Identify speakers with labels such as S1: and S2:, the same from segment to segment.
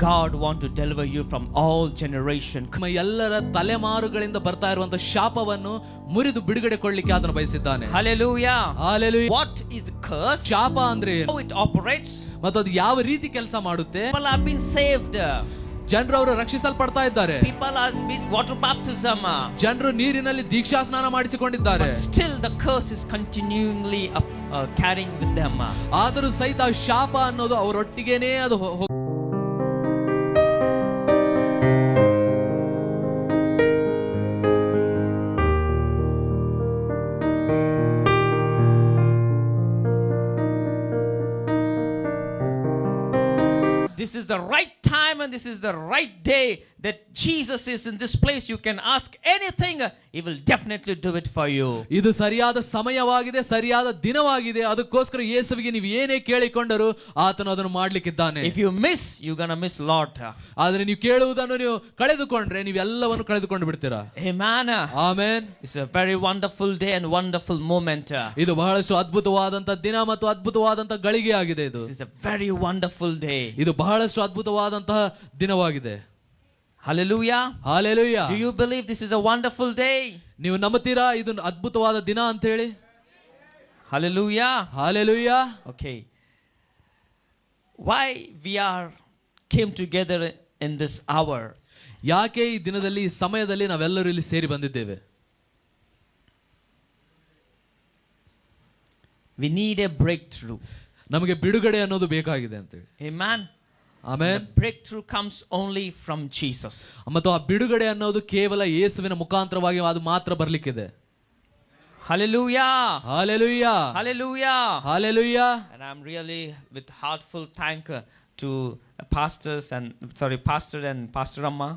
S1: God want to deliver you from all generation.
S2: ಎಲ್ಲರ ತಲೆಮಾರುಗಳಿಂದ ಬರ್ತಾ ಇರುವಂತ ಶಾಪವನ್ನು ಮುರಿದು ಬಿಡುಗಡೆ ಕೊಡ್ಲಿಕ್ಕೆ ಆತನು ಬಯಸಿದ್ದಾನೆ.
S1: Hallelujah.
S2: Hallelujah.
S1: What is curse?
S2: ಶಾಪ ಅಂದ್ರೆ
S1: How it operates?
S2: ಮತ್ತು ಅದು ಯಾವ ರೀತಿ ಕೆಲಸ ಮಾಡುತ್ತೆ?
S1: People have been saved.
S2: ಜನರು ಅವರು ರಕ್ಷಿಸಲ್ಪಡ್ತಾ ಇದ್ದಾರೆ.
S1: People are been water baptism.
S2: ಜನರು ನೀರಿನಲ್ಲಿ ದೀಕ್ಷಾ ಸ್ನಾನ ಮಾಡಿಸಿಕೊಂಡಿದ್ದಾರೆ.
S1: But still the curse is continually carrying with them.
S2: ಆದರೂ ಸಹಿತ ಶಾಪ ಅನ್ನೋದು ಅವರೊಟ್ಟಿಗೆನೇ ಅದು
S1: This is the right time and this is the right day that Jesus is in this place. You can ask anything, he will definitely do it for you.
S2: ಇದು ಸರಿಯಾದ ಸಮಯವಾಗಿದೆ, ಸರಿಯಾದ ದಿನವಾಗಿದೆ. ಅದಕ್ಕೋಸ್ಕರ ಯೇಸುವಿಗೆ ನೀವು ಏನೇ ಕೇಳಿಕೊಂಡರೂ ಆತನು ಅದನ್ನು ಮಾಡ್ಲಿಕ್ಕಿದ್ದಾನೆ.
S1: If you miss, you're going to miss lot.
S2: ಆದ್ರೆ ನೀವು ಕೇಳುವುದನ್ನು ನೀವು ಕಳೆದುಕೊಂಡ್ರೆ ನೀವು ಎಲ್ಲವನ್ನು ಕಳೆದುಕೊಂಡು ಬಿಡ್ತೀರಾ.
S1: Amen.
S2: Amen.
S1: It's a very wonderful day and wonderful moment.
S2: ಇದು ಬಹಳಷ್ಟು ಅದ್ಭುತವಾದಂತ ದಿನ ಮತ್ತು ಅದ್ಭುತವಾದಂತ ಗಳಿಗೆ ಆಗಿದೆ. ಇದು
S1: This is a very wonderful day.
S2: ಇದು ಬಹಳಷ್ಟು ಅದ್ಭುತವಾದಂತಹ ದಿನವಾಗಿದೆ.
S1: Hallelujah.
S2: Hallelujah.
S1: Do you believe this is a wonderful day?
S2: ನೀವು ನಂಬುತ್ತೀರಾ ಇದು ಅದ್ಭುತವಾದ ದಿನ ಅಂತ ಹೇಳಿ?
S1: Hallelujah.
S2: Hallelujah.
S1: Okay. Why we came together in this hour?
S2: ಯಾಕೆ ಈ ದಿನದಲ್ಲಿ ಈ ಸಮಯದಲ್ಲಿ ನಾವೆಲ್ಲರೂ ಇಲ್ಲಿ ಸೇರಿ ಬಂದಿದ್ದೇವೆ?
S1: We need a breakthrough.
S2: ನಮಗೆ ಬಿಡುಗಡೆ ಅನ್ನೋದು ಬೇಕಾಗಿದೆ ಅಂತ ಹೇಳಿ.
S1: Amen.
S2: Amen.
S1: The breakthrough comes only from Jesus.
S2: ಮತ್ತು ಆ ಬಿಡುಗಡೆ ಅನ್ನೋದು ಕೇವಲ ಯೇಸುವಿನ ಮುಖಾಂತರವಾಗಿ ಅದು ಮಾತ್ರ ಬರ್ಲಿಕ್ಕಿದೆ.
S1: Hallelujah.
S2: Hallelujah.
S1: Hallelujah.
S2: Hallelujah.
S1: And I'm really with heartful thank to Pastor and Pastor Amma.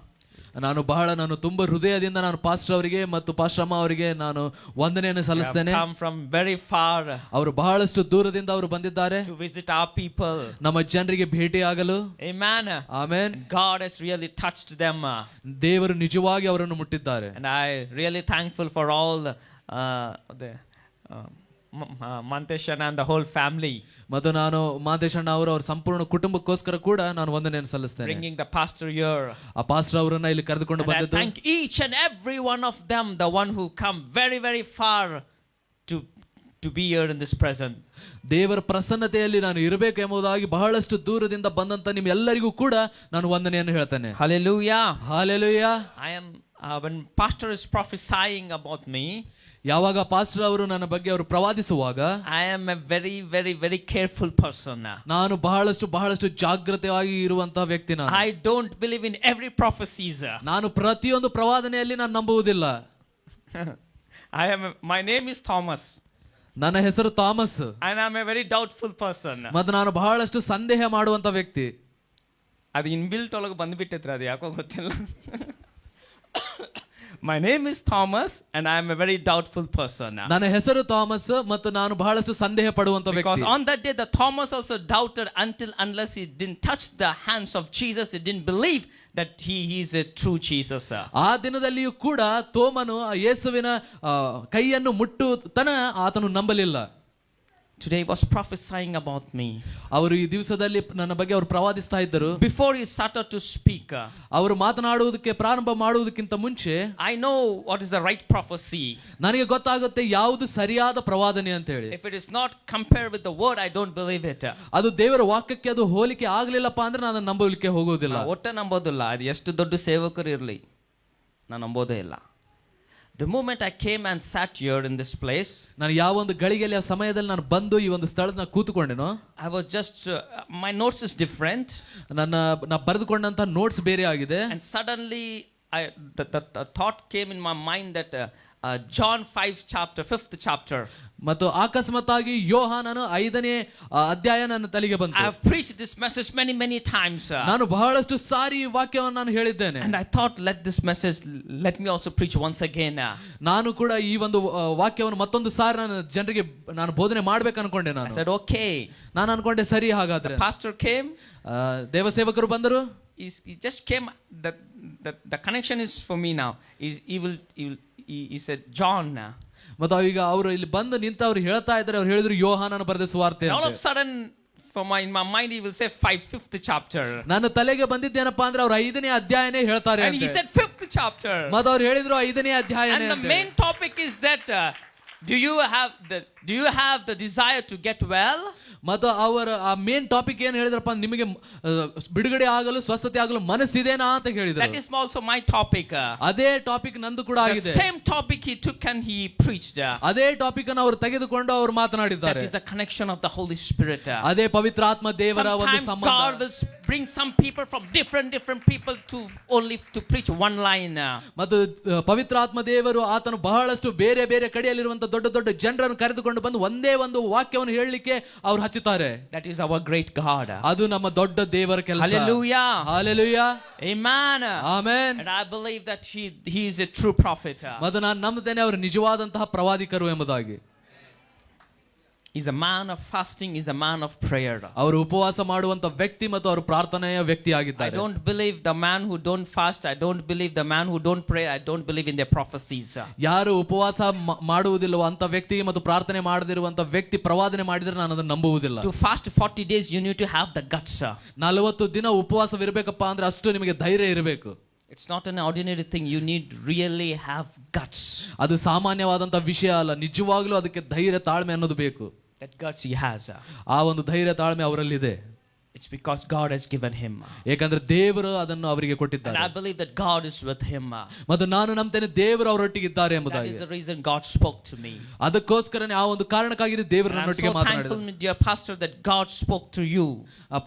S2: ನಾನು ತುಂಬಾ ಹೃದಯದಿಂದ ನಾನು ಪಾಸ್ಟರ್ ಅವರಿಗೆ ಮತ್ತು ಪಾಸ್ಟರ್ ಅಮ್ಮ ಅವರಿಗೆ ನಾನು ವಂದನೆಯನ್ನು ಸಲ್ಲಿಸ್ತೇನೆ.
S1: Come from very far.
S2: ಅವರು ಬಹಳಷ್ಟು ದೂರದಿಂದ ಅವರು ಬಂದಿದ್ದಾರೆ
S1: to visit our people.
S2: ನಮ್ಮ ಜನರಿಗೆ ಭೇಟಿಯಾಗಲು.
S1: Amen.
S2: Amen.
S1: God has really touched them.
S2: ದೇವರು ನಿಜವಾಗಿ ಅವರನ್ನು ಮುಟ್ಟಿದ್ದಾರೆ.
S1: And I really thankful for all the Manteshana and the whole family.
S2: ಮತ್ತು ನಾನು ಮಾಂತೇಶಣ್ಣ ಅವರು ಅವರ ಸಂಪೂರ್ಣ ಕುಟುಂಬಕ್ಕೋಸ್ಕರ ಕೂಡ ನಾನು ವಂದನೆಯನ್ನು ಸಲ್ಲಿಸ್ತೇನೆ.
S1: Bringing the pastor here.
S2: ಆ ಪಾಸ್ಟರ್ ಅವರನ್ನ ಇಲ್ಲಿ ಕರೆದುಕೊಂಡು ಬಂದಿದ್ದು.
S1: I thank each and every one of them, the one who come very very far to be here in this present.
S2: ದೇವರ ಪ್ರಸನ್ನತೆಯಲ್ಲಿ ನಾನು ಇರಬೇಕು ಎಂಬುದಾಗಿ ಬಹಳಷ್ಟು ದೂರದಿಂದ ಬಂದಂತ ನಿಮ್ಮೆಲ್ಲರಿಗೂ ಕೂಡ ನಾನು ವಂದನೆಯನ್ನು ಹೇಳ್ತೇನೆ.
S1: Hallelujah.
S2: Hallelujah.
S1: I am when pastor is prophesying about me,
S2: ಯಾವಾಗ ಪಾಸ್ಟರ್ ಅವರು ನನ್ನ ಬಗ್ಗೆ ಅವರು ಪ್ರವಾದಿಸುವಾಗ
S1: I am a very very very careful person.
S2: ನಾನು ಬಹಳಷ್ಟು ಜಾಗೃತೆಯಾಗಿ ಇರುವಂತಹ ವ್ಯಕ್ತಿ ನಾನು.
S1: I don't believe in every prophecies.
S2: ನಾನು ಪ್ರತಿಯೊಂದು ಪ್ರವಾದನೆಯಲ್ಲಿ ನಾನು ನಂಬುವುದಿಲ್ಲ.
S1: My name is Thomas.
S2: ನನ್ನ ಹೆಸರು Thomas.
S1: And I am a very doubtful person.
S2: ಮತ್ತು ನಾನು ಬಹಳಷ್ಟು ಸಂದೇಹ ಮಾಡುವಂತ ವ್ಯಕ್ತಿ.
S1: ಅದು ಇನ್ಬಿಲ್ಟ್ ಒಳಗೆ ಬಂದ್ಬಿಟ್ಟಿದ್ರೆ ಅದು ಯಾಕೋ ಗೊತ್ತಿಲ್ಲ. My name is Thomas and I am a very doubtful person.
S2: ನನ್ನ ಹೆಸರು ಥಾಮಸ್ ಮತ್ತು ನಾನು ಬಹಳಷ್ಟು ಸಂದೇಹ ಪಡುವಂತ ವ್ಯಕ್ತಿ.
S1: Because on that day the Thomas also doubted unless he didn't touch the hands of Jesus, he didn't believe that he is a true Jesus.
S2: ಆ ದಿನದಲ್ಲಿಯೂ ಕೂಡ ತೋಮನು ಯೇಸುವಿನ ಕೈಯನ್ನು ಮುಟ್ಟುತನ ಆತನು ನಂಬಲಿಲ್ಲ.
S1: Today he was prophesying about me.
S2: ಅವರು ಈ ದಿವಸದಲ್ಲಿ ನನ್ನ ಬಗ್ಗೆ ಅವರು ಪ್ರವಾದಿಸ್ತಾ ಇದ್ದರು.
S1: Before he started to speak,
S2: ಅವರು ಮಾತನಾಡುವುದಕ್ಕೆ ಪ್ರಾರಂಭ ಮಾಡುವುದಕ್ಕಿಂತ ಮುಂಚೆ
S1: I know what is the right prophecy.
S2: ನನಗೆ ಗೊತ್ತಾಗುತ್ತೆ ಯಾವುದು ಸರಿಯಾದ ಪ್ರವಾದನೆ ಅಂತ ಹೇಳಿ.
S1: If it is not compared with the word, I don't believe it.
S2: ಅದು ದೇವರ ವಾಕ್ಯಕ್ಕೆ ಅದು ಹೋಲಿಕೆ ಆಗಲಿಲ್ಲಪ್ಪ ಅಂದ್ರೆ ನಾನು ನಂಬಲಿಕ್ಕೆ ಹೋಗೋದಿಲ್ಲ.
S1: ಒಟ್ಟ ನಂಬೋದಿಲ್ಲ. ಅದು ಎಷ್ಟು ದೊಡ್ಡ ಸೇವಕರು ಇರಲಿ ನಾನು ನಂಬೋದೇ ಇಲ್ಲ. The moment I came and sat here in this place,
S2: ನಾನು ಯಾವ ಒಂದು ಗಳಿಗೆಯಲ್ಲಿ ಆ ಸಮಯದಲ್ಲಿ ನಾನು ಬಂದು ಈ ಒಂದು ಸ್ಥಳದಲ್ಲಿ ಕೂತುಕೊಂಡೆನೋ,
S1: I was just my notes is different.
S2: ನಾ ಬರೆದುಕೊಂಡಂತ ನೋಟ್ಸ್ ಬೇರೆ ಆಗಿದೆ.
S1: And suddenly the thought came in my mind that John 5th chapter.
S2: ಮತ್ತು ಅಕಸ್ಮಾತ್ತಾಗಿ ಯೋಹಾನನ 5ನೇ ಅಧ್ಯಾಯ ನನ್ನ ತಲೆಗೆ ಬಂತು.
S1: I have preached this message many times.
S2: ನಾನು ಬಹಳಷ್ಟು ಸಾರಿ ಈ ವಾಕ್ಯವನ್ನು ನಾನು ಹೇಳಿದ್ದೇನೆ.
S1: And I thought let me also preach once again.
S2: ನಾನು ಕೂಡ ಈ ಒಂದು ವಾಕ್ಯವನ್ನು ಮತ್ತೊಂದು ಸಾರಿ ನಾನು ಜನರಿಗೆ ನಾನು ಬೋಧನೆ ಮಾಡಬೇಕು ಅನ್ಕೊಂಡೆ ನಾನು.
S1: I said okay.
S2: ನಾನು ಅನ್ಕೊಂಡೆ ಸರಿ ಹಾಗಾದ್ರೆ.
S1: The pastor came.
S2: ದೇವ ಸೇವಕರು ಬಂದರು.
S1: He just came. The connection is for me now. He said John.
S2: ಮತ್ತು ಈಗ ಅವರು ಇಲ್ಲಿ ಬಂದು ನಿಂತು ಅವ್ರು ಹೇಳ್ತಾ ಇದ್ದಾರೆ. ಅವ್ರು ಹೇಳಿದ್ರು ಯೋಹಾನನ ಬರೆದ ಸುವಾರ್ತೆ.
S1: All of a sudden in my mind, he will say fifth chapter.
S2: ನನ್ನ ತಲೆಗೆ ಬಂದಿದ್ದೇನಪ್ಪಾ ಅಂದ್ರೆ ಅವ್ರು 5ನೇ ಅಧ್ಯಾಯನೇ ಹೇಳ್ತಾರೆ
S1: And he
S2: ಅಂತೆ.
S1: said fifth chapter.
S2: ಮತ್ತೆ ಅವ್ರು ಹೇಳಿದ್ರು 5ನೇ ಅಧ್ಯಾಯನೇ
S1: And the
S2: ಅಂತೆ.
S1: main topic is that do you have the desire to get well?
S2: ಮತ್ತು ಅವರ ಆ ಮೇನ್ ಟಾಪಿಕ್ ಏನ್ ಹೇಳಿದ್ರಪ್ಪ, ನಿಮಗೆ ಬಿಡುಗಡೆ ಆಗಲು ಸ್ವಸ್ಥತೆ ಆಗಲು ಮನಸ್ಸಿದೆನಾ ಅಂತ ಹೇಳಿದ್ರು.
S1: That is also my topic.
S2: ಅದೇ ಟಾಪಿಕ್ ನಂದು ಕೂಡ
S1: The
S2: ಆಗಿದೆ.
S1: same topic he took and he preached.
S2: ಅದೇ ಟಾಪಿಕ್ ಅನ್ನು ಅವರು ತೆಗೆದುಕೊಂಡು ಅವರು
S1: That
S2: ಮಾತನಾಡಿದ್ದಾರೆ.
S1: is the connection of the Holy Spirit.
S2: ಅದೇ ಪವಿತ್ರಾತ್ಮ ದೇವರ ಒಂದು
S1: Sometimes
S2: ಸಂಬಂಧ.
S1: God will bring some people from different people to only to preach one line.
S2: ಮತ್ತು ಪವಿತ್ರಾತ್ಮ ದೇವರು ಆತನು ಬಹಳಷ್ಟು ಬೇರೆ ಬೇರೆ ಕಡೆಯಲ್ಲಿರುವಂತ ದೊಡ್ಡ ದೊಡ್ಡ ಜನರನ್ನು ಕರೆದುಕೊಂಡು ಬಂದು ಒಂದೇ ಒಂದು ವಾಕ್ಯವನ್ನು ಹೇಳಲಿಕ್ಕೆ ಅವ್ರು ಹಚ್ಚುತ್ತಾರೆ.
S1: That is our great God.
S2: ಅದು ನಮ್ಮ ದೊಡ್ಡ ದೇವರ ಕೆಲಸ.
S1: Hallelujah.
S2: Hallelujah.
S1: Amen.
S2: Amen.
S1: And I believe that he is a true prophet.
S2: ಮತ್ತು ನಾನು ನಂಬುತ್ತೇನೆ ಅವರು ನಿಜವಾದಂತಹ ಪ್ರವಾದಿಕರು ಎಂಬುದಾಗಿ.
S1: He's a man of fasting, he's a man of prayer.
S2: ಅವರು ಉಪವಾಸ ಮಾಡುವಂತ ವ್ಯಕ್ತಿ ಮತ್ತು ಅವರು ಪ್ರಾರ್ಥನೆಯ ವ್ಯಕ್ತಿ
S1: I
S2: ಆಗಿದ್ದಾರೆ.
S1: don't believe the man who don't fast, I don't believe the man who don't pray, I don't believe in their prophecies.
S2: ಯಾರು ಉಪವಾಸ ಮಾಡುವುದಿಲ್ಲವೋ ಅಂತ ವ್ಯಕ್ತಿ ಮತ್ತು ಪ್ರಾರ್ಥನೆ ಮಾಡದಿರುವಂತ ವ್ಯಕ್ತಿ ಪ್ರವಾದನೆ ಮಾಡಿದ್ರೆ ನಾನು ಅದನ್ನು ನಂಬುವುದಿಲ್ಲ.
S1: To fast 40 days you need to have the guts.
S2: 40 ದಿನ ಉಪವಾಸವಿರಬೇಕಪ್ಪ ಅಂದ್ರೆ ಅಷ್ಟು ನಿಮಗೆ ಧೈರ್ಯ ಇರಬೇಕು.
S1: It's not an ordinary thing, you need really have guts.
S2: ಅದು ಸಾಮಾನ್ಯವಾದಂತ ವಿಷಯ ಅಲ್ಲ, ನಿಜವಾಗ್ಲೂ ಅದಕ್ಕೆ ಧೈರ್ಯ ತಾಳ್ಮೆ ಅನ್ನೋದು ಬೇಕು.
S1: That guts he has.
S2: ಆ ಒಂದು ಧೈರ್ಯ ತಾಳ್ಮೆ ಅವರಲ್ಲಿದೆ.
S1: It's because God has given him.
S2: ಏಕೆಂದ್ರೆ ದೇವರು ಅದನ್ನು ಅವರಿಗೆ
S1: And
S2: ಕೊಟ್ಟಿದ್ದಾರೆ.
S1: I believe that God is with him.
S2: ಮತ್ತು ನಾನು ನಂಬ್ತೇನೆ ದೇವರು ಅವರೊಟ್ಟಿಗಿದ್ದಾರೆ
S1: That
S2: ಎಂಬುದಾಗಿ.
S1: is the reason God spoke to me.
S2: ಅದಕ್ಕೋಸ್ಕರನೇ ಆ ಒಂದು ಕಾರಣಕ್ಕಾಗಿ ದೇವರು
S1: And I'm
S2: ನನ್ನೊಟ್ಟಿಗೆ
S1: so
S2: ಮಾತನಾಡಿದರು.
S1: thankful, dear pastor, that God spoke to you.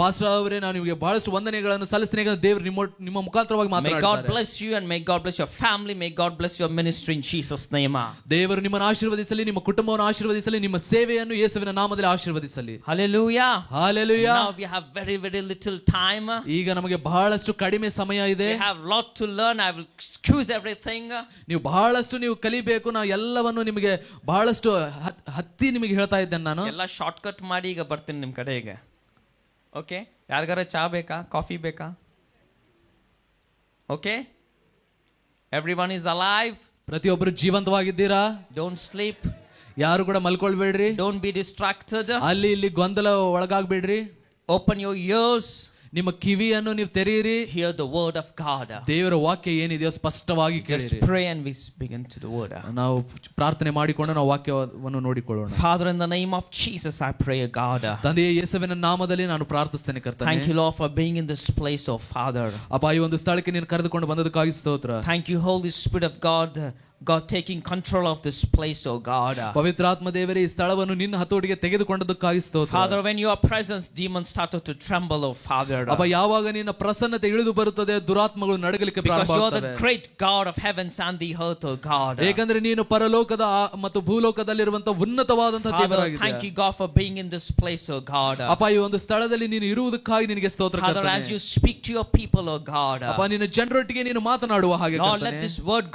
S2: Pastor ಅವರೇ, ನಾನು ನಿಮಗೆ ಬಹಳಷ್ಟು ವಂದನೆಗಳನ್ನು ಸಲ್ಲಿಸ್ತೇನೆ, ಯಾಕಂದ್ರೆ ದೇವರು ನಿಮ್ಮ ಮುಖಾಂತರವಾಗಿ
S1: May God
S2: ಮಾತನಾಡಿದ್ದಾರೆ.
S1: bless you and may God bless your family. May God bless your ministry in Jesus' name.
S2: ದೇವರು ನಿಮ್ಮನ್ನು ಆಶೀರ್ವದಿಸಲಿ, ನಿಮ್ಮ ಕುಟುಂಬವನ್ನು ಆಶೀರ್ವದಿಸಲಿ, ನಿಮ್ಮ ಸೇವೆಯನ್ನು ಯೇಸುವಿನ ನಾಮದಲ್ಲಿ ಆಶೀರ್ವದಿಸಲಿ.
S1: Hallelujah.
S2: Hallelujah.
S1: Now we have very little time.
S2: ಈಗ ನಮಗೆ ಬಹಳಷ್ಟು ಕಡಿಮೆ ಸಮಯ ಇದೆ.
S1: We have lot to learn. I will excuse everything.
S2: ನೀವು ಬಹಳಷ್ಟು ನೀವು ಕಲಿಬೇಕು. ನಾವು ಎಲ್ಲವನ್ನು ನಿಮಗೆ ಬಹಳಷ್ಟು ಹತ್ತಿ ನಿಮಗೆ ಹೇಳ್ತಾ ಇದ್ದೇನೆ ನಾನು.
S1: ಎಲ್ಲ ಶಾರ್ಟ್ ಕಟ್ ಮಾಡಿ ಈಗ ಬರ್ತೀನಿ ನಿಮ್ಮ ಕಡೆಗೆ. ಓಕೆ, ಯಾರಿಗಾರ ಚಾ ಬೇಕಾ, ಕಾಫಿ ಬೇಕಾ? Okay, everyone is alive.
S2: ಪ್ರತಿಯೊಬ್ಬರು ಜೀವಂತವಾಗಿದ್ದೀರಾ?
S1: Don't sleep.
S2: ಯಾರು ಕೂಡ ಮಲ್ಕೊಳ್ಬೇಡ್ರಿ.
S1: Don't be distracted.
S2: ಅಲ್ಲಿ ಇಲ್ಲಿ ಗೊಂದಲ ಒಳಗಾಗ್ಬೇಡ್ರಿ.
S1: Open your years.
S2: ನಿಮ್ಮ ಕಿವಿಯನ್ನು ನೀವು ತೆರೆಯಿರಿ.
S1: Hear the word of God.
S2: ದೇವರ ವಾಕ್ಯ ಏನಿದೆಯೋ ಸ್ಪಷ್ಟವಾಗಿ ಕೇಳಿರಿ.
S1: Just pray and we begin to the word.
S2: ನಾವು ಪ್ರಾರ್ಥನೆ ಮಾಡಿಕೊಂಡು ನಾವು ವಾಕ್ಯವನ್ನು ನೋಡಿಕೊಳ್ಳೋಣ.
S1: Father, in the name of Jesus, I pray, God.
S2: ತಂದೆಯೇ, ಯೇಸುವಿನ ನಾಮದಲ್ಲಿ ನಾನು ಪ್ರಾರ್ಥಿಸ್ತೇನೆ ಕರ್ತನೇ.
S1: Thank you, Lord, for being in this place, oh Father.
S2: ಅಪ್ಪ, ಈ ಒಂದು ಸ್ಥಳಕ್ಕೆ ನೀನು ಕರೆದುಕೊಂಡು ಬಂದದಕ್ಕಾಗಿ ಸ್ತೋತ್ರ.
S1: Thank you, Holy Spirit of God taking control of this place, oh God.
S2: ಪವಿತ್ರಾತ್ಮ ದೇವರೇ, ಈ ಸ್ಥಳವನ್ನು ನಿನ್ನ ಹತೋಟಿಗೆ ತೆಗೆದುಕೊಂಡದಕ್ಕಾಗಿ ಸ್ತೋತ್ರ.
S1: Father, when your presence, demons started to tremble, oh Father.
S2: ಅಪ್ಪ, ಯಾವಾಗ ನಿನ್ನ ಪ್ರಸನ್ನತೆ ಇಳಿದು ಬರುತ್ತದೆ, ದುರಾತ್ಮಗಳು ನಡಗಲಿಕ್ಕೆ
S1: Because you are
S2: ಪ್ರಾರಂಭವಾಗುತ್ತವೆ.
S1: the great God of heavens and the earth, oh God.
S2: ಏಕೆಂದರೆ ನೀನು ಪರಲೋಕದ ಮತ್ತು ಭೂಲೋಕದಲ್ಲಿರುವಂತಹ ಉನ್ನತವಾದಂತಹ
S1: Father,
S2: ದೇವರಾಗಿದ್ದೀಯ.
S1: thank you, God, for being in this place, oh God.
S2: ಅಪ್ಪ, ಈ ಒಂದು ಸ್ಥಳದಲ್ಲಿ ನೀನು ಇರುವುದಕ್ಕಾಗಿ ನಿನಗೆ ಸ್ತೋತ್ರ
S1: Father,
S2: ಕರ್ತನೇ.
S1: as you speak to your people, oh God.
S2: ಅಪ್ಪ, ನಿನ್ನ ಜನರೊಟ್ಟಿಗೆ ನೀನು ಮಾತನಾಡುವ ಹಾಗೆ
S1: Lord, let
S2: ಕರ್ತನೇ.
S1: this word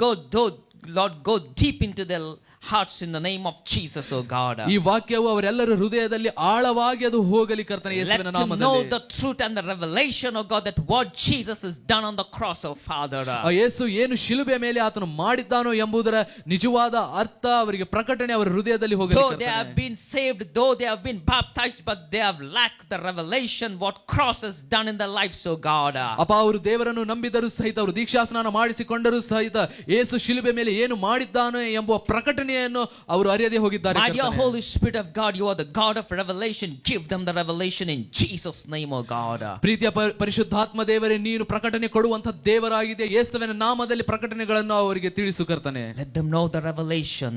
S1: go deep into their hearts in the name of Jesus, oh God.
S2: ಈ ವಾಕ್ಯವು ಅವರೆಲ್ಲರ ಹೃದಯದಲ್ಲಿ ಆಳವಾಗಿ ಅದು ಹೋಗಲಿ ಕರ್ತನೇ,
S1: Let
S2: ಯೇಸುವಿನ
S1: them know
S2: ನಾಮದಲ್ಲಿ.
S1: the truth and the revelation, oh God, that what Jesus has done on the cross, oh Father.
S2: ಆ ಯೇಸು ಏನು ಶಿಲುಬೆ ಮೇಲೆ ಆತನು ಮಾಡಿದ್ದಾನೋ ಎಂಬುದರ ನಿಜವಾದ ಅರ್ಥ ಅವರಿಗೆ ಪ್ರಕಟಣೆ ಅವರ ಹೃದಯದಲ್ಲಿ ಹೋಗಲಿ
S1: Though they
S2: ಕರ್ತನೇ.
S1: have been saved, though they have been baptized, but they have lacked the revelation what cross has done in their lives, oh God.
S2: ಅಪ್ಪ, ಅವರು ದೇವರನ್ನು ನಂಬಿದರೂ ಸಹಿತ, ಅವರು ದೀಕ್ಷಾಸ್ನಾನ ಮಾಡಿಸಿಕೊಂಡರೂ ಸಹಿತ, ಯೇಸು ಶಿಲುಬೆ ಮೇಲೆ ಏನು ಮಾಡಿದ್ದಾನೋ ಎಂಬುವ ಪ್ರಕಟಣೆಯನ್ನು ಅವರು ಅರಿಯದೆ ಹೋಗಿದ್ದಾರೆ.
S1: My dear
S2: ಕರ್ತನೇ.
S1: Holy Spirit of God, you are the God of revelation. Give them the revelation in Jesus' name, oh God.
S2: ಪ್ರೀತಿಯ ಪರಿಶುದ್ಧಾತ್ಮ ದೇವರೇ, ನೀನು ಪ್ರಕಟಣೆ ಕೊಡುವಂತ ದೇವರಾಗಿದೆ. ಯೇಸುವಿನ ನಾಮದಲ್ಲಿ ಪ್ರಕಟಣೆಗಳನ್ನು ಅವರಿಗೆ ತಿಳಿಸು ಕರ್ತನೆ.
S1: Let them know the revelation.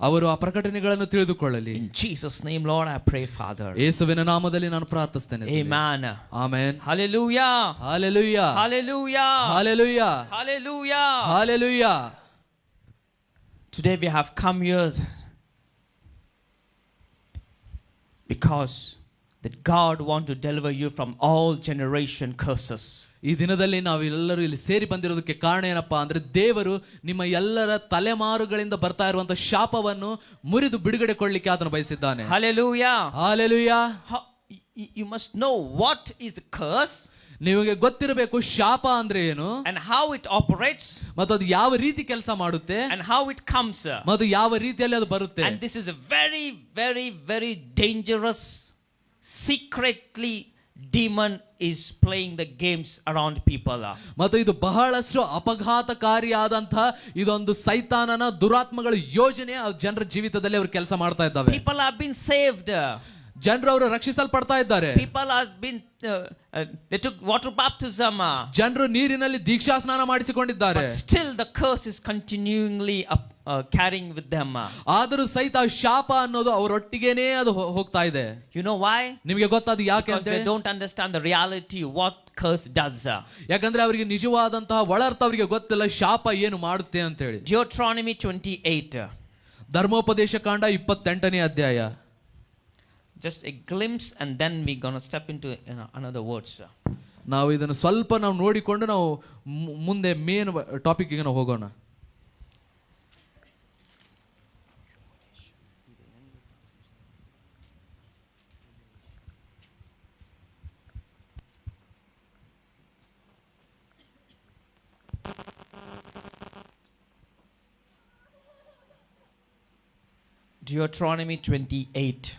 S2: ಅವರು ಆ ಪ್ರಕಟಣೆಗಳನ್ನು ತಿಳಿದುಕೊಳ್ಳಲಿ.
S1: In Jesus' name, Lord, I pray, Father.
S2: ಯೇಸುವಿನ ನಾಮದಲ್ಲಿ ನಾನು ಪ್ರಾರ್ಥಿಸ್ತೇನೆ.
S1: Amen.
S2: Amen.
S1: Hallelujah.
S2: Hallelujah.
S1: Hallelujah.
S2: Hallelujah.
S1: Hallelujah.
S2: Hallelujah.
S1: Today we have come here because that God wants to deliver you from all generation curses.
S2: ಈ ದಿನದಲ್ಲಿ ನಾವೆಲ್ಲರೂ ಇಲ್ಲಿ ಸೇರಿ ಬಂದಿರೋದಕ್ಕೆ ಕಾರಣ ಏನಪ್ಪಾ ಅಂದ್ರೆ, ದೇವರು ನಿಮ್ಮ ಎಲ್ಲರ ತಲೆಮಾರುಗಳಿಂದ ಬರ್ತಾ ಇರುವಂತಹ ಶಾಪವನ್ನು ಮುರಿದು ಬಿಡುಗಡೆ ಕೊಡ್ಲಿಕ್ಕೆ ಆತನು ಬಯಸಿದ್ದಾನೆ.
S1: Hallelujah.
S2: Hallelujah.
S1: You must know what is curse.
S2: ನಿಮಗೆ ಗೊತ್ತಿರಬೇಕು ಶಾಪ ಅಂದ್ರೆ ಏನು,
S1: and how it operates,
S2: ಮತ್ತು ಅದು ಯಾವ ರೀತಿ ಕೆಲಸ ಮಾಡುತ್ತೆ,
S1: and how it comes,
S2: ಮತ್ತು ಯಾವ ರೀತಿಯಲ್ಲಿ ಅದು ಬರುತ್ತೆ.
S1: and this is a very dangerous secretly demon is playing the games around people.
S2: ಮತ್ತು ಇದು ಬಹಳಷ್ಟು ಅಪಘಾತಕಾರಿಯಾದಂತಹ ಇದೊಂದು ಸೈತಾನನ ದುರಾತ್ಮಗಳ ಯೋಜನೆ ಜನರ ಜೀವಿತದಲ್ಲಿ ಅವರು ಕೆಲಸ ಮಾಡ್ತಾ ಇದ್ದಾವೆ.
S1: People have been saved.
S2: ಜನರು ಅವರು ರಕ್ಷಿಸಲ್ಪಡ್ತಾ ಇದ್ದಾರೆ.
S1: People have been they took water baptism.
S2: ಜನರು ನೀರಿನಲ್ಲಿ ದೀಕ್ಷಾ ಸ್ನಾನ ಮಾಡಿಸಿಕೊಂಡಿದ್ದಾರೆ.
S1: But still the curse is continually carrying with them.
S2: ಆದರೂ ಸಹಿತ ಶಾಪ ಅನ್ನೋದು ಅವರೊಟ್ಟಿಗೆನೇ ಅದು ಹೋಗ್ತಾ ಇದೆ.
S1: You know why?
S2: ನಿಮಗೆ ಗೊತ್ತಾದ ಯಾಕೆ
S1: Because
S2: ಅಂತ?
S1: they don't understand the reality what curse does.
S2: ಯಾಕಂದ್ರೆ ಅವರಿಗೆ ನಿಜವಾದಂತಹ ಒಳರ್ಥ ಅವರಿಗೆ ಗೊತ್ತಿಲ್ಲ ಶಾಪ ಏನು ಮಾಡುತ್ತೆ ಅಂತ ಹೇಳಿ.
S1: Deuteronomy 28.
S2: ಧರ್ಮೋಪದೇಶ ಕಾಂಡ 28ನೇ ಅಧ್ಯಾಯ.
S1: Just a glimpse and then we're going to step into another words.
S2: ನಾವು ಇದನ್ನು ಸ್ವಲ್ಪ ನಾವು ನೋಡಿಕೊಂಡು ನಾವು ಮುಂದೆ ಮೇನ್ ಟಾಪಿಕ್ ಗೆ ನಾವು ಹೋಗೋಣ.
S1: Deuteronomy 28.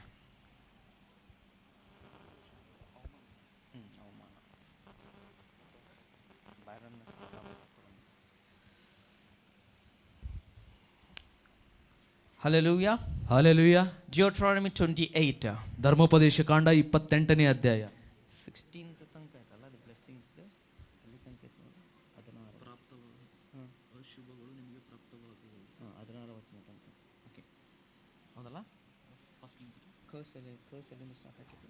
S1: Hallelujah.
S2: Hallelujah.
S1: Deuteronomy 28.
S2: ಧರ್ಮೋಪದೇಶ ಕಾಂಡ 28ನೇ ಅಧ್ಯಾಯ.
S1: 16th ತನಕ ಐತಲ್ಲ the blessings there. ಅಲ್ಲಿ ತನಕ ಐತೆ ನೋಡಿ. 16 ಶುಭಗಳು ನಿಮಗೆ ಪ್ರಾಪ್ತವಾಗುವುದು. 16 ವಚನ ತನಕ. ಓಕೆ. ಹೌದಲ್ಲ? ಫಸ್ಟ್ ಕರ್ಸ್ ಎಲ್ಲಿಂದ ಸ್ಟಾರ್ಟ್ ಆಗಿದೆ?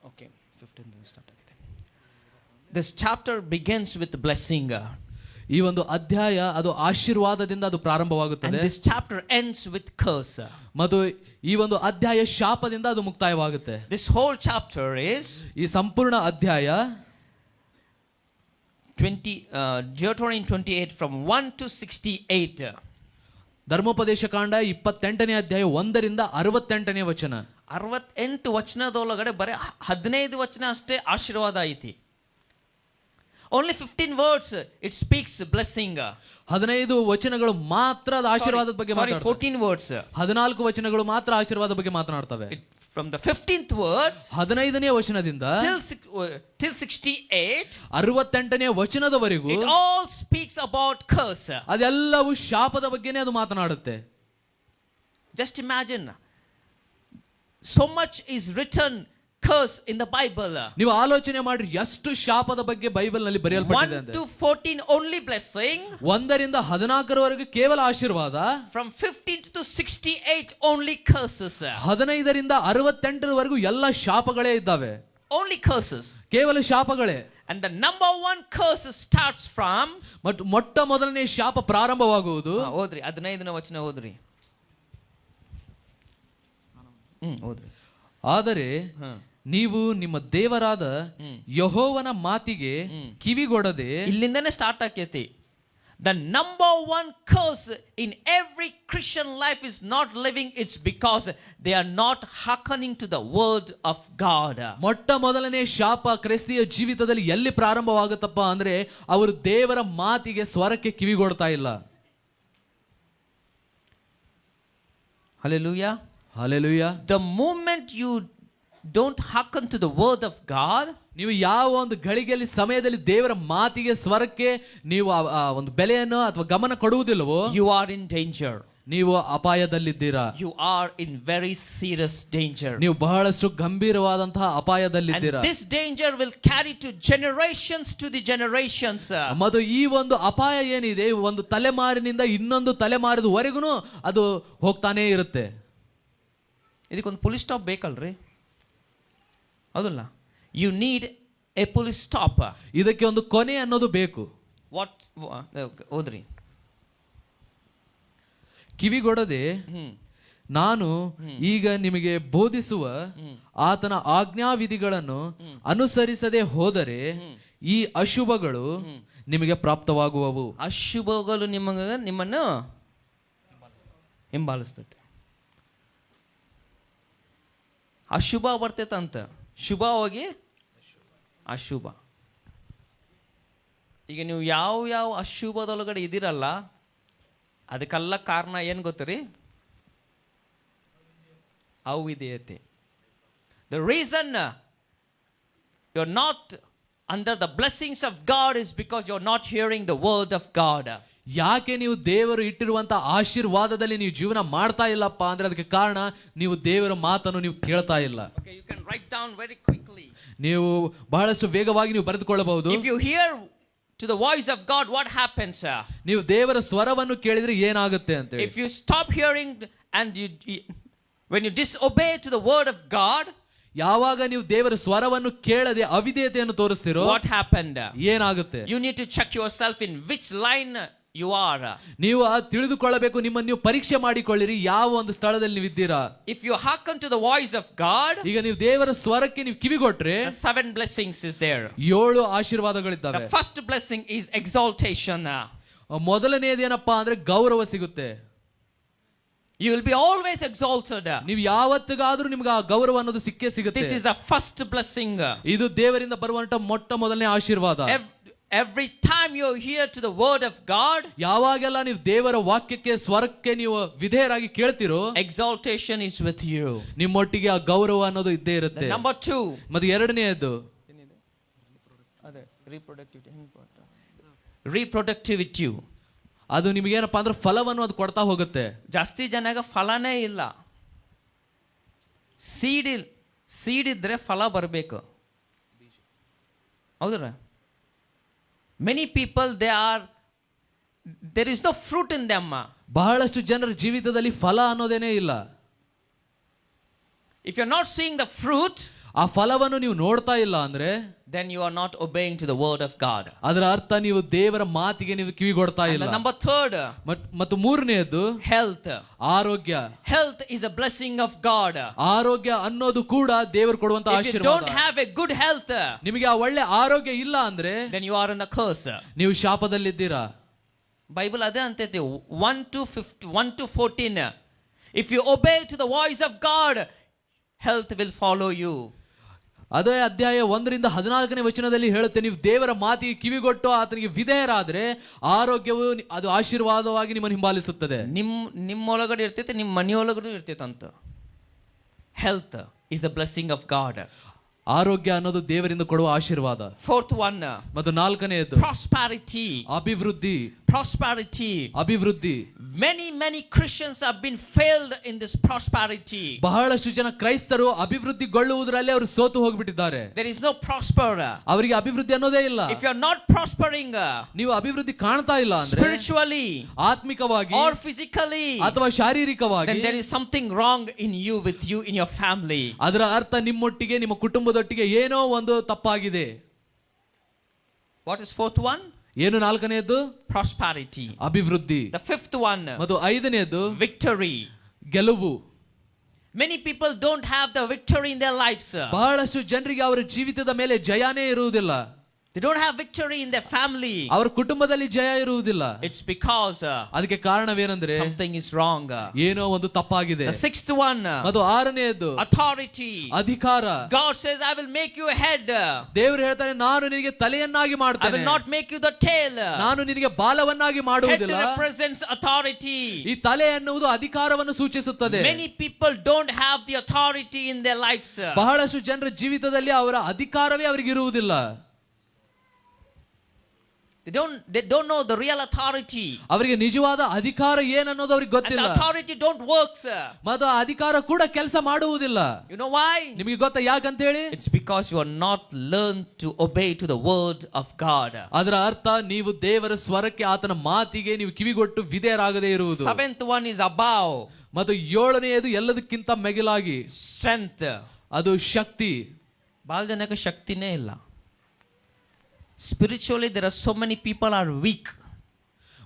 S1: Okay, 15th start ಆಗಿದೆ. This chapter begins with blessing.
S2: ಈ ಒಂದು ಅಧ್ಯಾಯ ಅದು ಆಶೀರ್ವಾದದಿಂದ ಅದು ಪ್ರಾರಂಭವಾಗುತ್ತದೆ.
S1: And this chapter ends with curse.
S2: ಮತ್ತು ಈ ಒಂದು ಅಧ್ಯಾಯ ಶಾಪದಿಂದ ಅದು ಮುಕ್ತಾಯವಾಗುತ್ತೆ.
S1: This whole chapter is
S2: ಈ ಸಂಪೂರ್ಣ ಅಧ್ಯಾಯ
S1: Deuteronomy 28 from 1 to 68.
S2: ಧರ್ಮೋಪದೇಶ ಕಾಂಡ 28ನೇ ಅಧ್ಯಾಯ 1ರಿಂದ 68ನೇ ವಚನ.
S1: 68 ವಚನದೊಳಗಡೆ ಬರೀ 15 ವಚನ ಅಷ್ಟೇ ಆಶೀರ್ವಾದ ಐತಿ. Only 15 words it speaks blessing.
S2: 15 ವಚನಗಳು ಮಾತ್ರ ಆಶೀರ್ವಾದದ ಬಗ್ಗೆ ಮಾತಾಡ್ತವೆ.
S1: 14 words.
S2: 14 ವಚನಗಳು ಮಾತ್ರ ಆಶೀರ್ವಾದದ ಬಗ್ಗೆ ಮಾತನಾಡ್ತವೆ.
S1: From the 15th words
S2: 15ನೇ ವಚನದಿಂದ
S1: till 68
S2: 68ನೇ ವಚನದವರೆಗೂ
S1: it all speaks about curse.
S2: ಅದೆಲ್ಲವೂ ಶಾಪದ ಬಗ್ಗೆನೇ ಅದು ಮಾತನಾಡುತ್ತೆ.
S1: Just imagine, so much is written curse in the Bible.
S2: ನೀವು ಆಲೋಚನೆ ಮಾಡಿ ಎಷ್ಟು ಶಾಪದ ಬಗ್ಗೆ ಬೈಬಲ್ ನಲ್ಲಿ ಬರೆಯಲ್ಪಟ್ಟಿದೆ
S1: 1 to 14 only blessing.
S2: 1ರಿಂದ 14ರವರೆಗೆ ಕೇವಲ ಆಶೀರ್ವಾದ.
S1: From 15 to 68 only curses.
S2: 15ರಿಂದ 68ರವರೆಗೂ ಎಲ್ಲ ಶಾಪಗಳೇ ಇದ್ದಾವೆ.
S1: Only curses.
S2: ಕೇವಲ ಶಾಪಗಳೇ.
S1: And the number one curse starts from
S2: ಮೊಟ್ಟ ಮೊದಲನೇ ಶಾಪ ಪ್ರಾರಂಭವಾಗುವುದು.
S1: ಓದ್ರಿ 15ನೇ ವಚನ ಓದ್ರಿ. ಓದ್ರಿ.
S2: ಆದರೆ ನೀವು ನಿಮ್ಮ ದೇವರಾದ ಯೆಹೋವನ ಮಾತಿಗೆ ಕಿವಿಗೊಡದೆ.
S1: ಇಲ್ಲಿಂದನೇ ಸ್ಟಾರ್ಟ್ ಆಕೈತಿ. The number one curse in every Christian life is not living. It's because they are not hearkening to the word of God.
S2: ಮೊಟ್ಟ ಮೊದಲನೇ ಶಾಪ ಕ್ರೈಸ್ತಿಯ ಜೀವಿತದಲ್ಲಿ ಎಲ್ಲಿ ಪ್ರಾರಂಭವಾಗುತ್ತಪ್ಪ ಅಂದ್ರೆ ಅವರು ದೇವರ ಮಾತಿಗೆ ಸ್ವರಕ್ಕೆ ಕಿವಿಗೊಡ್ತಾ ಇಲ್ಲ.
S1: Hallelujah.
S2: Hallelujah.
S1: The moment you don't hearken to the word of God,
S2: ನೀವು ಯಾವ ಒಂದು ಗಳಿಗೆಯಲ್ಲಿ ಸಮಯದಲ್ಲಿ ದೇವರ ಮಾತಿಗೆ ಸ್ವರಕ್ಕೆ ನೀವು ಒಂದು ಬೆಲೆಯನ್ನು ಅಥವಾ ಗಮನ ಕೊಡುವುದಿಲ್ಲವೋ
S1: you are in danger.
S2: ನೀವು ಅಪಾಯದಲ್ಲಿದ್ದೀರಾ.
S1: You are in very serious danger.
S2: ನೀವು ಬಹಳಷ್ಟು ಗಂಭೀರವಾದಂತಹ ಅಪಾಯದಲ್ಲಿದ್ದೀರಾ.
S1: And this danger will carry to generations to the generations.
S2: ಮತ್ತು ಈ ಒಂದು ಅಪಾಯ ಏನಿದೆ ಒಂದು ತಲೆಮಾರಿನಿಂದ ಇನ್ನೊಂದು ತಲೆಮಾರಿದವರೆಗೂ ಅದು ಹೋಗ್ತಾನೇ ಇರುತ್ತೆ.
S1: ಇದಕ್ಕೊಂದು ಪೊಲೀಸ್ ಸ್ಟಾಪ್ ಬೇಕಲ್ರಿ? ಹೌದಲ್ಲ? You need a police stop.
S2: ಇದಕ್ಕೆ ಒಂದು ಕೊನೆ ಅನ್ನೋದು ಬೇಕು.
S1: ವಾಟ್ ಓದ್ರಿ.
S2: ಕಿವಿಗೊಡದೆ ನಾನು ಈಗ ನಿಮಗೆ ಬೋಧಿಸುವ ಆತನ ಆಜ್ಞಾವಿಧಿಗಳನ್ನು ಅನುಸರಿಸದೆ ಹೋದರೆ ಈ ಅಶುಭಗಳು ನಿಮಗೆ ಪ್ರಾಪ್ತವಾಗುವವು.
S1: ಅಶುಭಗಳು ನಿಮ್ಮನ್ನು ಹಿಂಬಾಲಿಸ್ತೈತೆ. ಅಶುಭ ಬರ್ತೈತಂತ, ಶುಭ ಹೋಗಿ ಅಶುಭ. ಈಗ ನೀವು ಯಾವ ಅಶುಭದೊಳಗಡೆ ಇದ್ದೀರಲ್ಲ, ಅದಕ್ಕೆಲ್ಲ ಕಾರಣ ಏನು ಗೊತ್ತ್ರಿ? ಅವಿಧೇಯತೆ. The reason you're not under the blessings of God is because you're not hearing the word of God.
S2: ಯಾಕೆ ನೀವು ದೇವರು ಇಟ್ಟಿರುವಂತ ಆಶೀರ್ವಾದದಲ್ಲಿ ನೀವು ಜೀವನ ಮಾಡ್ತಾ ಇಲ್ಲಪ್ಪ ಅಂದ್ರೆ ಅದಕ್ಕೆ ಕಾರಣ ನೀವು ದೇವರ ಮಾತನ್ನು ನೀವು ಕೇಳ್ತಾ ಇಲ್ಲ.
S1: Okay, you can write down very quickly.
S2: ನೀವು ಬಹಳಷ್ಟು ವೇಗವಾಗಿ ನೀವು ಬರೆದುಕೊಳ್ಳಬಹುದು.
S1: If you hear to the voice of God, what happens?
S2: ನೀವು ದೇವರ ಸ್ವರವನ್ನು ಕೇಳಿದ್ರೆ ಏನಾಗುತ್ತೆ ಅಂತ ಹೇಳಿ.
S1: If you stop hearing and when you disobey to the word of God,
S2: ಯಾವಾಗ ನೀವು ದೇವರ ಸ್ವರವನ್ನು ಕೇಳದೆ ಅವಿಧೇಯತೆಯನ್ನು ತೋರಿಸ್ತಿರೋ
S1: what happened?
S2: ಏನಾಗುತ್ತೆ?
S1: You need to check yourself in which line you are.
S2: ನೀವು ತಿಳಿದುಕೊಳ್ಳಬೇಕು, ನಿಮ್ಮನ್ನು ನೀವು ಪರೀಕ್ಷೆ ಮಾಡಿಕೊಳ್ಳಿರಿ, ಯಾವ ಒಂದು ಸ್ಥಳದಲ್ಲಿ ನೀವು ಇದ್ದೀರಾ.
S1: If you hearken to the voice of God,
S2: ಈಗ ನೀವು ದೇವರ ಸ್ವರಕ್ಕೆ ನೀವು ಕಿವಿಗೊಟ್ರೆ
S1: 7 blessings is there.
S2: 7 ಆಶೀರ್ವಾದಗಳಿದ್ದಾವೆ.
S1: The first blessing is exaltation.
S2: ಮೊದಲನೆಯದೇನಪ್ಪಾ ಅಂದ್ರೆ ಗೌರವ ಸಿಗುತ್ತೆ.
S1: You will be always exalted.
S2: ನೀವು ಯಾವತ್ತಿಗಾದ್ರೂ ನಿಮ್ಗೆ ಆ ಗೌರವ ಅನ್ನೋದು ಸಿಕ್ಕೇ ಸಿಗುತ್ತೆ.
S1: This is the first blessing.
S2: ಇದು ದೇವರಿಂದ ಬರುವಂತ ಮೊದಲನೇ ಆಶೀರ್ವಾದ.
S1: Every time you hear to the word of God,
S2: ಯಾವಾಗೆಲ್ಲ ನೀವು ದೇವರ ವಾಕ್ಯಕ್ಕೆ ಸ್ವರಕ್ಕೆ ನೀವು ವಿಧೇಯರಾಗಿ ಕೇಳ್ತಿರೋ
S1: exaltation is with you.
S2: ನಿಮ್ಮೊಟ್ಟಿಗೆ ಆ ಗೌರವ ಅನ್ನೋದು ಇದ್ದೇ ಇರುತ್ತೆ.
S1: Number 2.
S2: ಮತ್ತೆ ಎರಡನೆಯದು
S1: reproductivity.
S2: ಅದು ನಿಮಗೇನಪ್ಪ ಅಂದ್ರೆ ಫಲವನ್ನು ಅದು ಕೊಡ್ತಾ ಹೋಗುತ್ತೆ.
S1: ಜಾಸ್ತಿ ಜನಗ ಫಲನೇ ಇಲ್ಲ. ಸೀಡ್ ಇದ್ರೆ ಫಲ ಬರಬೇಕು, ಹೌದ್ರ? Many people there is no fruit in them.
S2: ಬಹಳಷ್ಟು ಜನರ ಜೀವಿತದಲ್ಲಿ ಫಲ ಅನ್ನೋದೇನೇ ಇಲ್ಲ.
S1: If you're not seeing the fruit,
S2: ಆ ಫಲವನ್ನು ನೀವು ನೋಡ್ತಾ ಇಲ್ಲ ಅಂದ್ರೆ
S1: then you are not obeying to the word of God.
S2: ಅದರ ಅರ್ಥ ನೀವು ದೇವರ ಮಾತಿಗೆ ನೀವು ಕಿವಿಗೊಡ್ತಾ ಇಲ್ಲ.
S1: Number 3.
S2: ಮತ್ತು ಮೂರನೆಯದು
S1: health.
S2: ಆರೋಗ್ಯ.
S1: Health is a blessing of God.
S2: ಆರೋಗ್ಯ ಅನ್ನೋದು ಕೂಡ ದೇವರು ಕೊಡುವಂತ ಆಶೀರ್ವಾದ.
S1: If you don't have a good health,
S2: ನಿಮಗೆ ಆ ಒಳ್ಳೆ ಆರೋಗ್ಯ ಇಲ್ಲ ಅಂದ್ರೆ
S1: then you are in a curse.
S2: ನೀವು ಶಾಪದಲ್ಲಿದ್ದೀರಾ.
S1: ಬೈಬಲ್ ಅದೇ ಅಂತೈತಿ 1 to 14. If you obey to the voice of God, health will follow you.
S2: ಅದೇ ಅಧ್ಯಾಯ 1ರಿಂದ 14ನೇ ವಚನದಲ್ಲಿ ಹೇಳುತ್ತೆ, ನೀವು ದೇವರ ಮಾತಿಗೆ ಕಿವಿಗೊಟ್ಟು ಆತನಿಗೆ ವಿಧೇಯರಾದ್ರೆ ಆರೋಗ್ಯವು ಅದು ಆಶೀರ್ವಾದವಾಗಿ ನಿಮ್ಮನ್ನು ಹಿಂಬಾಲಿಸುತ್ತದೆ.
S1: ನಿಮ್ಮೊಳಗಡೆ ಇರ್ತೈತೆ, ನಿಮ್ಮ ಮನೆಯೊಳಗಡೆ ಇರ್ತೈತೆ ಅಂತ. Health is a blessing of god.
S2: ಆರೋಗ್ಯ ಅನ್ನೋದು ದೇವರಿಂದ ಕೊಡುವ ಆಶೀರ್ವಾದ.
S1: 4th one.
S2: ಮತ್ತು 4ನೇದು
S1: ಪ್ರಾಸ್ಪರಿಟಿ.
S2: ಅಭಿವೃದ್ಧಿ.
S1: ಪ್ರಾಸ್ಪರಿಟಿ.
S2: ಅಭಿವೃದ್ಧಿ.
S1: many Christians have been failed in this prosperity.
S2: ಬಹಳಷ್ಟು ಜನ ಕ್ರೈಸ್ತರು ಅಭಿವೃದ್ಧಿಗೊಳ್ಳುವುದರಲ್ಲಿ ಅವರು ಸೋತು ಹೋಗ್ಬಿಟ್ಟಿದ್ದಾರೆ.
S1: There is no prosper.
S2: ಅವರಿಗೆ ಅಭಿವೃದ್ಧಿ ಅನ್ನೋದೇ ಇಲ್ಲ.
S1: If you are not prospering,
S2: ನೀವು ಅಭಿವೃದ್ಧಿ ಕಾಣ್ತಾ ಇಲ್ಲ ಅಂದ್ರೆ
S1: spiritually,
S2: ಆತ್ಮಿಕವಾಗಿ
S1: or physically,
S2: ಅಥವಾ ಶಾರೀರಿಕವಾಗಿ,
S1: then there is something wrong in you, with you, in your family.
S2: ಅದರ ಅರ್ಥ ನಿಮ್ಮೊಟ್ಟಿಗೆ ನಿಮ್ಮ ಕುಟುಂಬದೊಟ್ಟಿಗೆ ಏನೋ ಒಂದು ತಪ್ಪಾಗಿದೆ.
S1: What is 4th one?
S2: ಏನು 4ನೇದು?
S1: Prosperity.
S2: ಅಭಿವೃದ್ಧಿ.
S1: The 5th one.
S2: ಮತ್ತು 5ನೇದು
S1: victory.
S2: ಗೆಲುವು.
S1: Many people don't have the victory in their lives.
S2: ಬಹಳಷ್ಟು ಜನರಿಗೆ ಅವರ ಜೀವಿತದ ಮೇಲೆ ಜಯನೇ ಇರುವುದಿಲ್ಲ.
S1: They don't have victory in their family.
S2: ಅವರ ಕುಟುಂಬದಲ್ಲಿ ಜಯ ಇರುವುದಿಲ್ಲ.
S1: It's because
S2: ಅದಕ್ಕೆ ಕಾರಣವೇನೆಂದ್ರೆ
S1: something is wrong.
S2: ಏನೋ ಒಂದು ತಪ್ಪಾಗಿದೆ.
S1: The 6th one.
S2: ಮತ್ತು 6ನೇದು
S1: authority.
S2: ಅಧಿಕಾರ.
S1: God says, I will make you a head.
S2: ದೇವರು ಹೇಳ್ತಾನೆ, ನಾನು ನಿನಗೆ ತಲೆಯನ್ನಾಗಿ
S1: I
S2: ಮಾಡ್ತೇನೆ,
S1: will not make you the tail.
S2: ನಾನು ನಿನಗೆ ಬಾಲವನ್ನಾಗಿ ಮಾಡುವುದಿಲ್ಲ.
S1: Head represents authority.
S2: ಈ ತಲೆ ಎನ್ನುವುದು ಅಧಿಕಾರವನ್ನು ಸೂಚಿಸುತ್ತದೆ.
S1: Many people don't have the authority in their lives.
S2: ಬಹಳಷ್ಟು ಜನರ ಜೀವಿತದಲ್ಲಿ ಅವರ ಅಧಿಕಾರವೇ ಅವರಿಗೆ ಇರುವುದಿಲ್ಲ.
S1: They don't know the real authority.
S2: ಅವರಿಗೆ ನಿಜವಾದ ಅಧಿಕಾರ ಏನನ್ನೋದು ಅವರಿಗೆ ಗೊತ್ತಿಲ್ಲ.
S1: And the authority don't work.
S2: ಮತ್ತು ಆ ಅಧಿಕಾರ ಕೂಡ ಕೆಲಸ ಮಾಡುವುದಿಲ್ಲ.
S1: You know why?
S2: ನಿಮಗೆ ಗೊತ್ತಾ ಯಾಕಂತ ಹೇಳಿ?
S1: It's because you are not learned to obey to the word of God.
S2: ಅದರ ಅರ್ಥ ನೀವು ದೇವರ ಸ್ವರಕ್ಕೆ, ಆತನ ಮಾತಿಗೆ ನೀವು ಕಿವಿಗೊಟ್ಟು ವಿಧೇಯರಾಗದೇ ಇರುವುದು.
S1: 7th one is above.
S2: ಮತ್ತು 7ನೇದು ಎಲ್ಲದಕ್ಕಿಂತ ಮಿಗಿಲಾಗಿ
S1: strength.
S2: ಅದು ಶಕ್ತಿ.
S1: ಬಹಳ ಜನಕ್ಕೆ ಶಕ್ತಿನೇ ಇಲ್ಲ. Spiritually there are so many people are weak.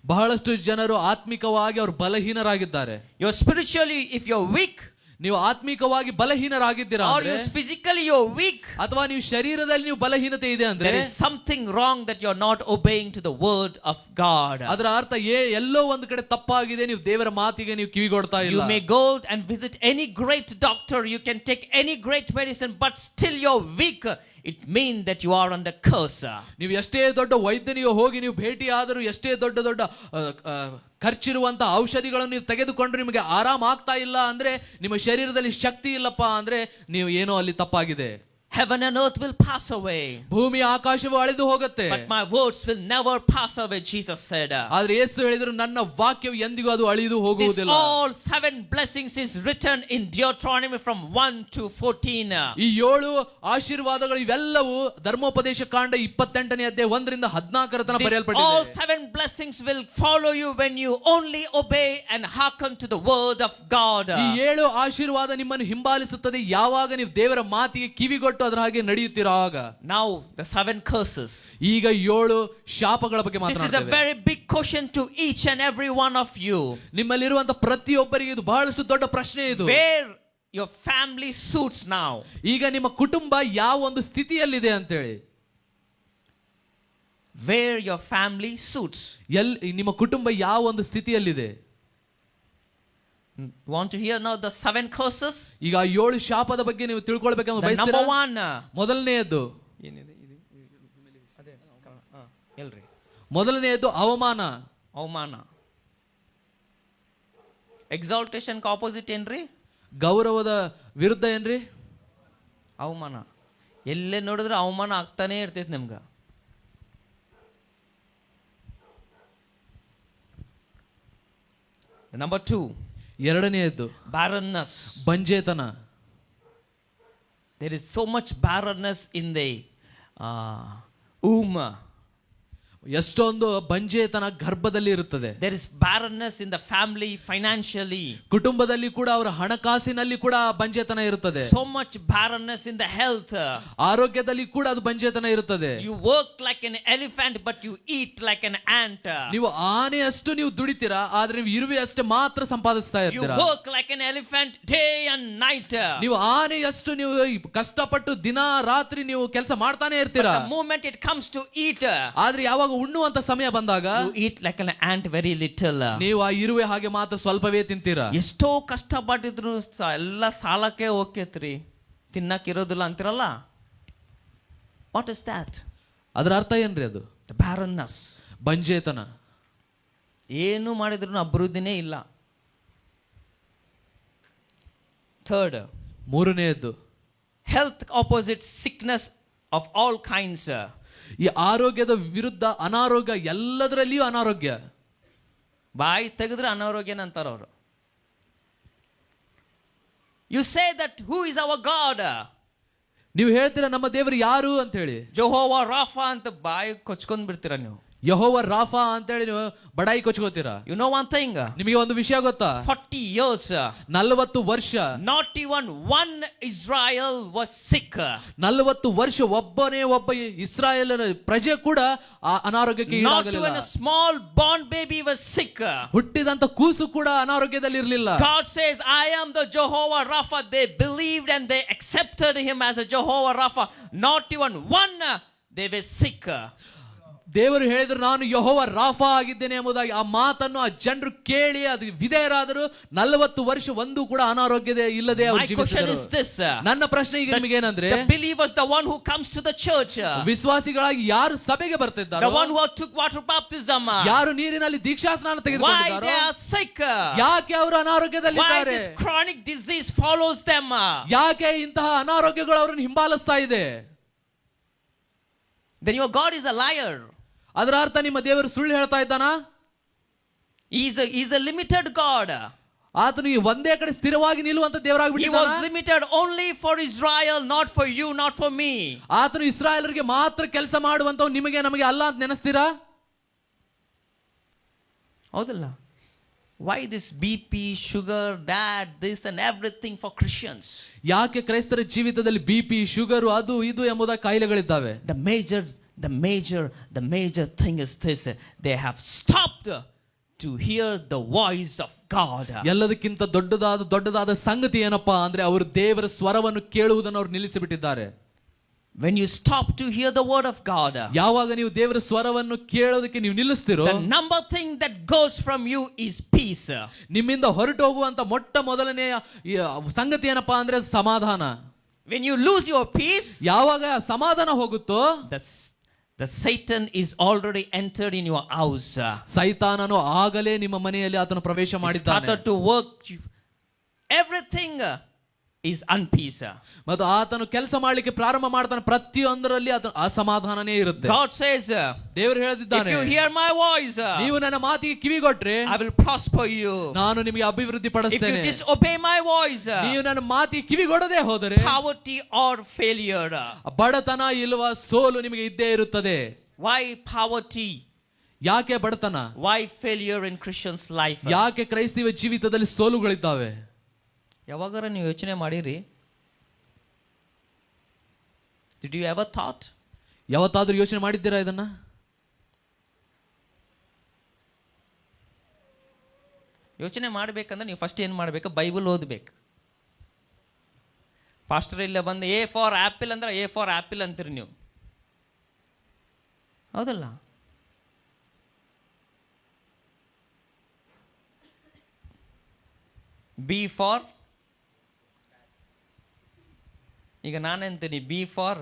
S2: ಬಹಳಷ್ಟು ಜನರು ಆತ್ಮಿಕವಾಗಿ ಅವರು ಬಲಹೀನರಾಗಿದ್ದಾರೆ.
S1: You're spiritually, if you're weak,
S2: ನೀವು ಆತ್ಮಿಕವಾಗಿ ಬಲಹೀನರಾಗಿದ್ದೀರಾ
S1: or
S2: ಅಂದ್ರೆ,
S1: you physically you're weak,
S2: ಅಥವಾ ನೀವು ಶರೀರದಲ್ಲಿ ನೀವು ಬಲಹೀನತೆ ಇದೆ ಅಂದ್ರೆ,
S1: there is something wrong that you're not obeying to the word of God.
S2: ಅದರ ಅರ್ಥ ಎಲ್ಲೋ ಒಂದು ಕಡೆ ತಪ್ಪಾಗಿದೆ, ನೀವು ದೇವರ ಮಾತಿಗೆ ನೀವು ಕಿವಿಗೊಡ್ತಾ ಇಲ್ಲ.
S1: You may go and visit any great doctor, you can take any great medicine, but still you're weak it means that you are under curse.
S2: ನೀವು ಎಷ್ಟೇ ದೊಡ್ಡ ವೈದ್ಯನಿಗೆ ಹೋಗಿ ನೀವು ಭೇಟಿ ಆದರೂ, ಎಷ್ಟೇ ದೊಡ್ಡ ದೊಡ್ಡ ಖರ್ಚಿರುವಂತ ಔಷಧಿಗಳನ್ನು ನೀವು ತೆಗೆದುಕೊಂಡ್ರೆ ನಿಮಗೆ ಆರಾಮ ಆಗ್ತಾ ಇಲ್ಲ ಅಂದ್ರೆ, ನಿಮ್ಮ ಶರೀರದಲ್ಲಿ ಶಕ್ತಿ ಇಲ್ಲಪ್ಪ ಅಂದ್ರೆ ನೀವು ಏನೋ ಅಲ್ಲಿ ತಪ್ಪಾಗಿದೆ.
S1: Heaven and earth will pass away,
S2: ಭೂಮಿ ಆಕಾಶವು ಅಳಿದು ಹೋಗುತ್ತೆ,
S1: but my words will never pass away, Jesus said.
S2: ಆದ್ರೆ ಯೇಸು ಹೇಳಿದ್ರು, ನನ್ನ ವಾಕ್ಯವು ಎಂದಿಗೂ ಅದು ಅಳಿದು ಹೋಗುವುದಿಲ್ಲ.
S1: All 7 blessings is written in Deuteronomy from 1 to 14.
S2: ಈ 7 ಆಶೀರ್ವಾದಗಳು ಇವೆಲ್ಲವೂ ಧರ್ಮೋಪದೇಶ ಕಾಂಡ 28ನೇ ಅಧ್ಯಾಯ 1 ರಿಂದ 14 ತನಕ ಬರೆಯಲ್ಪಟ್ಟಿದೆ.
S1: All 7 blessings will follow you when you only obey and hearken to the word of God.
S2: ಈ 7 ಆಶೀರ್ವಾದ ನಿಮ್ಮನ್ನು ಹಿಂಬಾಲಿಸುತ್ತದೆ ಯಾವಾಗ ನೀವು ದೇವರ ಮಾತಿಗೆ ಕಿವಿಗೊಟ್ಟು ಅದರ ಹಾಗೆ ನಡೆಯುತ್ತೀರಾಗ.
S1: Now the 7 curses.
S2: ಈಗ 7 ಶಾಪಗಳ ಬಗ್ಗೆ
S1: This is a
S2: ಮಾತನಾಡ್ತೇವೆ.
S1: very big question to each and every one of you.
S2: ನಿಮ್ಮಲ್ಲಿರುವಂತ ಪ್ರತಿಯೊಬ್ಬರಿಗೆ ಇದು ಬಹಳಷ್ಟು ದೊಡ್ಡ ಪ್ರಶ್ನೆ ಇದು.
S1: Where your family suits now.
S2: ಈಗ ನಿಮ್ಮ ಕುಟುಂಬ ಯಾವ ಒಂದು ಸ್ಥಿತಿಯಲ್ಲಿದೆ ಅಂತೇಳಿ.
S1: Where your family suits.
S2: ನಿಮ್ಮ ಕುಟುಂಬ ಯಾವ ಒಂದು ಸ್ಥಿತಿಯಲ್ಲಿದೆ.
S1: Want to hear now the 7 curses?
S2: ಈಗ 7 ಶಾಪದ ಬಗ್ಗೆ ನೀವು ತಿಳ್ಕೊಳ್ಬೇಕಂತ
S1: The
S2: ಬಯಸ್ತೀರಾ?
S1: number 1.
S2: ಮೊದಲನೆಯದು ಮೊದಲನೆಯದು ಅವಮಾನ.
S1: ಅವಮಾನ. ಎಕ್ಸಾಲ್ಟೇಷನ್ ಆಪೋಸಿಟ್ ಏನ್ರಿ?
S2: ಗೌರವದ ವಿರುದ್ಧ ಏನ್ರಿ?
S1: ಅವಮಾನ. ಎಲ್ಲೇ ನೋಡಿದ್ರೆ ಅವಮಾನ ಆಗ್ತಾನೆ ಇರ್ತೈತಿ ನಿಮ್ಗ. Number 2.
S2: ಎರಡನೆಯದು
S1: barrenness.
S2: ಬಂಜೇತನ.
S1: There is so much barrenness in the womb.
S2: ಎಷ್ಟೊಂದು ಬಂಜೇತನ ಗರ್ಭದಲ್ಲಿ ಇರುತ್ತದೆ.
S1: There is barrenness in the family financially.
S2: ಕುಟುಂಬದಲ್ಲಿ ಕೂಡ ಅವರ ಹಣಕಾಸಿನಲ್ಲಿ ಕೂಡ ಬಂಜೇತನ ಇರುತ್ತದೆ.
S1: So much barrenness in the health.
S2: ಆರೋಗ್ಯದಲ್ಲಿ ಕೂಡ ಅದು ಬಂಜೇತನ ಇರುತ್ತದೆ.
S1: You work like an elephant but you eat like an ant.
S2: ನೀವು ಆನೆಯಷ್ಟು ನೀವು ದುಡಿತೀರಾ, ಆದ್ರೆ ನೀವು ಇರುವೆಯಷ್ಟೇ ಮಾತ್ರ ಸಂಪಾದಿಸ್ತಾ
S1: You
S2: ಇರ್ತೀರಾ.
S1: work like an elephant day and night.
S2: ನೀವು ಆನೆಯಷ್ಟು ನೀವು ಕಷ್ಟಪಟ್ಟು ದಿನ ರಾತ್ರಿ ನೀವು ಕೆಲಸ ಮಾಡ್ತಾನೆ ಇರ್ತೀರಾ.
S1: But the moment it comes to eat,
S2: ಆದ್ರೆ ಯಾವಾಗ ಉಣ್ಣುವಂತ ಸಮಯ ಬಂದಾಗ
S1: you eat like an ant very little.
S2: ನೀವು ಆ ಇರುವೆ ಹಾಗೆ ಮಾತ್ರ ಸ್ವಲ್ಪವೇ ತಿಂತೀರಾ.
S1: ಎಷ್ಟೋ ಕಷ್ಟಪಟ್ಟಿದ್ರು ಎಲ್ಲ ಸಾಲಕ್ಕೆ ಹೋಗ್ತೈತ್ರಿ, ತಿನ್ನಕ್ ಇರೋದಿಲ್ಲ ಅಂತಿರಲ್ಲ. What is that?
S2: ಅದರ ಅರ್ಥ ಏನ್ರಿ? ಅದು
S1: barrenness.
S2: ಬಂಜೇತನ.
S1: ಏನು ಮಾಡಿದ್ರು ಅಭಿವೃದ್ಧಿನೇ ಇಲ್ಲ. ಥರ್ಡ್,
S2: ಮೂರನೆಯದ್ದು
S1: health opposite sickness of all kinds.
S2: ಈ ಆರೋಗ್ಯದ ವಿರುದ್ಧ ಅನಾರೋಗ್ಯ, ಎಲ್ಲದರಲ್ಲಿಯೂ ಅನಾರೋಗ್ಯ.
S1: ಬಾಯಿ ತೆಗೆದ್ರೆ ಅನಾರೋಗ್ಯನ ಅಂತಾರ ಅವರು. You say that who is our god?
S2: ನೀವು ಹೇಳ್ತೀರಾ ನಮ್ಮ ದೇವರು ಯಾರು ಅಂತ ಹೇಳಿ.
S1: ಜೆಹೋವಾ ರಾಫಾ ಅಂತ ಬಾಯಿ ಕೊಚ್ಕೊಂಡ್ ಬಿಡ್ತೀರಾ ನೀವು.
S2: ಯೆಹೋವ ರಾಫಾ ಅಂತ ಹೇಳಿ ನೀವು ಬಡಾಯಿ ಕೊಚ್ಕೋತೀರಾ.
S1: You know one thing?
S2: ನಿಮಗೆ ಒಂದು ವಿಷಯ ಗೊತ್ತಾ?
S1: 40 years,
S2: 40 ವರ್ಷ,
S1: not even one Israel was sick.
S2: 40 ವರ್ಷ ಒಬ್ಬ ಇಸ್ರಾಯೇಲನ ಪ್ರಜೆ ಕೂಡ ಅನಾರೋಗ್ಯಕ್ಕೆ ಈಡಾಗಲಿಲ್ಲ.
S1: Not even a small born baby was sick.
S2: ಹುಟ್ಟಿದಂತ ಕೂಸು ಕೂಡ ಅನಾರೋಗ್ಯದಲ್ಲಿ ಇರಲಿಲ್ಲ.
S1: God says, I am the Jehovah Rapha. They believed and they accepted him as a Jehovah Rapha. Not even one they were sick.
S2: ದೇವರು ಹೇಳಿದ್ರು, ನಾನು ಯೆಹೋವ Rafah ಆಗಿದ್ದೇನೆ ಎಂಬುದಾಗಿ. ಆ ಮಾತನ್ನು ಆ ಜನರು ಕೇಳಿ ಅದು ವಿಧೇಯರಾದರು. 40 ವರ್ಷ ಒಂದು ಕೂಡ ಅನಾರೋಗ್ಯದ ಇಲ್ಲದೆ ಅವರು ಜೀವಿಸಿದರು. ನನ್ನ ಪ್ರಶ್ನೆ ಈಗ ನಿಮಗೆ ಏನಂದ್ರೆ,
S1: the believers, the one who comes to the church,
S2: ವಿಶ್ವಾಸಿಗಳಾಗಿ ಯಾರು ಸಭೆಗೆ ಬರ್ತಿದ್ದಾರೆ,
S1: the one who took water baptism,
S2: ಯಾರು ನೀರಿನಲ್ಲಿ ದೀಕ್ಷಾಸ್ನಾನ ತೆಗೆದುಕೊಂಡಿದ್ದಾರೆ,
S1: why they are sick?
S2: ಯಾಕೆ ಅವರು ಅನಾರೋಗ್ಯದಲ್ಲಿದ್ದಾರೆ?
S1: Why this chronic disease follows them?
S2: ಯಾಕೆ ಇಂತಹ ಅನಾರೋಗ್ಯಗಳು ಅವರನ್ನು ಹಿಂಬಾಲಿಸ್ತಾ ಇದೆ?
S1: Then your God is a liar.
S2: ಅದರ ಅರ್ಥ ನಿಮ್ಮ ದೇವರು ಸುಳ್ಳು ಹೇಳ್ತಾ ಇದ್ದಾನಾ?
S1: He's a limited God.
S2: ಆತನು ಒಂದೇ ಕಡೆ ಸ್ಥಿರವಾಗಿ ನಿಲ್ಲುವಂತ ದೇವರಾಗಿಬಿಟ್ಟಿದ್ದಾನೆ.
S1: He was limited only for Israel, not for you, not for me.
S2: ಆತನು ಇಸ್ರಾಯೇಲರಿಗೆ ಮಾತ್ರ ಕೆಲಸ ಮಾಡುವಂತವ, ನಿಮಗೆ ನಮಗೆ ಅಲ್ಲ ಅಂತ ನೆನೆಸ್ತೀರಾ?
S1: ಹೌದಲ್ಲ? Why this BP, sugar, that, this and everything for Christians?
S2: ಯಾಕೆ ಕ್ರೈಸ್ತರ ಜೀವಿತದಲ್ಲಿ BP, ಶುಗರ್, ಅದು ಇದು ಎಂಬುದ ಕಾಯಿಲೆಗಳಿದ್ದಾವೆ?
S1: The major thing is this: they have stopped to hear the voice of God.
S2: ಎಲ್ಲದಕ್ಕಿಂತ ದೊಡ್ಡದಾದ ಸಂಗತಿ ಏನಪ್ಪಾ ಅಂದ್ರೆ, ಅವರು ದೇವರ ಸ್ವರವನ್ನು ಕೇಳುವುದನ್ನು ಅವರು ನಿಲ್ಲಿಸಿಬಿಟ್ಟಿದ್ದಾರೆ.
S1: When you stop to hear the word of God,
S2: ಯಾವಾಗ ನೀವು ದೇವರ ಸ್ವರವನ್ನು ಕೇಳೋದಕ್ಕೆ ನೀವು ನಿಲ್ಲಿಸ್ತಿರೋ,
S1: the number thing that goes from you is peace.
S2: ನಿಮ್ಮಿಂದ ಹೊರಟು ಹೋಗುವಂತ ಮೊದಲನೆಯ ಸಂಗತಿ ಏನಪ್ಪಾ ಅಂದ್ರೆ ಸಮಾಧಾನ.
S1: when you lose your peace,
S2: ಯಾವಾಗ ಸಮಾಧಾನ ಹೋಗುತ್ತೋ,
S1: the Satan is already entered in your house.
S2: ಸೈತಾನನು ಆಗಲೇ ನಿಮ್ಮ ಮನೆಯಲ್ಲಿ ಆತನು ಪ್ರವೇಶ ಮಾಡಿದ್ದಾನೆ.
S1: Started to work. Everything is unpeace.
S2: ಮತ್ತು ಆತನು ಕೆಲಸ ಮಾಡಲಿಕ್ಕೆ ಪ್ರಾರಂಭ ಮಾಡ್ತಾನೆ. ಪ್ರತಿಯೊಂದರಲ್ಲಿ ಆತನ ಅಸಮಾಧಾನನೇ ಇರುತ್ತೆ.
S1: God says,
S2: ದೇವರು ಹೇಳಿದ್ದಾನೆ,
S1: if you hear my voice,
S2: ನೀವು ನನ್ನ ಮಾತಿಗೆ ಕಿವಿಗೊಟ್ರೆ
S1: I will prosper you.
S2: ನಾನು ನಿಮಗೆ ಅಭಿವೃದ್ಧಿ
S1: If
S2: ಪಡಿಸ್ತೇನೆ.
S1: you disobey my voice,
S2: ನೀವು ನನ್ನ ಮಾತಿಗೆ ಕಿವಿಗೊಡದೆ ಹೋದರೆ
S1: poverty or failure.
S2: ಬಡತನ ಇಲ್ವಾ ಸೋಲು ನಿಮಗೆ ಇದ್ದೇ ಇರುತ್ತದೆ.
S1: Why poverty?
S2: ಯಾಕೆ ಬಡತನ?
S1: Why failure in Christian's life?
S2: ಯಾಕೆ ಕ್ರೈಸ್ತವ ಜೀವಿತದಲ್ಲಿ ಸೋಲುಗಳಿದ್ದಾವೆ?
S1: ಯಾವಾಗಾರ ನೀವು ಯೋಚನೆ ಮಾಡಿರಿ? Did you ever thought?
S2: ಯಾವತ್ತಾದ್ರೂ ಯೋಚನೆ ಮಾಡಿದ್ದೀರಾ ಇದನ್ನ?
S1: ಯೋಚನೆ ಮಾಡಬೇಕಂದ್ರೆ ನೀವು ಫಸ್ಟ್ ಏನು ಮಾಡಬೇಕು? ಬೈಬಲ್ ಓದಬೇಕು. ಪಾಸ್ಟರ್ ಇಲ್ಲ ಬಂದು ಎ ಫಾರ್ ಆ್ಯಪಲ್ ಅಂದ್ರೆ ಎ ಫಾರ್ ಆ್ಯಪಲ್ ಅಂತೀರಿ ನೀವು, ಹೌದಲ್ಲ? ಬಿ ಫಾರ್, ಈಗ ನಾನಂತೀನಿ B for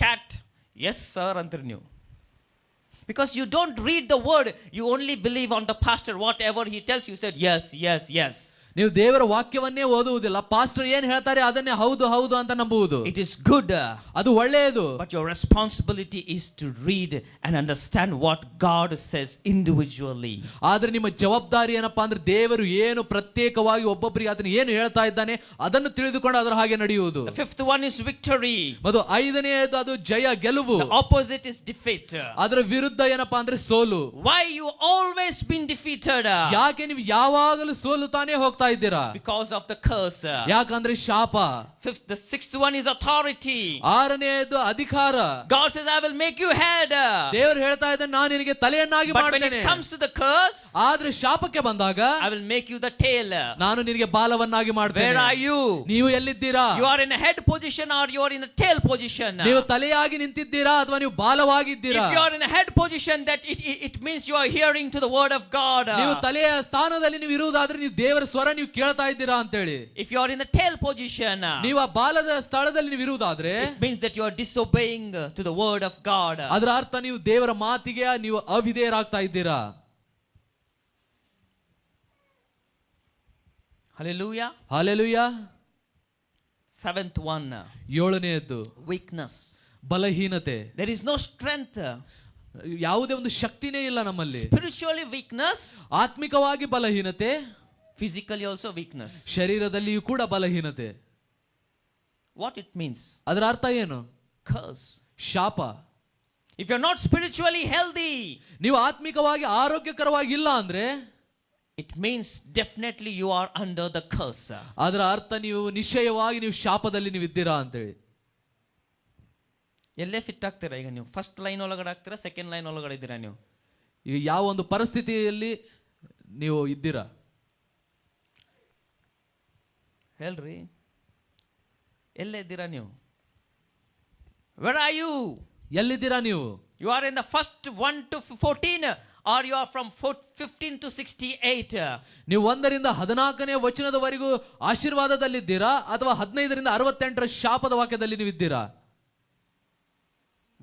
S1: cat, yes sir ಅಂತೀರಿ ನೀವು. Because you don't read the word, you only believe on the pastor. Whatever he tells you, said yes, yes, yes.
S2: ನೀವು ದೇವರ ವಾಕ್ಯವನ್ನೇ ಓದುವುದಿಲ್ಲ. ಪಾಸ್ಟರ್ ಏನ್ ಹೇಳ್ತಾರೆ ಅದನ್ನೇ ಹೌದು ಹೌದು ಅಂತ ನಂಬುವುದು.
S1: It is good,
S2: ಅದು ಒಳ್ಳೆಯದು.
S1: but your responsibility is to read and understand what God says individually.
S2: ಆದ್ರೆ ನಿಮ್ಮ ಜವಾಬ್ದಾರಿ ಏನಪ್ಪಾ ಅಂದ್ರೆ ದೇವರು ಏನು ಪ್ರತ್ಯೇಕವಾಗಿ ಒಬ್ಬೊಬ್ಬರಿಗೆ ಆತನು ಏನು ಹೇಳ್ತಾ ಇದ್ದಾನೆ ಅದನ್ನು ತಿಳಿದುಕೊಂಡು ಅದರ ಹಾಗೆ ನಡೆಯುವುದು.
S1: The fifth one is victory.
S2: ಮತ್ತು ಐದನೆಯದು ಅದು ಜಯ, ಗೆಲುವು.
S1: The opposite is defeat.
S2: ಅದರ ವಿರುದ್ಧ ಏನಪ್ಪಾ ಅಂದ್ರೆ ಸೋಲು.
S1: Why you always been defeated?
S2: ಯಾಕೆ ನೀವು ಯಾವಾಗಲೂ ಸೋಲುತ್ತಾನೆ ಹೋಗ್ತಾ ಇದ್ದೀರಾ?
S1: Because of the curse.
S2: ಯಾಕಂದ್ರೆ ಶಾಪ.
S1: The sixth one is authority.
S2: ಆರನೆಯದು ಅಧಿಕಾರ.
S1: God says, I will make you head.
S2: ದೇವರು ಹೇಳ್ತಾ ಇದ್ದಾನೆ, ನಾನು ನಿನಗೆ ತಲೆಯನ್ನಾಗಿ
S1: ಮಾಡ್ತೇನೆ. But when it comes to the curse,
S2: ಆದ್ರೆ ಶಾಪಕ್ಕೆ ಬಂದಾಗ,
S1: I will make you the tail.
S2: ನಾನು ನಿನಗೆ ಬಾಲವನ್ನಾಗಿ ಮಾಡ್ತೇನೆ.
S1: Where are you?
S2: ನೀವು ಎಲ್ಲಿದ್ದೀರಾ?
S1: You are in a head position or you are in a tail position.
S2: ನೀವು ತಲೆಯಾಗಿ ನಿಂತಿದ್ದೀರಾ ಅಥವಾ ನೀವು ಬಾಲವಾಗಿದ್ದೀರಾ?
S1: If you are in a head position, that it means you are hearing to the word of God.
S2: ನೀವು ತಲೆಯ ಸ್ಥಾನದಲ್ಲಿ ನೀವು ಇರುವುದಾದ್ರೆ ನೀವು ದೇವರ ಸ್ವರ ನೀವು ಕೇಳ್ತಾ ಇದ್ದೀರಾ ಅಂತ ಹೇಳಿ.
S1: If you are in the tail position,
S2: ನೀವು ಆ ಬಾಲದ ಸ್ಥಳದಲ್ಲಿ ನೀವು ಇರುವುದಾದ್ರೆ,
S1: it means that you are disobeying to the word of God.
S2: ಅದರ ಅರ್ಥ ನೀವು ದೇವರ ಮಾತಿಗೆ ನೀವು ಅವಿಧೇಯರಾಗ್ತಾ ಇದ್ದೀರಾ.
S1: Hallelujah.
S2: Hallelujah.
S1: Seventh one,
S2: ಏಳನೆಯದ್ದು
S1: weakness.
S2: ಬಲಹೀನತೆ.
S1: There is no strength.
S2: ಯಾವುದೇ ಒಂದು ಶಕ್ತಿನೇ ಇಲ್ಲ ನಮ್ಮಲ್ಲಿ.
S1: Spiritually weakness,
S2: ಆತ್ಮಿಕವಾಗಿ ಬಲಹೀನತೆ,
S1: physically also weakness.
S2: ಶರೀರದಲ್ಲಿಯೂ ಕೂಡ ಬಲಹೀನತೆ.
S1: What it means?
S2: ಅದರ ಅರ್ಥ ಏನು?
S1: Curse.
S2: ಶಾಪ.
S1: If you're not spiritually healthy,
S2: ನೀವು ಆತ್ಮಿಕವಾಗಿ ಆರೋಗ್ಯಕರವಾಗಿ ಇಲ್ಲ ಅಂದ್ರೆ,
S1: it means definitely you are under the curse.
S2: ಅದರ ಅರ್ಥ ನೀವು ನಿಶ್ಚಯವಾಗಿ ನೀವು ಶಾಪದಲ್ಲಿ ನೀವು ಇದ್ದೀರಾ ಅಂತ ಹೇಳಿ.
S1: ಎಲ್ಲೇ ಫಿಟ್ ಆಗ್ತೀರಾ ಈಗ ನೀವು? ಫಸ್ಟ್ ಲೈನ್ ಒಳಗಡೆ ಆಗ್ತೀರಾ, ಸೆಕೆಂಡ್ ಲೈನ್ ಒಳಗಡೆ ಇದ್ದೀರಾ ನೀವು?
S2: ಈಗ ಯಾವ ಒಂದು ಪರಿಸ್ಥಿತಿಯಲ್ಲಿ ನೀವು ಇದ್ದೀರಾ
S1: ಹೇಳ್ರಿ? ಎಲ್ಲೇ ಇದ್ದೀರಾ ನೀವು? Where are you?
S2: ಎಲ್ಲಿದ್ದೀರಾ ನೀವು?
S1: You are in the first 1 to 14 or you are from 15 to 68?
S2: ನೀವು 1ರಿಂದ 14ನೇ ವಚನದವರೆಗೂ ಆಶೀರ್ವಾದದಲ್ಲಿದ್ದೀರಾ ಅಥವಾ 15ರಿಂದ 68ರ ಶಾಪದ ವಾಕ್ಯದಲ್ಲಿ ನೀವು ಇದ್ದೀರಾ?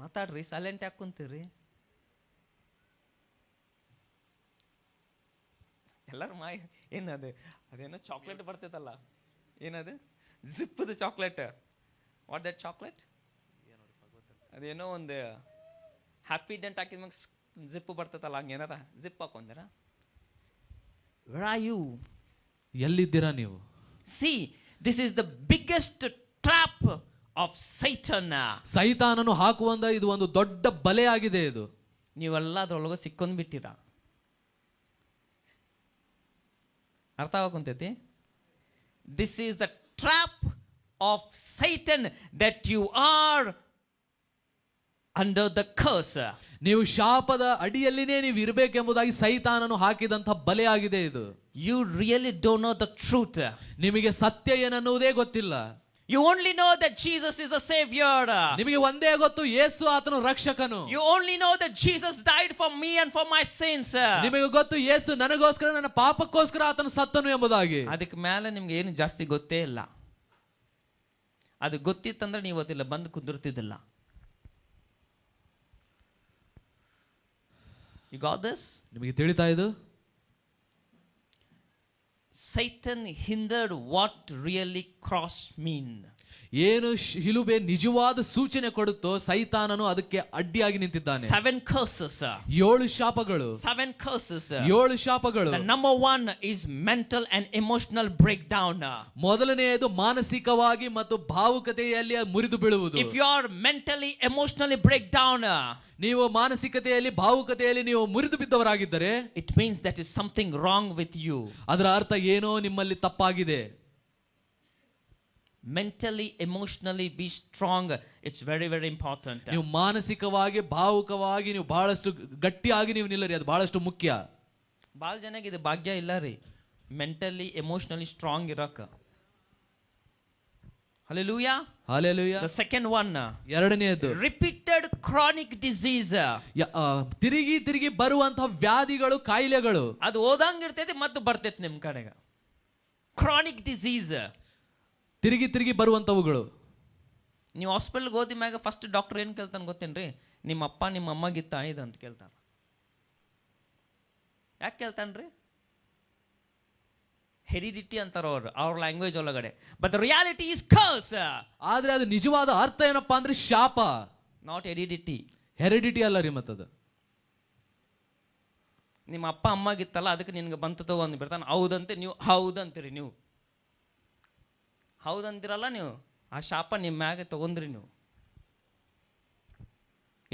S1: ಮಾತಾಡ್ರಿ, ಸೈಲೆಂಟ್ ಯಾಕೆ ಕುಂತೀರಿ? ಎಲ್ಲರೂ ಏನದು ಅದೇನೋ ಚಾಕ್ಲೇಟ್ ಬರ್ತೈತಲ್ಲ, ಏನದು ಜಿಪ್ಪದ ಚಾಕ್ಲೇಟ್. What that chocolate? ಅದೇನೋ ಒಂದು ಹ್ಯಾಪಿ ಡೆಂಟ್ ಹಾಕಿದ್ಮ್ಯಾಗ ಜಿಪ್ ಬರ್ತೈತಲ್ಲ, ಹಂಗೇನಾರ ಜಿಪ್ ಹಾಕೊಂದಿರ? Where are you?
S2: ಎಲ್ಲಿದ್ದೀರಾ ನೀವು?
S1: See, this is the biggest trap of Satan.
S2: ಸೈತಾನನು ಹಾಕುವಂತ ಇದು ಒಂದು ದೊಡ್ಡ ಬಲೆ ಆಗಿದೆ. ಇದು
S1: ನೀವೆಲ್ಲ ಅದ್ರೊಳಗೆ ಸಿಕ್ಕೊಂಡ್ ಬಿಟ್ಟಿರಾ. ಅರ್ಥ ಆಗುಂತೈತಿ? This is the trap of Satan, that you are under the curse.
S2: ನೀವು ಶಾಪದ ಅಡಿಯಲ್ಲಿನೇ ನೀವು ಇರಬೇಕೆಂಬುದಾಗಿ ಸೈತಾನನು ಹಾಕಿದಂತ ಬಲೆ ಆಗಿದೆ ಇದು.
S1: You really don't know the truth.
S2: ನಿಮಗೆ ಸತ್ಯ ಏನನ್ನುವುದೇ ಗೊತ್ತಿಲ್ಲ.
S1: You only know that Jesus is the Savior.
S2: ನಿಮಗೆ ಒಂದೇ ಗೊತ್ತು, ಯೇಸು ಆತನು ರಕ್ಷಕನು.
S1: You only know that Jesus died for me and for my sins.
S2: ನಿಮಗೆ ಗೊತ್ತು ಯೇಸು ನನಗೋಸ್ಕರ ನನ್ನ ಪಾಪಕ್ಕೋಸ್ಕರ ಆತನು ಸತ್ತನು ಎಂಬುದಾಗಿ.
S1: ಅದಕ್ಕೆ ಮೇಲೆ ನಿಮ್ಗೆ ಏನು ಜಾಸ್ತಿ ಗೊತ್ತೇ ಇಲ್ಲ. ಅದು ಗೊತ್ತಿತ್ತಂದ್ರೆ ನೀವು ಇವತ್ತಿಲ್ಲ ಬಂದು ಕುಂದಿರ್ತಿದ್ದಿಲ್ಲ. You got this?
S2: ನಿಮಗೆ ತಿಳಿತಾ ಇದು?
S1: Satan hindered what really cross mean.
S2: ಏನು ಶಿಲುಬೆ ನಿಜವಾದ ಸೂಚನೆ ಕೊಡುತ್ತೋ ಸೈತಾನನು ಅದಕ್ಕೆ ಅಡ್ಡಿಯಾಗಿ ನಿಂತಿದ್ದಾನೆ.
S1: 7 curses.
S2: 7 ಶಾಪಗಳು.
S1: 7 curses.
S2: 7 ಶಾಪಗಳು.
S1: The number 1 is mental and emotional breakdown.
S2: ಮೊದಲನೆಯದು ಮಾನಸಿಕವಾಗಿ ಮತ್ತು ಭಾವುಕತೆಯಲ್ಲಿ ಮುರಿದು ಬೀಳುವುದು.
S1: If you are mentally emotionally breakdown,
S2: ನೀವು ಮಾನಸಿಕತೆಯಲ್ಲಿ ಭಾವುಕತೆಯಲ್ಲಿ ನೀವು ಮುರಿದು ಬಿದ್ದವರಾಗಿದ್ದರೆ
S1: it means that is something wrong with you.
S2: ಅದರ ಅರ್ಥ ಏನೋ ನಿಮ್ಮಲ್ಲಿ ತಪ್ಪಾಗಿದೆ.
S1: Mentally, emotionally be strong. It's very, very important.
S2: ನೀವು ಮಾನಸಿಕವಾಗಿ ಭಾವುಕವಾಗಿ ನೀವು ಬಹಳಷ್ಟು ಗಟ್ಟಿಯಾಗಿ ನೀವು ನಿಲ್ಲರಿ, ಅದು ಬಹಳಷ್ಟು ಮುಖ್ಯ.
S1: ಬಹಳ ಜನಕ್ಕೆ ಇದು ಭಾಗ್ಯ ಇಲ್ಲ ರೀ, ಮೆಂಟಲಿ ಎಮೋಷನಲಿ ಸ್ಟ್ರಾಂಗ್ ಇರಕ. Hallelujah.
S2: Hallelujah.
S1: The second one,
S2: ಎರಡನೆಯದು
S1: repeated chronic disease.
S2: ತಿರುಗಿ ತಿರುಗಿ ಬರುವಂತಹ ವ್ಯಾಧಿಗಳು, ಕಾಯಿಲೆಗಳು.
S1: ಅದು ಓದಂಗ ಇರ್ತೈತಿ ಮತ್ತು ಬರ್ತೈತಿ ನಿಮ್ ಕಡೆಗೆ. Chronic disease.
S2: ತಿರುಗಿ ತಿರುಗಿ ಬರುವಂತವುಗಳು.
S1: ನೀವು ಹಾಸ್ಪಿಟಲ್ಗೆ ಹೋದ ಮ್ಯಾಗ ಫಸ್ಟ್ ಡಾಕ್ಟರ್ ಏನು ಕೇಳ್ತಾನೆ ಗೊತ್ತೇನ್ರಿ? ನಿಮ್ಮ ಅಪ್ಪ ನಿಮ್ಮ ಅಮ್ಮಗಿತ್ತ ಇದು ಅಂತ ಕೇಳ್ತಾನೆ. ಯಾಕೆ ಕೇಳ್ತಾನ್ರಿ? ಹೆರಿಡಿಟಿ ಅಂತಾರ ಅವ್ರ ಲ್ಯಾಂಗ್ವೇಜ್ ಒಳಗಡೆ. But reality is curse.
S2: ಆದ್ರೆ ಅದು ನಿಜವಾದ ಅರ್ಥ ಏನಪ್ಪಾ ಅಂದ್ರೆ ಶಾಪ,
S1: ನಾಟ್ ಹೆರಿಡಿಟಿ.
S2: ಹೆರಿಡಿಟಿ ಅಲ್ಲ ರೀ ಮತ್ತದು.
S1: ನಿಮ್ಮ ಅಪ್ಪ ಅಮ್ಮಗಿತ್ತಲ್ಲ ಅದಕ್ಕೆ ನಿನ್ಗೆ ಬಂತು ತಗೊಂಡು ಬಿಡ್ತಾನೆ. ಹೌದಂತೆ ನೀವು ಹೌದಂತೀರಿ, ನೀವು ಹೌದಂತಿರಲ್ಲ, ನೀವು ಆ ಶಾಪ ನಿಮ್ಮ ಮ್ಯಾಗೆ ತಗೊಂಡ್ರಿ ನೀವು.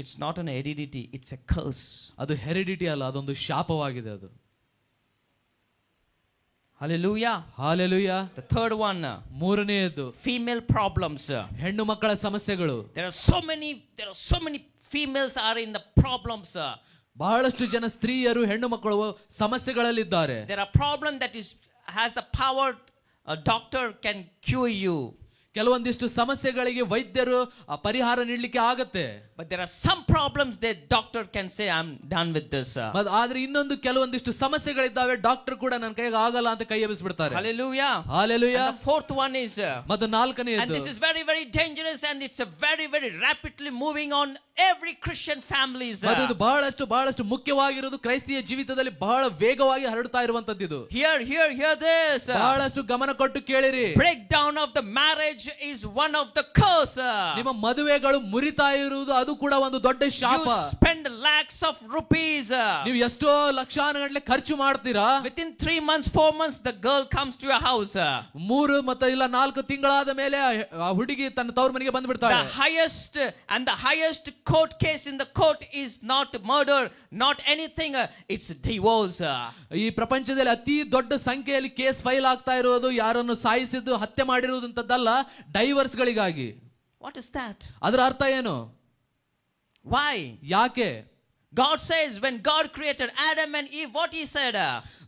S1: It's not an heredity, it's a curse.
S2: ಅದು ಹೆರಿಡಿಟಿ ಅಲ್ಲ, ಅದೊಂದು ಶಾಪವಾಗಿದೆ ಅದು.
S1: Hallelujah.
S2: Hallelujah.
S1: The third one,
S2: ಮೂರನೆಯದು
S1: female problems.
S2: ಹೆಣ್ಣು ಮಕ್ಕಳ ಸಮಸ್ಯೆಗಳು.
S1: There are so many females are in the problems.
S2: ಬಹಳಷ್ಟು ಜನ ಸ್ತ್ರೀಯರು ಹೆಣ್ಣು ಮಕ್ಕಳು ಸಮಸ್ಯೆಗಳಲ್ಲಿದ್ದಾರೆ.
S1: There are problem that has the power. A doctor can cure you.
S2: ಕೆಲವೊಂದಿಷ್ಟು ಸಮಸ್ಯೆಗಳಿಗೆ ವೈದ್ಯರು ಪರಿಹಾರ ನೀಡಲಿಕ್ಕೆ ಆಗತ್ತೆ.
S1: But there are some problems that doctor can say I'm done with this.
S2: ಆದ್ರೆ ಇನ್ನೊಂದು ಕೆಲವೊಂದಿಷ್ಟು ಸಮಸ್ಯೆಗಳಿದ್ದಾವೆ, ಡಾಕ್ಟರ್ ಕೂಡ ನನ್ನ ಕೈಗೆ ಆಗಲ್ಲ ಅಂತ ಕೈ ಎಬ್ಬಿಸ್ಬಿಡ್ತಾರೆ.
S1: Hallelujah.
S2: Hallelujah.
S1: And the fourth one is,
S2: ಮತ್ತು ನಾಲ್ಕನೆಯದು,
S1: and this is very, very dangerous and it's a very, very rapidly moving on every Christian families.
S2: ಅದು ಬಹಳಷ್ಟು ಮುಖ್ಯವಾಗಿರೋದು ಕ್ರೈಸ್ತಿಯ ಜೀವಿತದಲ್ಲಿ ಬಹಳ ವೇಗವಾಗಿ ಹರಡುತ್ತಾ ಇರುವಂತದ್ದು ಇದು.
S1: Hear this.
S2: ಬಹಳಷ್ಟು ಗಮನ ಕೊಟ್ಟು ಕೇಳಿರಿ.
S1: Breakdown of the marriage is one of the curse.
S2: ನಿಮ್ಮ ಮದುವೆಗಳು ಮುರಿತಾ ಇರುವುದು ಅದು ಕೂಡ ಒಂದು ದೊಡ್ಡ ಶಾಪ.
S1: You spend lakhs of rupees.
S2: ನೀವು ಎಷ್ಟೋ ಲಕ್ಷಾನುಗಟ್ಟಲೆ ಖರ್ಚು ಮಾಡ್ತೀರಾ.
S1: Within 3 months, 4 months, the girl comes to your house.
S2: 3 ಮತ್ತು ಇಲ್ಲ 4 ತಿಂಗಳಾದ ಮೇಲೆ ಆ ಹುಡುಗಿ ತನ್ನ ತವರು ಮನೆಗೆ ಬಂದು ಬಿಡ್ತಾಳೆ.
S1: The highest court case in the court is not murder, not anything. It's divorce.
S2: ಈ ಪ್ರಪಂಚದಲ್ಲಿ ಅತಿ ದೊಡ್ಡ ಸಂಖ್ಯೆಯಲ್ಲಿ ಕೇಸ್ ಫೈಲ್ ಆಗ್ತಾ ಇರೋದು ಯಾರನ್ನು ಸಾಯಿಸಿದ್ದು, ಹತ್ಯೆ ಮಾಡಿರುವುದಂತದ್ದಲ್ಲ, ಡೈವರ್ಸ್ ಗಳಿಗಾಗಿ.
S1: What is that?
S2: ಅದರ ಅರ್ಥ ಏನು?
S1: Why?
S2: ಯಾಕೆ?
S1: God says when God created Adam and Eve, what he said?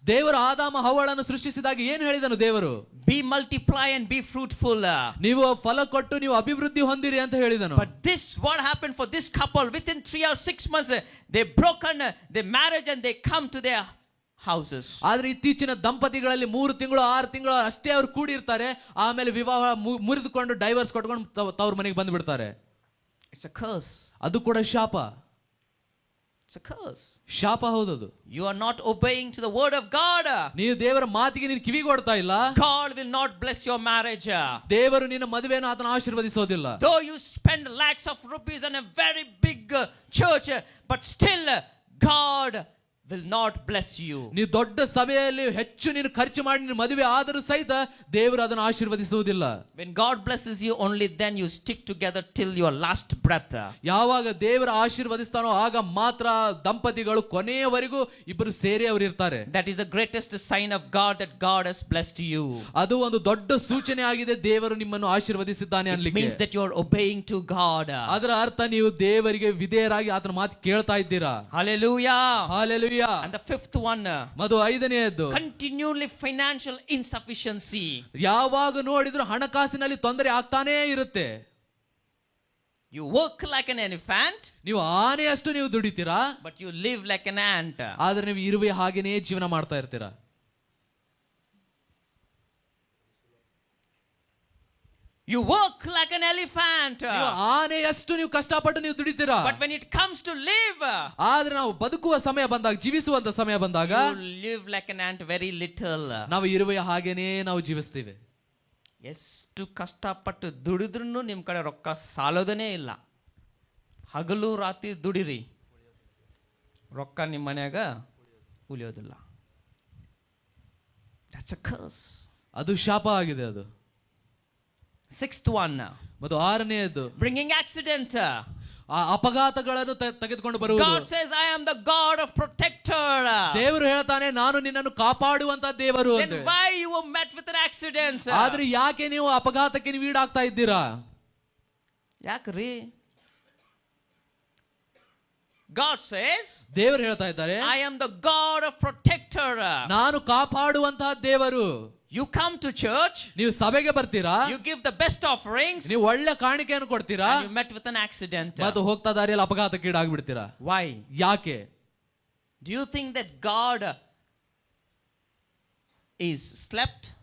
S2: ದೇವರು ಆದಾಮ ಹವ್ವಳನ್ನು ಸೃಷ್ಟಿಸಿದಾಗ ಏನು ಹೇಳಿದನು ದೇವರು?
S1: Be multiply and be fruitful.
S2: ನೀವು ಫಲ ಕೊಟ್ಟು ನೀವು ಅಭಿವೃದ್ಧಿ ಹೊಂದಿರಿ ಅಂತ ಹೇಳಿದನು.
S1: But this what happened for this couple? Within 3 or 6 months they broken their marriage and they come to their houses.
S2: ಆದ್ರೆ ಇತ್ತೀಚಿನ ದಂಪತಿಗಳಲ್ಲಿ 3 ತಿಂಗಳು 6 ತಿಂಗಳು ಅಷ್ಟೇ ಅವರು ಕೂಡಿರ್ತಾರೆ, ಆಮೇಲೆ ವಿವಾಹ ಮುರಿದುಕೊಂಡು ಡೈವರ್ಸ್ ಕೊಟ್ಕೊಂಡು ತವ್ರ ಮನೆಗೆ ಬಂದು ಬಿಡ್ತಾರೆ.
S1: It's a curse.
S2: ಅದು ಕೂಡ ಶಾಪ.
S1: It's a curse.
S2: ಶಾಪ ಹೌದದು.
S1: You are not obeying to the word of God.
S2: ನೀವು ದೇವರ ಮಾತಿಗೆ ನೀನು ಕಿವಿ ಕೊಡ್ತಾ ಇಲ್ಲ.
S1: God will not bless your marriage.
S2: ದೇವರು ನಿನ್ನ ಮದುವೆಯನ್ನು ಆತನ ಆಶೀರ್ವದಿಸೋದಿಲ್ಲ.
S1: Though you spend lakhs of rupees on a very big church, but still God will not bless you.
S2: ನೀವು ದೊಡ್ಡ ಸಭೆಯಲ್ಲಿ ಹೆಚ್ಚು ನೀನು ಖರ್ಚು ಮಾಡಿ ನಿನ್ನ ಮದುವೆ ಆದರೂ ಸಹಿತ ದೇವರು ಅದನ್ನು ಆಶೀರ್ವದಿಸುವುದಿಲ್ಲ.
S1: When God blesses you, only then you stick together till your last breath.
S2: ಯಾವಾಗ ದೇವರು ಆಶೀರ್ವದಿಸ್ತಾನೋ ಆಗ ಮಾತ್ರ ದಂಪತಿಗಳು ಕೊನೆಯವರೆಗೂ ಇಬ್ಬರು ಸೇರಿ ಅವರು ಇರ್ತಾರೆ.
S1: That is the greatest sign of God, that God has blessed you.
S2: ಅದು ಒಂದು ದೊಡ್ಡ ಸೂಚನೆ ಆಗಿದೆ, ದೇವರು ನಿಮ್ಮನ್ನು ಆಶೀರ್ವದಿಸಿದ್ದಾನೆ ಅನ್ಲಿಕ್ಕೆ.
S1: It means that you are obeying to God.
S2: ಅದರ ಅರ್ಥ ನೀವು ದೇವರಿಗೆ ವಿಧೇಯರಾಗಿ ಆತನ ಮಾತು ಕೇಳ್ತಾ ಇದ್ದೀರಾ.
S1: Hallelujah.
S2: Hallelujah.
S1: And the fifth one,
S2: ಮತ್ತು ಐದನೆಯದು,
S1: continually financial insufficiency.
S2: ಯಾವಾಗ ನೋಡಿದ್ರು ಹಣಕಾಸಿನಲ್ಲಿ ತೊಂದರೆ ಆಗ್ತಾನೇ ಇರುತ್ತೆ.
S1: You work like an elephant,
S2: ನೀವು ಆನೆಯಷ್ಟು ನೀವು ದುಡಿತೀರಾ,
S1: but you live like an ant.
S2: ಆದ್ರೆ ನೀವು ಇರುವೆ ಹಾಗೇನೇ ಜೀವನ ಮಾಡ್ತಾ ಇರ್ತೀರಾ.
S1: You work like an elephant.
S2: ನೀವು ಆನೆಯಷ್ಟು ನೀವು ಕಷ್ಟಪಟ್ಟು ನೀವು ದುಡಿತೀರಾ.
S1: But when it comes to live,
S2: ಆದ್ರೆ ನಾವು ಬದುಕುವ ಸಮಯ ಬಂದಾಗ, ಜೀವಿಸುವಂತ ಸಮಯ ಬಂದಾಗ,
S1: you live like an ant, very little.
S2: ನಾವು ಇರುವ ಹಾಗೇನೆ ನಾವು ಜೀವಿಸ್ತೀವಿ.
S1: ಎಷ್ಟು ಕಷ್ಟಪಟ್ಟು ದುಡಿದ್ರೂ ನಿಮ್ಮ ಕಡೆ ರೊಕ್ಕ ಸಾಲೋದನೇ ಇಲ್ಲ. ಹಗಲು ರಾತ್ರಿ ದುಡಿರಿ, ರೊಕ್ಕ ನಿಮ್ಮ ಮನ್ಯಾಗ ಉಳಿಯೋದಿಲ್ಲ. That's a curse.
S2: ಅದು ಶಾಪ ಆಗಿದೆ ಅದು.
S1: Sixth one,
S2: ಮತ್ತು ಆರನೆಯದು
S1: bringing accident.
S2: ಆ ಅಪಘಾತಗಳನ್ನು ತೆಗೆದುಕೊಂಡು ಬರುವುದು.
S1: God says, I am the God of protector.
S2: ದೇವರು ಹೇಳ್ತಾನೆ, ನಾನು ನಿನ್ನನ್ನು ಕಾಪಾಡುವಂತ ದೇವರು.
S1: Then why you were met with an accident?
S2: ಆದ್ರೆ ಯಾಕೆ ನೀವು ಅಪಘಾತಕ್ಕೆ ನೀವು ಈಡಾಗ್ತಾ ಇದ್ದೀರಾ?
S1: ಯಾಕ್ರಿ? God says,
S2: ದೇವರು ಹೇಳ್ತಾ ಇದ್ದಾರೆ,
S1: I am the God of protector.
S2: ನಾನು ಕಾಪಾಡುವಂತಹ ದೇವರು.
S1: You come to church,
S2: ನೀವು ಸಭೆಗೆ ಬರ್ತೀರಾ,
S1: you give the best offerings,
S2: ನೀವು ಒಳ್ಳೆ ಕಾಣಿಕೆಯನ್ನು ಕೊಡ್ತೀರಾ,
S1: and you met with an accident.
S2: ಮತ್ತು ಹೋಗ್ತಾ ದಾರಿಯಲ್ಲಿ ಅಪಘಾತಕ್ಕೆ ಈಡಾಗ್ಬಿಡ್ತೀರಾ.
S1: Why?
S2: ಯಾಕೆ?
S1: Do you think that God is slept?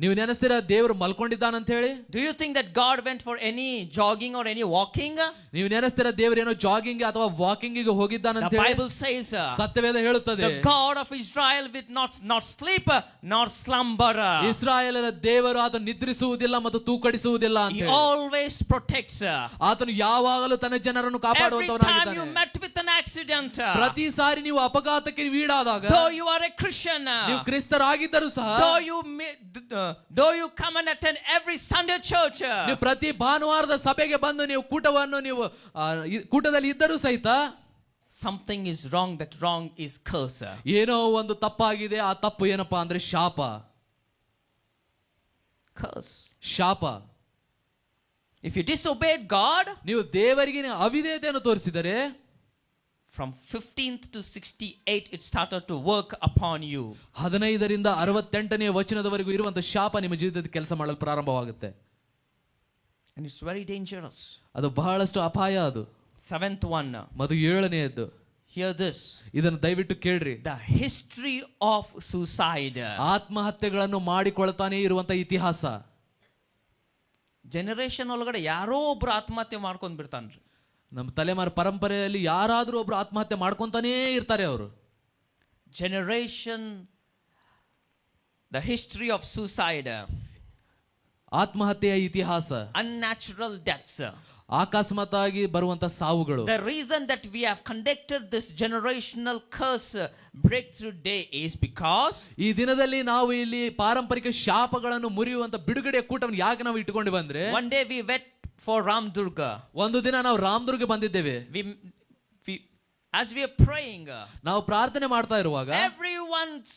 S2: ನೀವು ನೆನೆಸ್ತೀರಾ ದೇವರು ಮಲ್ಕೊಂಡಿದ್ದಾನಂತ ಹೇಳಿ?
S1: Do you think that God went for any jogging or any walking?
S2: ನೀವು ನೆನೆಸ್ತೀರಾ ದೇವರು ಏನೋ ಜಾಗಿಂಗ್ ಅಥವಾ ವಾಕಿಂಗ್ ಗೆ ಹೋಗಿದ್ದಾನಂತ
S1: The
S2: ಹೇಳಿ?
S1: Bible says,
S2: ಸತ್ಯವೇದ ಹೇಳುತ್ತದೆ,
S1: the God of Israel will not sleep nor slumber.
S2: ಇಸ್ರಾಯೇಲರ ದೇವರು ಆತನು ನಿದ್ರಿಸುವುದಿಲ್ಲ ಮತ್ತು ತೂಕಡಿಸುವುದಿಲ್ಲ ಅಂತ
S1: He
S2: ಹೇಳಿ.
S1: always protects.
S2: ಆತನು ಯಾವಾಗಲೂ ತನ್ನ ಜನರನ್ನು
S1: Every time you
S2: ಕಾಪಾಡುವವನಾಗಿದ್ದಾನೆ.
S1: met with an accident,
S2: ಪ್ರತಿ ಸಾರಿ ನೀವು ಅಪಘಾತಕ್ಕೆ ನೀವು ಈಡಾದಾಗ,
S1: though you are a Christian,
S2: ನೀವು ಕ್ರಿಸ್ತರಾಗಿದ್ದರೂ ಸಹ,
S1: though you come and attend every Sunday church,
S2: ನೀವು ಪ್ರತಿ ಭಾನುವಾರದ ಸಭೆಗೆ ಬಂದು ನೀವು ಕೂಟವನ್ನು ನೀವು ಕೂಟದಲ್ಲಿ ಇದ್ದರೂ ಸಹಿತ,
S1: something is wrong. That wrong is curse.
S2: ಏನೋ ಒಂದು ತಪ್ಪಾಗಿದೆ. ಆ ತಪ್ಪು ಏನಪ್ಪಾ ಅಂದ್ರೆ ಶಾಪ.
S1: Curse.
S2: ಶಾಪ.
S1: If you disobeyed God,
S2: ನೀವು ದೇವರಿಗೆ ಅವಿಧೇಯತೆಯನ್ನು ತೋರಿಸಿದರೆ,
S1: from 15th to 68 it started to work upon you.
S2: 15ರಿಂದ 68ನೇ ವಚನದವರೆಗೂ ಇರುವಂತ ಶಾಪ ನಿಮ್ಮ ಜೀವಿತದಲ್ಲಿ ಕೆಲಸ ಮಾಡಲು ಪ್ರಾರಂಭವಾಗುತ್ತೆ.
S1: And it's very dangerous.
S2: ಅದು ಬಹಳಷ್ಟು ಅಪಾಯ ಅದು.
S1: 7th one,
S2: ಮತ್ತು 7ನೇಯದ್ದು,
S1: hear this.
S2: ಇದನ್ನು ದಯವಿಟ್ಟು ಕೇಳ್ರಿ.
S1: The history of suicide.
S2: ಆತ್ಮಹತ್ಯೆಗಳನ್ನು ಮಾಡಿಕೊಳ್ತಾನೆ ಇರುವಂತ ಇತಿಹಾಸ.
S1: ಜನರೇಷನ್ ಒಳಗಡೆ ಯಾರೋ ಒಬ್ರು ಆತ್ಮಹತ್ಯೆ ಮಾಡ್ಕೊಂಡ್ ಬಿಡ್ತಾನ್ರಿ.
S2: ನಮ್ಮ ತಲೆಮಾರು ಪರಂಪರೆಯಲ್ಲಿ ಯಾರಾದ್ರೂ ಒಬ್ರು ಆತ್ಮಹತ್ಯೆ ಮಾಡ್ಕೊಂತಾನೇ ಇರ್ತಾರೆ ಅವರು.
S1: Generation, the history of suicide.
S2: ಆತ್ಮಹತ್ಯೆಯ ಇತಿಹಾಸ.
S1: Unnatural deaths.
S2: ಅಕಸ್ಮಾತ್ತಾಗಿ ಬರುವಂತ ಸಾವುಗಳು.
S1: The reason that we have conducted this generational curse breakthrough day is because
S2: ಈ ದಿನದಲ್ಲಿ ನಾವು ಇಲ್ಲಿ ಪಾರಂಪರಿಕ ಶಾಪಗಳನ್ನು ಮುರಿಯುವಂತ ಬಿಡುಗಡೆಯ ಕೂಟವನ್ನು ಯಾಕೆ ನಾವು ಇಟ್ಟುಕೊಂಡು ಬಂದ್ರೆ,
S1: one day we went for Ramdurga.
S2: ಒಂದು ದಿನ ನಾವು ರಾಮದುರ್ಗ ಬಂದಿದ್ದೇವೆ.
S1: As we are praying,
S2: ನಾವು ಪ್ರಾರ್ಥನೆ ಮಾಡ್ತಾ ಇರುವಾಗ,
S1: everyone's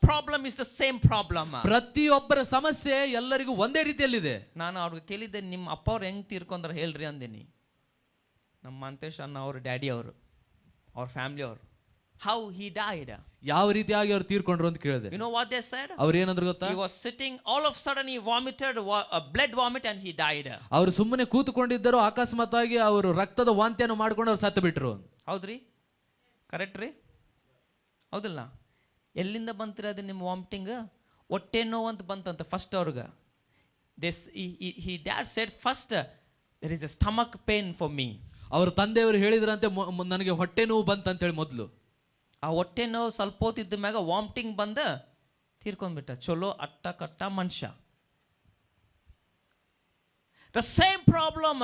S1: problem is the same problem.
S2: ಪ್ರತಿಯೊಬ್ಬರ ಸಮಸ್ಯೆ ಎಲ್ಲರಿಗೂ ಒಂದೇ ರೀತಿಯಲ್ಲಿದೆ.
S1: ನಾನು ಅವ್ರಿಗೆ ಕೇಳಿದ್ದೆ, ನಿಮ್ಮ ಅಪ್ಪ ಅವ್ರು ಹೆಂಗ್ ತೀರ್ಕೊಂಡ್ರ ಹೇಳ್ರಿ ಅಂದೇನಿ. ನಮ್ಮ ಮಂತೇಶ್ ಅಣ್ಣ ಅವ್ರ ಡ್ಯಾಡಿ ಅವರು, ಅವ್ರ ಫ್ಯಾಮಿಲಿ ಅವರು, how he died.
S2: ಯಾವ ರೀತಿಯಾಗಿ ಅವ್ರು ತೀರ್ಕೊಂಡ್ರು ಅಂತ ಕೇಳಿದೆ.
S1: You know what they said?
S2: ಅವ್ರು ಏನಂದ್ರು ಗೊತ್ತಾ?
S1: He was sitting, all of a sudden he vomited a blood vomit and he died.
S2: ಅವರು ಸುಮ್ಮನೆ ಕೂತುಕೊಂಡಿದ್ದರು, ಅಕಸ್ಮಾತ್ತಾಗಿ ಅವರು ರಕ್ತದ ವಾಂತಿಯನ್ನು ಮಾಡ್ಕೊಂಡು ಅವ್ರು ಸತ್ತು ಬಿಟ್ರು.
S1: ಹೌದ್ರಿ? ಕರೆಕ್ಟ್ ರೀ? ಹೌದಿಲ್ಲ? ಎಲ್ಲಿಂದ ಬಂತಿರೋದು ನಿಮ್ಮ ವಾಮಿಟಿಂಗ್? ಹೊಟ್ಟೆ ನೋವು ಅಂತ ಬಂತಂತ ಫಸ್ಟ್ ಅವ್ರಿಗೆ. He dad said first there is a stomach pain for me.
S2: ಅವ್ರ ತಂದೆಯವರು ಹೇಳಿದ್ರಂತೆ, ನನಗೆ ಹೊಟ್ಟೆ ನೋವು ಬಂತಂತ ಹೇಳಿ ಮೊದಲು.
S1: ಆ ಹೊಟ್ಟೆ ನೋವು ಸ್ವಲ್ಪ ಹೊತ್ತಿದ್ದ ಮ್ಯಾಗ ವಾಮಿಟಿಂಗ್ ಬಂದ ತೀರ್ಕೊಂಡ್ಬಿಟ್ಟ. ಚಲೋ ಅಟ್ಟ ಕಟ್ಟ ಮನುಷ್ಯ. The same problem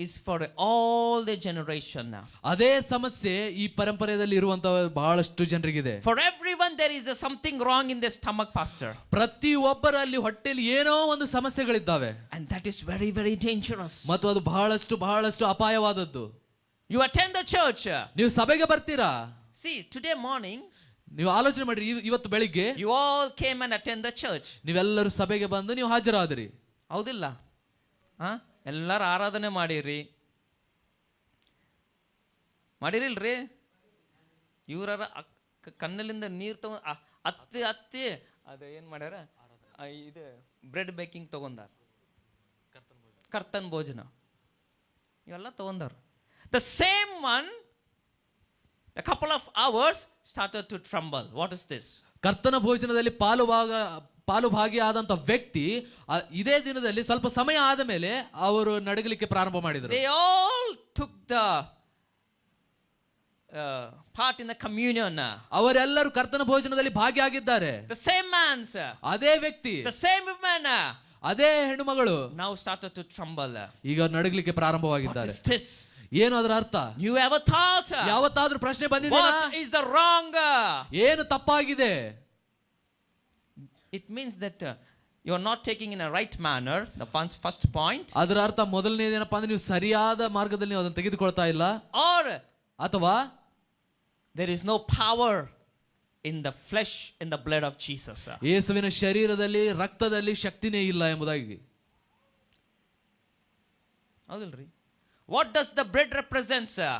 S1: is for all the generation.
S2: ಅದೇ ಸಮಸ್ಯೆ ಈ ಪರಂಪರೆಯಲ್ಲಿ ಇರುವಂತ ಬಹಳಷ್ಟು ಜನರಿಗಿದೆ.
S1: For everyone there is something wrong in their stomach, pastor.
S2: ಪ್ರತಿ ಒಬ್ಬರಲ್ಲಿ ಹೊಟ್ಟೆಯಲ್ಲಿ ಏನೋ ಒಂದು ಸಮಸ್ಯೆಗಳಿದ್ದಾವೆ.
S1: And that is very very dangerous.
S2: ಮತ್ತು ಅದು ಬಹಳಷ್ಟು ಅಪಾಯವಾದದ್ದು.
S1: You attend the church.
S2: ನೀವು ಸಭೆಗೆ ಬರ್ತೀರಾ?
S1: See, today morning
S2: ನೀವು ಆಲೋಚನೆ ಮಾಡ್ರಿ, ಇವತ್ತು ಬೆಳಿಗ್ಗೆ
S1: you all came and attend the church.
S2: ನೀವೆಲ್ಲರೂ ಸಭೆಗೆ ಬಂದು ನೀವು ಹಾಜರಾದ್ರಿ.
S1: ಹೌದಿಲ್ಲ? ಎಲ್ಲರೂ ಆರಾಧನೆ ಮಾಡಿರಿ. ಮಾಡಿರಿಲ್ರಿ? ಇವರ ಕಣ್ಣಲ್ಲಿಂದ ನೀರು ತಗೊಂಡ್ ಹತ್ತಿ ಅದ ಏನ್ ಮಾಡ್ಯಾರ, ಇದು ಬ್ರೆಡ್ ಬೇಕಿಂಗ್ ತಗೊಂಡಾರ, ಕರ್ತನ್ ಭೋಜನ ಇವೆಲ್ಲ ತಗೊಂಡಾರ. The same one, a couple of hours started to tremble. What is this?
S2: ಕರ್ತನ ಭೋಜನದಲ್ಲಿ ಪಾಲುಭಾಗಿ ಆದಂತ ವ್ಯಕ್ತಿ ಇದೇ ದಿನದಲ್ಲಿ ಸ್ವಲ್ಪ ಸಮಯ ಆದ ಮೇಲೆ ಅವರು ನಡಗಲಿಕ್ಕೆ ಪ್ರಾರಂಭ ಮಾಡಿದರು.
S1: They all took the part in the communion.
S2: ಅವರೆಲ್ಲರೂ ಕರ್ತನ ಭೋಜನದಲ್ಲಿ ಭಾಗಿಯಾಗಿದ್ದಾರೆ.
S1: The same man, sir.
S2: ಅದೇ ವ್ಯಕ್ತಿ,
S1: The same woman.
S2: ಅದೇ ಹೆಣ್ಣು ಮಗಳು
S1: Now started to tremble.
S2: ಈಗ ನಡಗಲಿಕ್ಕೆ
S1: What
S2: ಪ್ರಾರಂಭವಾಗಿದ್ದಾರೆ.
S1: is this?
S2: ಏನು ಅದರ ಅರ್ಥ?
S1: You ever thought?
S2: ಯಾವತ್ತಾದ್ರೂ ಪ್ರಶ್ನೆ ಬಂದಿದೆಯಾ?
S1: What is the wrong?
S2: ಏನು ತಪ್ಪಾಗಿದೆ?
S1: It means that you are not taking in a right manner. The first point.
S2: ಅದರ ಅರ್ಥ ಮೊದಲನೇದೇನಪ್ಪ ಅಂದ್ರೆ ನೀವು ಸರಿಯಾದ ಮಾರ್ಗದಲ್ಲಿ ನೀವು ಅದನ್ನು ತೆಗೆದುಕೊಳ್ತಾ ಇಲ್ಲ,
S1: Or
S2: ಅಥವಾ
S1: there is no power in the flesh, in the blood of Jesus.
S2: ಯೇಸುವಿನ ಶರೀರದಲ್ಲಿ ರಕ್ತದಲ್ಲಿ ಶಕ್ತಿನೇ ಇಲ್ಲ ಎಂಬುದಾಗಿ.
S1: ಹೌದಲ್ರಿ? What does the bread represent, sir?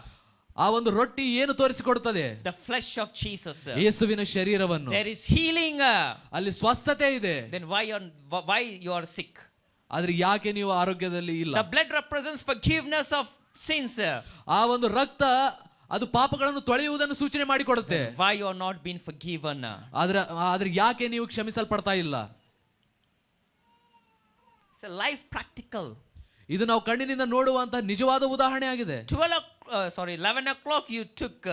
S2: ಆ ಒಂದು ರೊಟ್ಟಿ ಏನು ತೋರಿಸಿಕೊಡುತ್ತದೆ?
S1: The flesh of Jesus.
S2: ಯೇಸುವಿನ ಶರೀರವನ್ನು.
S1: There is healing.
S2: ಅಲ್ಲಿ ಸ್ವಸ್ಥತೆ ಇದೆ.
S1: Then why you are sick?
S2: ಆದ್ರೆ ಯಾಕೆ ನೀವು ಆರೋಗ್ಯದಲ್ಲಿ ಇಲ್ಲ?
S1: The blood represents forgiveness of sins.
S2: ಆ ಒಂದು ರಕ್ತ ಅದು ಪಾಪಗಳನ್ನು ತೊಳೆಯುವುದನ್ನು ಸೂಚನೆ ಮಾಡಿಕೊಡುತ್ತೆ.
S1: Why you are not being forgiven?
S2: ಆದ್ರೆ ಯಾಕೆ ನೀವು ಕ್ಷಮಿಸಲ್ಪಡ್ತಾ ಇಲ್ಲ?
S1: It's a life practical.
S2: ಇದು ನಾವು ಕಣ್ಣಿನಿಂದ ನೋಡುವಂತಹ ನಿಜವಾದ ಉದಾಹರಣೆ ಆಗಿದೆ.
S1: 11 o'clock you took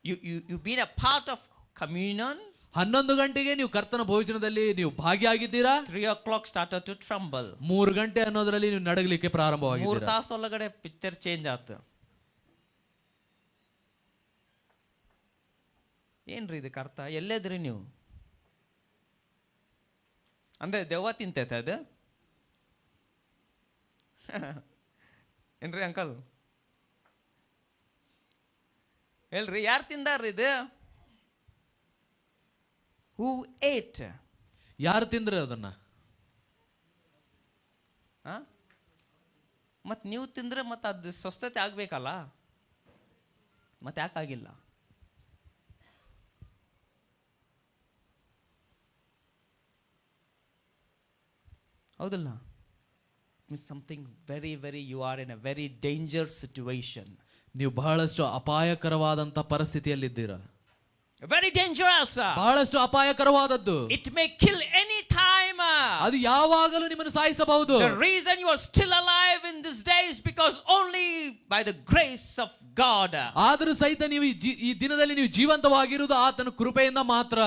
S1: you been a part of communion.
S2: 11 ಗಂಟೆಗೆ ನೀವು ಕರ್ತನ ಭೋಜನದಲ್ಲಿ ನೀವು ಭಾಗಿಯಾಗಿದ್ದೀರಾ.
S1: 3 o'clock started to tremble.
S2: 3 ಗಂಟೆ ಅನ್ನೋದ್ರಲ್ಲಿ ನೀವು ನಡಗಲಿಕ್ಕೆ ಪ್ರಾರಂಭವಾಗಿದ್ದೀರಾ.
S1: 3 ತಾಸು ಒಳಗಡೆ ಪಿಕ್ಚರ್ ಚೇಂಜ್ ಆಯ್ತು. ಏನ್ರಿ ಇದಕ್ಕೆ ಅರ್ಥ? ಎಲ್ಲೇದ್ರಿ ನೀವು? ಅಂದ್ರೆ ದೆವ್ವ ತಿಂತೈತೆ ಅದು? ಏನ್ರಿ ಅಂಕಲ್? ಹೇಳ್ರಿ, ಯಾರು ತಿಂದಾರ್ರಿ ಇದು? Who ate?
S2: ಯಾರು ತಿಂದ್ರಿ ಅದನ್ನ?
S1: ಮತ್ ನೀವು ತಿಂದ್ರೆ ಮತ್ತೆ ಅದು ಸ್ವಸ್ಥತೆ ಆಗ್ಬೇಕಲ್ಲ, ಮತ್ತೆ ಯಾಕಾಗಿಲ್ಲ? ಹೌದಲ್ಲ? Something very you are in a very dangerous situation.
S2: ನೀವು ಬಹಳಷ್ಟು ಅಪಾಯಕರವಾದಂತ ಪರಿಸ್ಥಿತಿಯಲ್ಲಿದ್ದೀರಾ.
S1: Very dangerous.
S2: ಬಹಳಷ್ಟು ಅಪಾಯಕರವಾದದ್ದು.
S1: It may kill any time.
S2: ಅದು ಯಾವಾಗಲೂ ನಿಮ್ಮನ್ನು ಸಾಯಿಸಬಹುದು.
S1: The reason you are still alive in these days because only by the grace of God.
S2: ಆದರೂ ಸಹಿತ ನೀವು ಈ ದಿನದಲ್ಲಿ ನೀವು ಜೀವಂತವಾಗಿರುವುದು ಆತನ ಕೃಪೆಯಿಂದ ಮಾತ್ರ.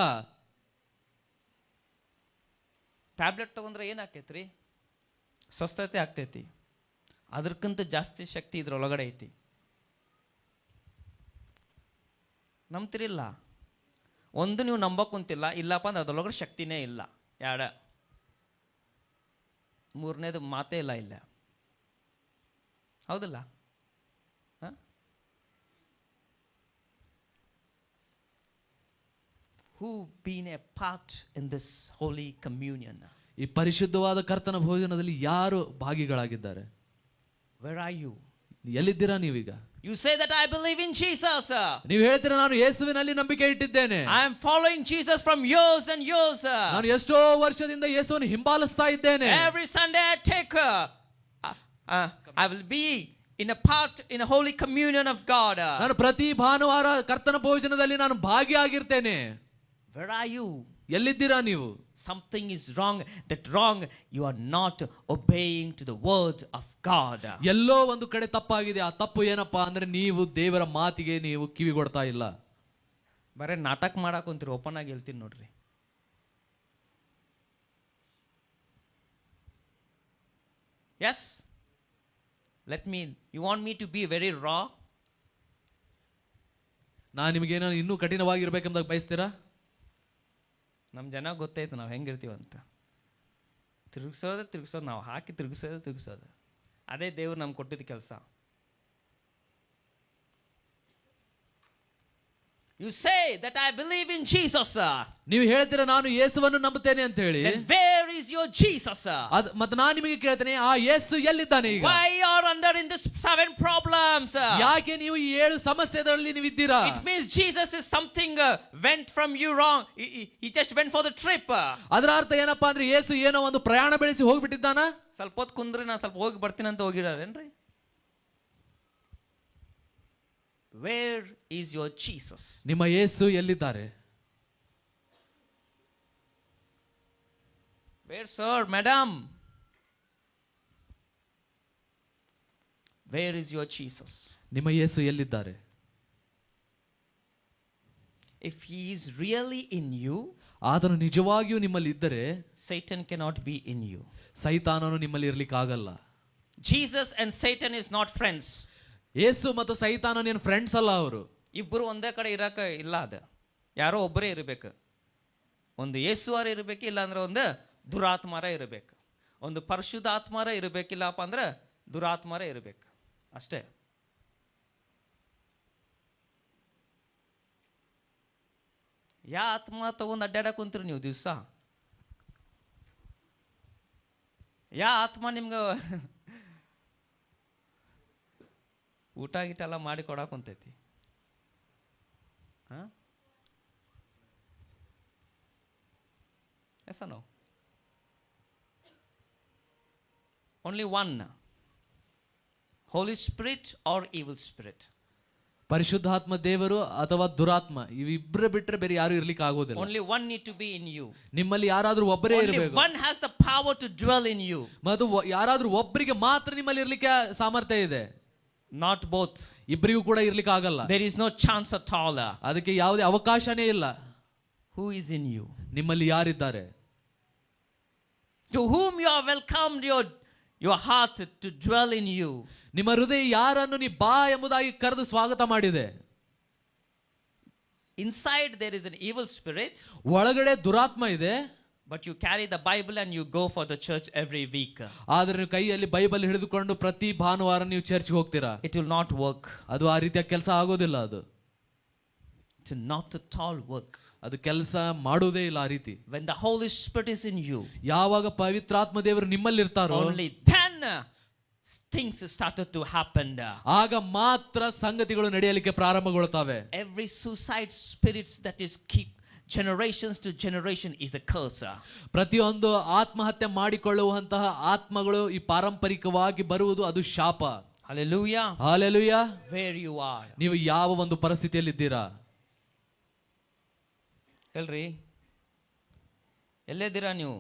S1: ಟ್ಯಾಬ್ಲೆಟ್ ತಗೊಂಡ್ರೆ ಏನಾಕೈತ್ರಿ? ಸ್ವಸ್ಥತೆ ಆಗ್ತೈತಿ. ಅದಕ್ಕಿಂತ ಜಾಸ್ತಿ ಶಕ್ತಿ ಇದ್ರೊಳಗಡೆ ಐತಿ. ನಂಬ್ತಿರಿಲ್ಲ? ಒಂದು ನೀವು ನಂಬಕ್ ಕುಂತಿಲ್ಲ, ಇಲ್ಲಪ್ಪ ಅಂದ್ರೆ ಅದ್ರೊಳಗಡೆ ಶಕ್ತಿನೇ ಇಲ್ಲ. ಮೂರನೇದು ಮಾತೇ ಇಲ್ಲ ಇಲ್ಲ. ಹೌದಲ್ಲ? Who been a part in this holy communion?
S2: ಈ ಪರಿಶುದ್ಧವಾದ ಕರ್ತನ ಭೋಜನದಲ್ಲಿ ಯಾರು ಭಾಗಿಗಳಾಗಿದ್ದಾರೆ?
S1: Where are you?
S2: ಎಲ್ಲಿದ್ದೀರಾ ನೀವೀಗ?
S1: You say that I believe in Jesus.
S2: ನೀವು ಹೇಳ್ತೀರಾ ನಾನು ಯೇಸುವಿನಲ್ಲಿ ನಂಬಿಕೆ ಇಟ್ಟಿದ್ದೇನೆ.
S1: I am following Jesus from years and years.
S2: ನಾನು ಎಷ್ಟೋ ವರ್ಷದಿಂದ ಯೇಸುವನ್ನು ಹಿಂಬಾಲಿಸ್ತಾ ಇದ್ದೇನೆ.
S1: Every Sunday I take I will be in a part in a holy communion of God.
S2: ನಾನು ಪ್ರತಿ ಭಾನುವಾರ ಕರ್ತನ ಭೋಜನದಲ್ಲಿ ನಾನು ಭಾಗಿಯಾಗಿರ್ತೇನೆ.
S1: Where are you?
S2: ಎಲ್ಲಿದ್ದೀರಾ ನೀವು?
S1: Something is wrong. That wrong, you are not obeying to the word of God.
S2: ಎಲ್ಲೋ ಒಂದು ಕಡೆ ತಪ್ಪಾಗಿದೆ. ಆ ತಪ್ಪು ಏನಪ್ಪಾ ಅಂದ್ರೆ ನೀವು ದೇವರ ಮಾತಿಗೆ ನೀವು ಕಿವಿಗೊಡ್ತಾ ಇಲ್ಲ.
S1: ಬರೇ ನಾಟಕ ಮಾಡಕ್ ಕುಂತೀರಿ. ಓಪನ್ ಆಗಿ ಹೇಳ್ತೀನಿ ನೋಡ್ರಿ. Yes? You want me to be very raw?
S2: ನಾನು ನಿಮಗೇನೋ ಇನ್ನೂ ಕಠಿಣವಾಗಿರ್ಬೇಕೆಂದಾಗ ಬಯಸ್ತೀರಾ?
S1: ನಮ್ಮ ಜನ ಗೊತ್ತಾಯ್ತು ನಾವು ಹೆಂಗಿರ್ತೀವಂತ. ತಿರುಗಿಸೋದು ನಾವು ಹಾಕಿ ತಿರುಗಿಸೋದು ಅದೇ ದೇವ್ರು ನಮ್ಗೆ ಕೊಟ್ಟಿದ್ದ ಕೆಲಸ. You say that I believe in Jesus.
S2: ನೀವು ಹೇಳ್ತೀರಾ ನಾನು ಯೇಸುವನ್ನು ನಂಬುತ್ತೇನೆ ಅಂತ ಹೇಳಿ.
S1: Then where is your Jesus?
S2: ಮತ್ತೆ ನಾನು ನಿಮಗೆ ಕೇಳ್ತೇನೆ, ಆ ಯೇಸು ಎಲ್ಲಿದ್ದಾನೆ ಈಗ?
S1: Why you are under in this 7 problems?
S2: ಯಾಕೆ ನೀವು ಈ 7 ಸಮಸ್ಯೆಗಳಲ್ಲಿ ನೀವು ಇದ್ದೀರಾ?
S1: It means Jesus is something went from you wrong. He just went for the trip.
S2: ಅದರ ಅರ್ಥ ಏನಪ್ಪಾ ಅಂದ್ರೆ ಯೇಸು ಏನೋ ಒಂದು ಪ್ರಯಾಣ ಬೆಳೆಸಿ ಹೋಗ್ಬಿಟ್ಟಿದ್ದಾನ.
S1: ಸ್ವಲ್ಪ ಹೊತ್ತು ಕುಂದ್ರೆ ನಾನು ಸ್ವಲ್ಪ ಹೋಗಿ ಬರ್ತೀನಿ ಅಂತ ಹೋಗಿದಾರೇನ್ರಿ? Where is your Jesus?
S2: ನಿಮ್ಮ ಯೇಸು ಎಲ್ಲಿದ್ದಾರೆ?
S1: Where, sir, madam? Where is your Jesus?
S2: ನಿಮ್ಮ ಯೇಸು ಎಲ್ಲಿದ್ದಾರೆ?
S1: If he is really in you,
S2: ಆತನು ನಿಜವಾಗಿಯೂ ನಿಮ್ಮಲ್ಲಿ ಇದ್ದರೆ
S1: Satan cannot be in you.
S2: ಸೈತಾನನು ನಿಮ್ಮಲ್ಲಿ ಇರ್ಲಿಕ್ಕಾಗಲ್ಲ.
S1: Jesus and Satan is not friends.
S2: ಯೇಸು ಮತ್ತು ಸೈತಾನನೇನು ಫ್ರೆಂಡ್ಸ್ ಅಲ್ಲ ಅವರು.
S1: ಇಬ್ಬರು ಒಂದೇ ಕಡೆ ಇರಕ ಇಲ್ಲ. ಅದು ಯಾರೋ ಒಬ್ಬರೇ ಇರಬೇಕು. ಒಂದು ಯೇಸುವಾರ ಇರಬೇಕು, ಇಲ್ಲ ಅಂದ್ರೆ ಒಂದು ದುರಾತ್ಮರ ಇರಬೇಕು. ಒಂದು ಪರಿಶುದ್ಧಾತ್ಮರ ಇರಬೇಕಿಲ್ಲಪ್ಪ ಅಂದ್ರೆ ದುರಾತ್ಮರ ಇರಬೇಕು ಅಷ್ಟೇ. ಯಾ ಆತ್ಮ ತಗೊಂಡು ಅಡ್ಡಾಡಕ್ ಕುಂತ್ರಿ ನೀವು ದಿವಸ? ಯಾ ಆತ್ಮ ನಿಮ್ಗೆ ಊಟ ಗೀಟ ಎಲ್ಲ ಮಾಡಿ ಕೊಡಕ್ ಕುಂತೈತಿ? Yes or no? Only one. Holy Spirit or evil spirit.
S2: ಪರಿಶುದ್ಧಾತ್ಮ ದೇವರು ಅಥವಾ ದುರಾತ್ಮ, ಇವಿಬ್ಬರ ಬಿಟ್ಟರೆ ಬೇರೆ ಯಾರು ಇರ್ಲಿಕ್ಕೆ ಆಗೋದಿಲ್ಲ.
S1: Only one need to be in you.
S2: ನಿಮ್ಮಲ್ಲಿ ಯಾರಾದ್ರೂ ಒಬ್ಬರೇ
S1: Only
S2: ಇರಬೇಕು.
S1: one has the power to dwell in you.
S2: ಮತ್ತು ಯಾರಾದ್ರೂ ಒಬ್ಬರಿಗೆ ಮಾತ್ರ ನಿಮ್ಮಲ್ಲಿ ಇರ್ಲಿಕ್ಕೆ ಸಾಮರ್ಥ್ಯ ಇದೆ.
S1: Not both.
S2: ಇಬ್ಬರಿಗೂ ಕೂಡ ಇರ್ಲಿಕ್ಕೆ ಆಗಲ್ಲ.
S1: There is no chance at all.
S2: ಅದಕ್ಕೆ ಯಾವುದೇ ಅವಕಾಶನೇ ಇಲ್ಲ.
S1: Who is in you?
S2: ನಿಮ್ಮಲ್ಲಿ ಯಾರಿದ್ದಾರೆ?
S1: To whom you are welcomed your heart to dwell in you.
S2: ನಿಮ್ಮ ಹೃದಯ ಯಾರನ್ನು ನೀ ಬಾ ಎಂಬುದಾಗಿ ಕರೆದು ಸ್ವಾಗತ ಮಾಡಿದೆ.
S1: Inside there is an evil spirit.
S2: ಒಳಗಡೆ ದುರಾತ್ಮ ಇದೆ.
S1: But you carry the Bible and you go for the church every week.
S2: ಆದ್ರೆ ನೀವು ಕೈಯಲ್ಲಿ ಬೈಬಲ್ ಹಿಡಿದುಕೊಂಡು ಪ್ರತಿ ಭಾನುವಾರ ನೀವು ಚರ್ಚ್ಗೆ ಹೋಗ್ತೀರಾ.
S1: It will not work.
S2: ಅದು ಆ ರೀತಿಯ ಕೆಲಸ ಆಗೋದಿಲ್ಲ. ಅದು
S1: It will not at all work.
S2: ಅದು ಕೆಲಸ ಮಾಡುವುದೇ ಇಲ್ಲ ಆ ರೀತಿ.
S1: When the Holy Spirit is in you,
S2: ಯಾವಾಗ ಪವಿತ್ರಾತ್ಮ ದೇವರು ನಿಮ್ಮಲ್ಲಿ ಇರ್ತಾರೋ
S1: only then things started to happen.
S2: ಆಗ ಮಾತ್ರ ಸಂಗತಿಗಳು ನಡೆಯಲಿಕ್ಕೆ ಪ್ರಾರಂಭಗೊಳ್ಳುತ್ತವೆ.
S1: Every suicide spirits that is keep generations to generation is a curse.
S2: ಪ್ರತಿಯೊಂದು ಆತ್ಮಹತ್ಯೆ ಮಾಡಿಕೊಳ್ಳುವಂತಹ ಆತ್ಮಗಳು ಈ ಪಾರಂಪರಿಕವಾಗಿ ಬರುವುದು ಅದು ಶಾಪ.
S1: Hallelujah.
S2: Hallelujah.
S1: Where you are.
S2: ನೀವು ಯಾವ ಒಂದು ಪರಿಸ್ಥಿತಿಯಲ್ಲಿದ್ದೀರಾ?
S1: ಹೇಳ್ರಿ, ಎಲ್ಲಿದ್ದೀರಾ ನೀವು?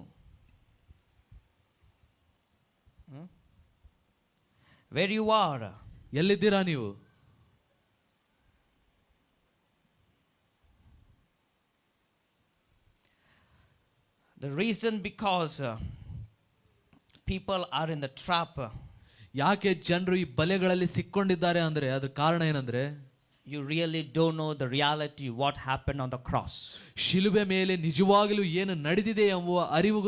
S1: Where you are.
S2: ಎಲ್ಲಿದ್ದೀರಾ ನೀವು?
S1: The reason because people are in the trap.
S2: ಯಾಕೆ ಜನರು ಈ ಬಲೆಗಳಲ್ಲಿ ಸಿಕ್ಕೊಂಡಿದ್ದಾರೆ ಅಂದ್ರೆ ಅದ್ರ ಕಾರಣ ಏನಂದ್ರೆ
S1: you really don't know the reality what happened on the cross.
S2: ಶಿಲುಬೆ ಮೇಲೆ ನಿಜವಾಗಲೂ ಏನು ನಡೆದಿದೆ ಎಂಬುವ ಅರಿವು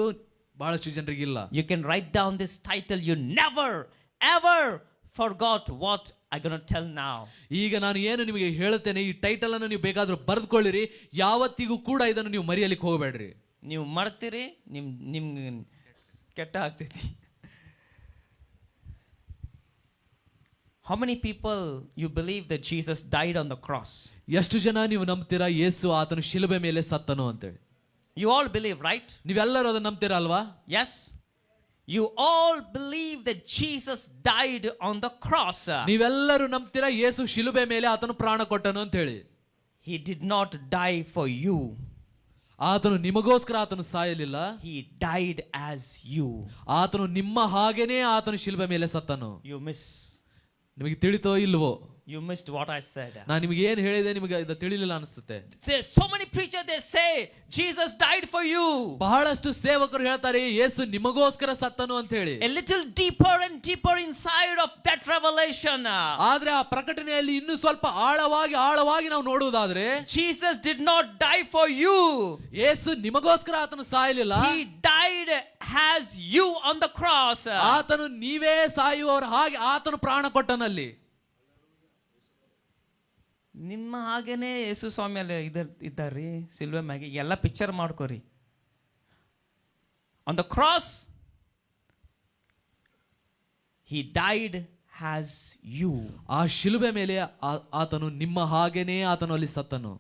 S2: ಬಹಳಷ್ಟು ಜನರಿಗಿಲ್ಲ.
S1: You can write down this title. You never ever forgot what I'm going to tell now.
S2: ಈಗ ನಾನು ಏನು ನಿಮಗೆ ಹೇಳುತ್ತೇನೆ, ಈ ಟೈಟಲ್ ಅನ್ನು ನೀವು ಬೇಕಾದ್ರೂ ಬರೆದುಕೊಳ್ಳಿರಿ. ಯಾವತ್ತಿಗೂ ಕೂಡ ಇದನ್ನು ನೀವು ಮರೆಯಲಿಕ್ಕೆ ಹೋಗಬೇಡ್ರಿ.
S1: ನೀವು ಮಾಡ್ತೀರಿ, ನಿಮ್ಗೆ ಕೆಟ್ಟ ಆಗ್ತೈತಿ. How many people you believe that Jesus died on the cross?
S2: ಎಷ್ಟು ಜನ ನೀವು ನಂಬ್ತೀರಾ ಯೇಸು ಆತನು ಶಿಲುಬೆ ಮೇಲೆ ಸತ್ತನು ಅಂತೇಳಿ?
S1: You all believe, right?
S2: ನೀವೆಲ್ಲರೂ ಅದನ್ನು ನಂಬ್ತೀರಾ ಅಲ್ವಾ?
S1: Yes. You all believe that Jesus died on the cross.
S2: ನೀವೆಲ್ಲರೂ ನಂಬ್ತೀರಾ ಯೇಸು ಶಿಲುಬೆ ಮೇಲೆ ಆತನು ಪ್ರಾಣ ಕೊಟ್ಟನು ಅಂತ ಹೇಳಿ?
S1: He did not die for you.
S2: ಆತನು ನಿಮಗೋಸ್ಕರ ಆತನು ಸಾಯಲಿಲ್ಲ.
S1: He died as you.
S2: ಆತನು ನಿಮ್ಮ ಹಾಗೇನೇ ಆತನು ಶಿಲುಬೆ ಮೇಲೆ ಸತ್ತನು.
S1: You miss.
S2: ನಿಮಗೆ ತಿಳಿತೋ ಇಲ್ವೋ?
S1: You missed what I said.
S2: ನಾನು ನಿಮಗೆ ಏನು ಹೇಳಿದೆ ನಿಮಗೆ ಇದು ತಿಳಿಲಿಲ್ಲ ಅನಿಸುತ್ತೆ.
S1: So many preachers they say Jesus died for you.
S2: ಬಹಳಷ್ಟು ಸೇವಕರು ಹೇಳ್ತಾರೆ ಯೇಸು ನಿಮಗೋಸ್ಕರ ಸತ್ತನು ಅಂತ ಹೇಳಿ.
S1: A little deeper and deeper inside of that revelation.
S2: ಆದ್ರೆ ಆ ಪ್ರಕಟಣೆಯಲ್ಲಿ ಇನ್ನೂ ಸ್ವಲ್ಪ ಆಳವಾಗಿ ನಾವು ನೋಡುವುದಾದ್ರೆ
S1: Jesus did not die for you.
S2: ಯೇಸು ನಿಮಗೋಸ್ಕರ ಆತನು ಸಾಯಲಿಲ್ಲ.
S1: He died as you on the cross.
S2: ಆತನು ನೀವೇ ಸಾಯುವವರು ಹಾಗೆ ಆತನು ಪ್ರಾಣ ಕೊಟ್ಟನಲ್ಲಿ.
S1: ನಿಮ್ಮ ಹಾಗೇನೆ ಯೇಸು ಸ್ವಾಮಿ ಅಲ್ಲಿ ಇದ್ದಾರ್ರಿ ಸಿಲ್ವೆ ಮ್ಯಾಗೆ. ಎಲ್ಲ ಪಿಕ್ಚರ್ ಮಾಡ್ಕೋರಿ. On the cross he died as you.
S2: ಆ ಶಿಲುಬೆ ಮೇಲೆ ಆತನು ನಿಮ್ಮ ಹಾಗೇನೇ ಆತನು ಅಲ್ಲಿ ಸತ್ತನು.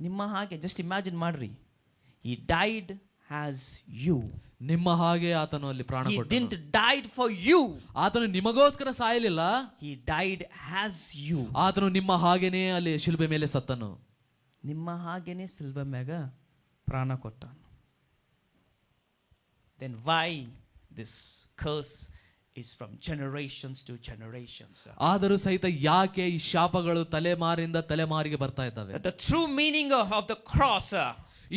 S1: ನಿಮ್ಮ ಹಾಗೆ ಜಸ್ಟ್ ಇಮ್ಯಾಜಿನ್ ಮಾಡ್ರಿ. he died as you.
S2: ನಿಮ್ಮ ಹಾಗೆ ಆತನು ಅಲ್ಲಿ ಪ್ರಾಣ ಕೊಟ್ಟನು.
S1: he didn't died for you.
S2: ಆತನು ನಿಮಗೋಸ್ಕರ ಸಾಯಲಿಲ್ಲ.
S1: he died as you.
S2: ಆತನು ನಿಮ್ಮ ಹಾಗೇನೇ ಅಲ್ಲಿ ಶಿಲುಬೆ ಮೇಲೆ ಸತ್ತನು.
S1: ನಿಮ್ಮ ಹಾಗೇನೆ ಸಿಲ್ವೆ ಮ್ಯಾಗ ಪ್ರಾಣ ಕೊಟ್ಟನು. then why this curse is from generations to generations?
S2: ಆದರೂ ಸಹಿತ ಯಾಕೆ ಈ ಶಾಪಗಳು ತಲೆಮಾರಿಂದ ತಲೆಮಾರಿಗೆ ಬರ್ತಾ ಇದ್ದಾವೆ?
S1: The true meaning of the cross,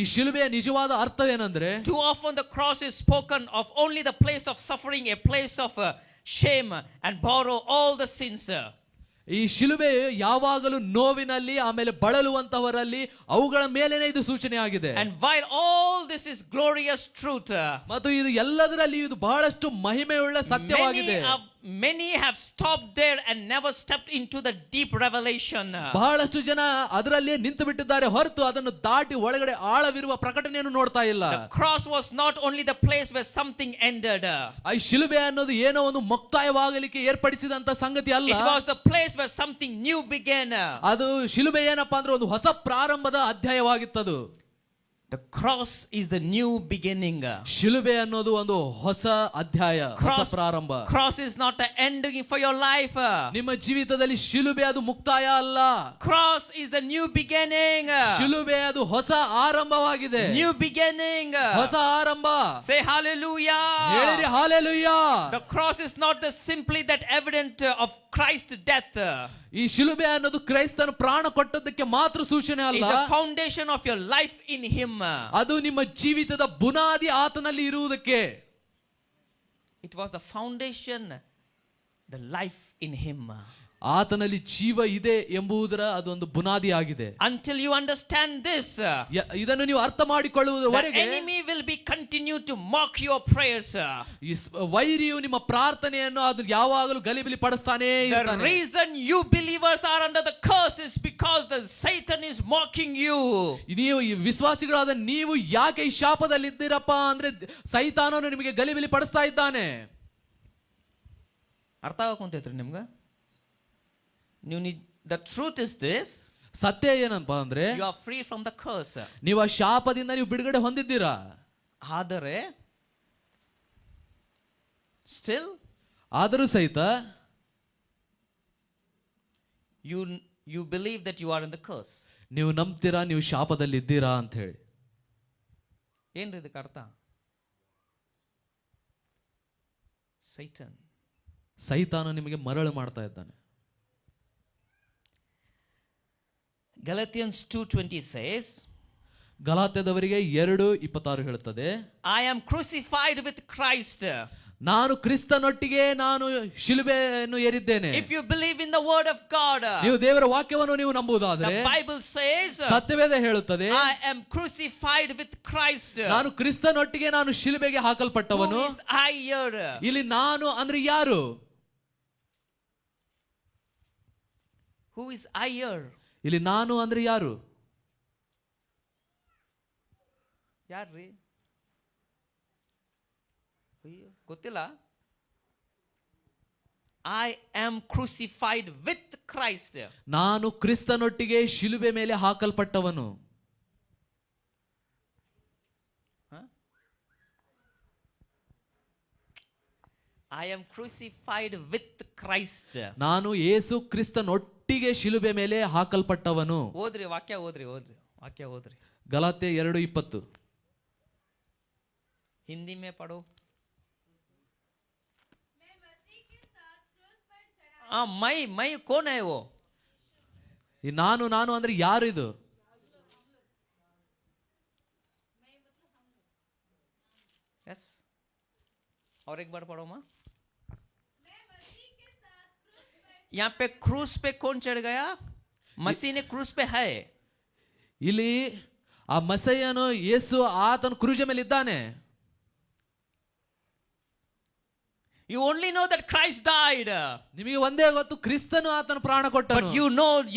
S2: ಈ ಶಿಲುಬೆಯ ನಿಜವಾದ ಅರ್ಥವೇನೆಂದ್ರೆ,
S1: too often the cross is spoken of only the place of suffering, a place of shame and borrow all the sins.
S2: ಈ ಶಿಲುಬೆ ಯಾವಾಗಲೂ ನೋವಿನಲ್ಲಿ, ಆಮೇಲೆ ಬಳಲುವಂತವರಲ್ಲಿ, ಅವುಗಳ ಮೇಲೇನೆ ಇದು ಸೂಚನೆ ಆಗಿದೆ.
S1: And while all this is glorious truth,
S2: ಮತ್ತು ಇದು ಎಲ್ಲದರಲ್ಲಿ ಇದು ಬಹಳಷ್ಟು ಮಹಿಮೆಯುಳ್ಳ ಸತ್ಯವಾಗಿದೆ.
S1: many have stopped there and never stepped into the deep revelation.
S2: ಬಹಳಷ್ಟು ಜನ ಅದರಲ್ಲೇ ನಿಂತು ಬಿಟ್ಟಿದ್ದಾರೆ ಹೊರತು ಅದನ್ನು ದಾಟಿ ಒಳಗಡೆ ಆಳವಿರುವ ಪ್ರಕಟಣೆಯನ್ನು ನೋಡ್ತಾ ಇಲ್ಲ.
S1: The cross was not only the place where something ended.
S2: ಈ ಶಿಲುಬೆ ಅನ್ನೋದು ಏನೋ ಒಂದು ಮುಕ್ತಾಯವಾಗಲಿಕ್ಕೆ ಏರ್ಪಡಿಸಿದಂತ ಸಂಗತಿ ಅಲ್ಲ.
S1: It was the place where something new began.
S2: ಅದು ಶಿಲುಬೆ ಏನಪ್ಪಾ ಅಂದ್ರೆ ಒಂದು ಹೊಸ ಪ್ರಾರಂಭದ ಅಧ್ಯಾಯವಾಗಿತ್ತದು.
S1: The cross is the new beginning.
S2: ಶಿಲುಬೆ ಅನ್ನೋದು ಒಂದು ಹೊಸ ಅಧ್ಯಾಯ, ಹೊಸ ಪ್ರಾರಂಭ.
S1: Cross is not the ending for your life.
S2: ನಿಮ್ಮ ಜೀವಿತದಲ್ಲಿ ಶಿಲುಬೆ ಅದು ಮುಕ್ತಾಯ ಅಲ್ಲ.
S1: Cross is the new beginning.
S2: ಶಿಲುಬೆ ಅದು ಹೊಸ ಆರಂಭವಾಗಿದೆ.
S1: New beginning.
S2: ಹೊಸ ಆರಂಭ.
S1: Say hallelujah.
S2: ಹೇಳಿರಿ hallelujah.
S1: The cross is not the simply that evidence of Christ's death.
S2: ಈ ಶಿಲುಬೆ ಅನ್ನೋದು ಕ್ರೈಸ್ತನ ಪ್ರಾಣ ಕೊಟ್ಟದ್ದಕ್ಕೆ ಮಾತ್ರ ಸೂಚನೆ ಅಲ್ಲ.
S1: It's the foundation of your life in him.
S2: ಅದು ನಿಮ್ಮ ಜೀವಿತದ ಬುನಾದಿ ಆತನಲ್ಲಿ ಇರುವುದಕ್ಕೆ.
S1: It was the foundation, the life in him.
S2: ಆತನಲ್ಲಿ ಜೀವ ಇದೆ ಎಂಬುದರ ಅದೊಂದು ಬುನಾದಿ ಆಗಿದೆ.
S1: Until you understand this,
S2: ಇದನ್ನು ನೀವು ಅರ್ಥ ಮಾಡಿಕೊಳ್ಳುವುದವರೆಗೆ
S1: the enemy will be continue to mock your prayers.
S2: ಈ ವೈರಿಯು ನಿಮ್ಮ ಪ್ರಾರ್ಥನೆಯನ್ನು ಅದು ಯಾವಾಗಲೂ ಗಲಿಬಿಲಿ ಪಡಿಸ್ತಾನೇ ಇರ್ತಾನೆ.
S1: The reason you believers are under the curse is because the Satan is mocking you.
S2: ನೀವು ಈ ವಿಶ್ವಾಸಿಗಳಾದ ನೀವು ಯಾಕೆ ಈ ಶಾಪದಲ್ಲಿ ಇದ್ದೀರಪ್ಪ ಅಂದ್ರೆ ಸೈತಾನನು ನಿಮಗೆ ಗಲಿಬಿಲಿ ಪಡಿಸ್ತಾ ಇದ್ದಾನೆ.
S1: ಅರ್ಥ ಆಗುತ್ತೈತ್ರಿ ನಿಮ್ಗೆ? The truth is this.
S2: ಸತ್ಯ ಏನಪ್ಪ ಅಂದ್ರೆ
S1: you are free from the curse.
S2: ನೀವು ಆ ಶಾಪದಿಂದ ನೀವು ಬಿಡುಗಡೆ ಹೊಂದಿದ್ದೀರಾ.
S1: ಆದರೆ still
S2: ಆದರೂ ಸಹಿತ
S1: you believe that you are in the curse.
S2: ನೀವು ನಂಬ್ತೀರಾ ನೀವು ಶಾಪದಲ್ಲಿ ಇದ್ದೀರಾ ಅಂತ ಹೇಳಿ.
S1: ಏನ್ರಿ ಇದಕ್ಕೆ ಅರ್ಥ? ಸೈತಾನ
S2: ನಿಮಗೆ ಮರಳು ಮಾಡ್ತಾ ಇದ್ದಾನೆ.
S1: Galatians 2:20 says,
S2: ಗಲಾತ್ಯದವರಿಗೆ 2:26 ಹೇಳುತ್ತದೆ,
S1: I am crucified with Christ.
S2: ನಾನು ಕ್ರಿಸ್ತನೊಟ್ಟಿಗೆ ನಾನು ಶಿಲುಬೆಯನ್ನು ಏರಿದ್ದೇನೆ.
S1: If you believe in the word of God,
S2: ನೀವು ದೇವರ ವಾಕ್ಯವನ್ನು ನೀವು ನಂಬುವುದಾದರೆ,
S1: the Bible says,
S2: ಸತ್ಯವೇದ ಹೇಳುತ್ತದೆ,
S1: I am crucified with Christ.
S2: ನಾನು ಕ್ರಿಸ್ತನೊಟ್ಟಿಗೆ ನಾನು ಶಿಲುಬೆಗೆ ಹಾಕಲ್ಪಟ್ಟವನು.
S1: Who is I here?
S2: ಇಲ್ಲಿ ನಾನು ಅಂದ್ರೆ ಯಾರು?
S1: Who is I here?
S2: ಇಲ್ಲಿ ನಾನು ಅಂದ್ರೆ ಯಾರು?
S1: ಯಾರ್ರಿ? ಗೊತ್ತಿಲ್ಲ. I am crucified with Christ.
S2: ನಾನು ಕ್ರಿಸ್ತನೊಟ್ಟಿಗೆ ಶಿಲುಬೆ ಮೇಲೆ ಹಾಕಲ್ಪಟ್ಟವನು.
S1: I am crucified with Christ.
S2: ನಾನು ಯೇಸು ಕ್ರಿಸ್ತನೊಟ್ಟಿಗೆ ಶಿಲುಬೆ ಮೇಲೆ ಹಾಕಲ್ಪಟ್ಟವನು.
S1: ಓದ್ರಿ ವಾಕ್ಯ ಓದ್ರಿ.
S2: ಗಲಾತ್ಯ 2:20.
S1: ಹಿಂದಿ ಮೇ ಪಢೋ. ಮೈ ಕೋನ್ ಹೈ ವೋ?
S2: ಈ ನಾನು ಅಂದ್ರೆ ಯಾರು ಇದು?
S1: यस और एक बार पढ़ो माँ. यहाँ पे क्रूस पे कौन चढ़ गया? मसीह ने क्रूस पे है.
S2: ಇಲ್ಲಿ ಆ ಮಸಯ್ಯನು ಯೇಸು ಆತನ ಕ್ರೂಜ ಮೇಲೆ ಇದ್ದಾನೆ.
S1: You only know that Christ died.
S2: ನಿಮಗೆ ಒಂದೇ ಗೊತ್ತು ಕ್ರಿಸ್ತನು ಆತನ ಪ್ರಾಣ ಕೊಟ್ಟನು.
S1: But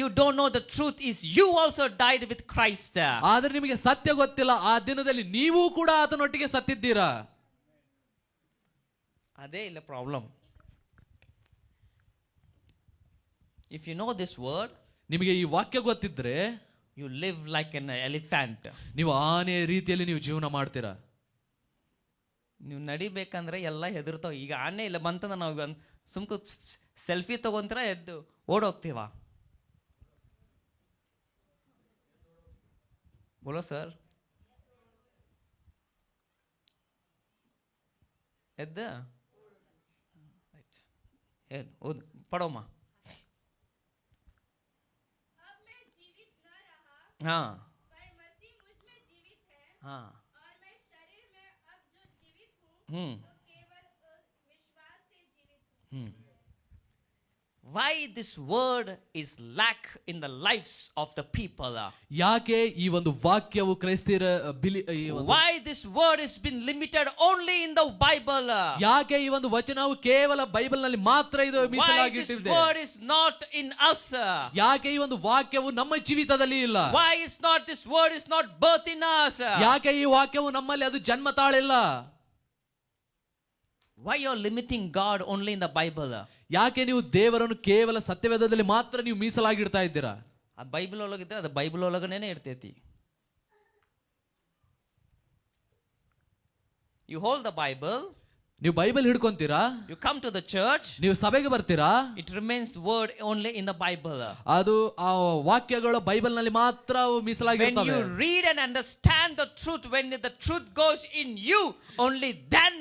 S1: you don't know the truth is you also died with Christ.
S2: ಆದ್ರೆ ನಿಮಗೆ ಸತ್ಯ ಗೊತ್ತಿಲ್ಲ, ಆ ದಿನದಲ್ಲಿ ನೀವು ಕೂಡ ಆತನೊಟ್ಟಿಗೆ ಸತ್ತಿದ್ದೀರಾ.
S1: ಅದೇ ಇಲ್ಲ problem. If you know this word,
S2: ನಿಮಗೆ ಈ ವಾಕ್ಯ ಗೊತ್ತಿದ್ರೆ,
S1: you live like an elephant.
S2: ನೀವು ಆನೆ ರೀತಿಯಲ್ಲಿ ನೀವು ಜೀವನ ಮಾಡ್ತೀರಾ.
S1: ನೀವು ನಡಿಬೇಕಂದ್ರೆ ಎಲ್ಲ ಹೆದರ್ತಾವ. ಈಗ ಆನೆ ಇಲ್ಲ ಬಂತಂದ್ರೆ ನಾವು ಸುಮ್ಕು ಸೆಲ್ಫಿ ತಗೊಂತೀರ, ಎದ್ದು ಓಡೋಗ್ತೀವ. ಬೋಲೋ ಸರ್. ಎದ್ದ ಏನು ಓದು ಪಡೋಮ್ಮ. हाँ हाँ Why this word is lack in the lives of the people?
S2: ಯಾಕೆ ಈ ಒಂದು ವಾಕ್ಯವು ಕ್ರೈಸ್ತರ
S1: Why this word has been limited only in the Bible?
S2: ಯಾಕೆ ಈ ಒಂದು ವಚನವು ಕೇವಲ ಬೈಬಲ್ ನಲ್ಲಿ ಮಾತ್ರ ಇದು
S1: Why this
S2: ಮೀಸಲಾಗಿಟ್ಟಿದೆ?
S1: word is not in us?
S2: ಯಾಕೆ ಈ ಒಂದು ವಾಕ್ಯವು ನಮ್ಮ ಜೀವಿತದಲ್ಲಿ ಇಲ್ಲ?
S1: Why is not this word is not birth in us?
S2: ಯಾಕೆ ಈ ವಾಕ್ಯವು ನಮ್ಮಲ್ಲಿ ಅದು ಜನ್ಮ ತಾಳಿಲ್ಲ?
S1: Why you are limiting God only in the Bible?
S2: ಯಾಕೆ ನೀವು ದೇವರನ್ನು ಕೇವಲ ಸತ್ಯವೇದದಲ್ಲಿ ಮಾತ್ರ ನೀವು ಮೀಸಲಾಗಿಡ್ತಾ ಇದ್ದೀರಾ?
S1: ಆ ಬೈಬಲ್ ಒಳಗಿದ್ರೆ ಅದು ಬೈಬಲ್ ಒಳಗನೆ ಇರ್ತೈತಿ. You hold the Bible.
S2: ನೀವು Bible ಹಿಡ್ಕೊಂತೀರಾ?
S1: You come to the church.
S2: ನೀವು ಸಭೆಗೆ ಬರ್ತೀರಾ?
S1: It remains word only in the Bible.
S2: ಅದು ಆ ವಾಕ್ಯಗಳು ಬೈಬಲ್ ನಲ್ಲಿ ಮಾತ್ರ
S1: When
S2: ಮೀಸಲಾಗಿರ್ತವೆ.
S1: you read and understand the truth, when the truth goes in you, only then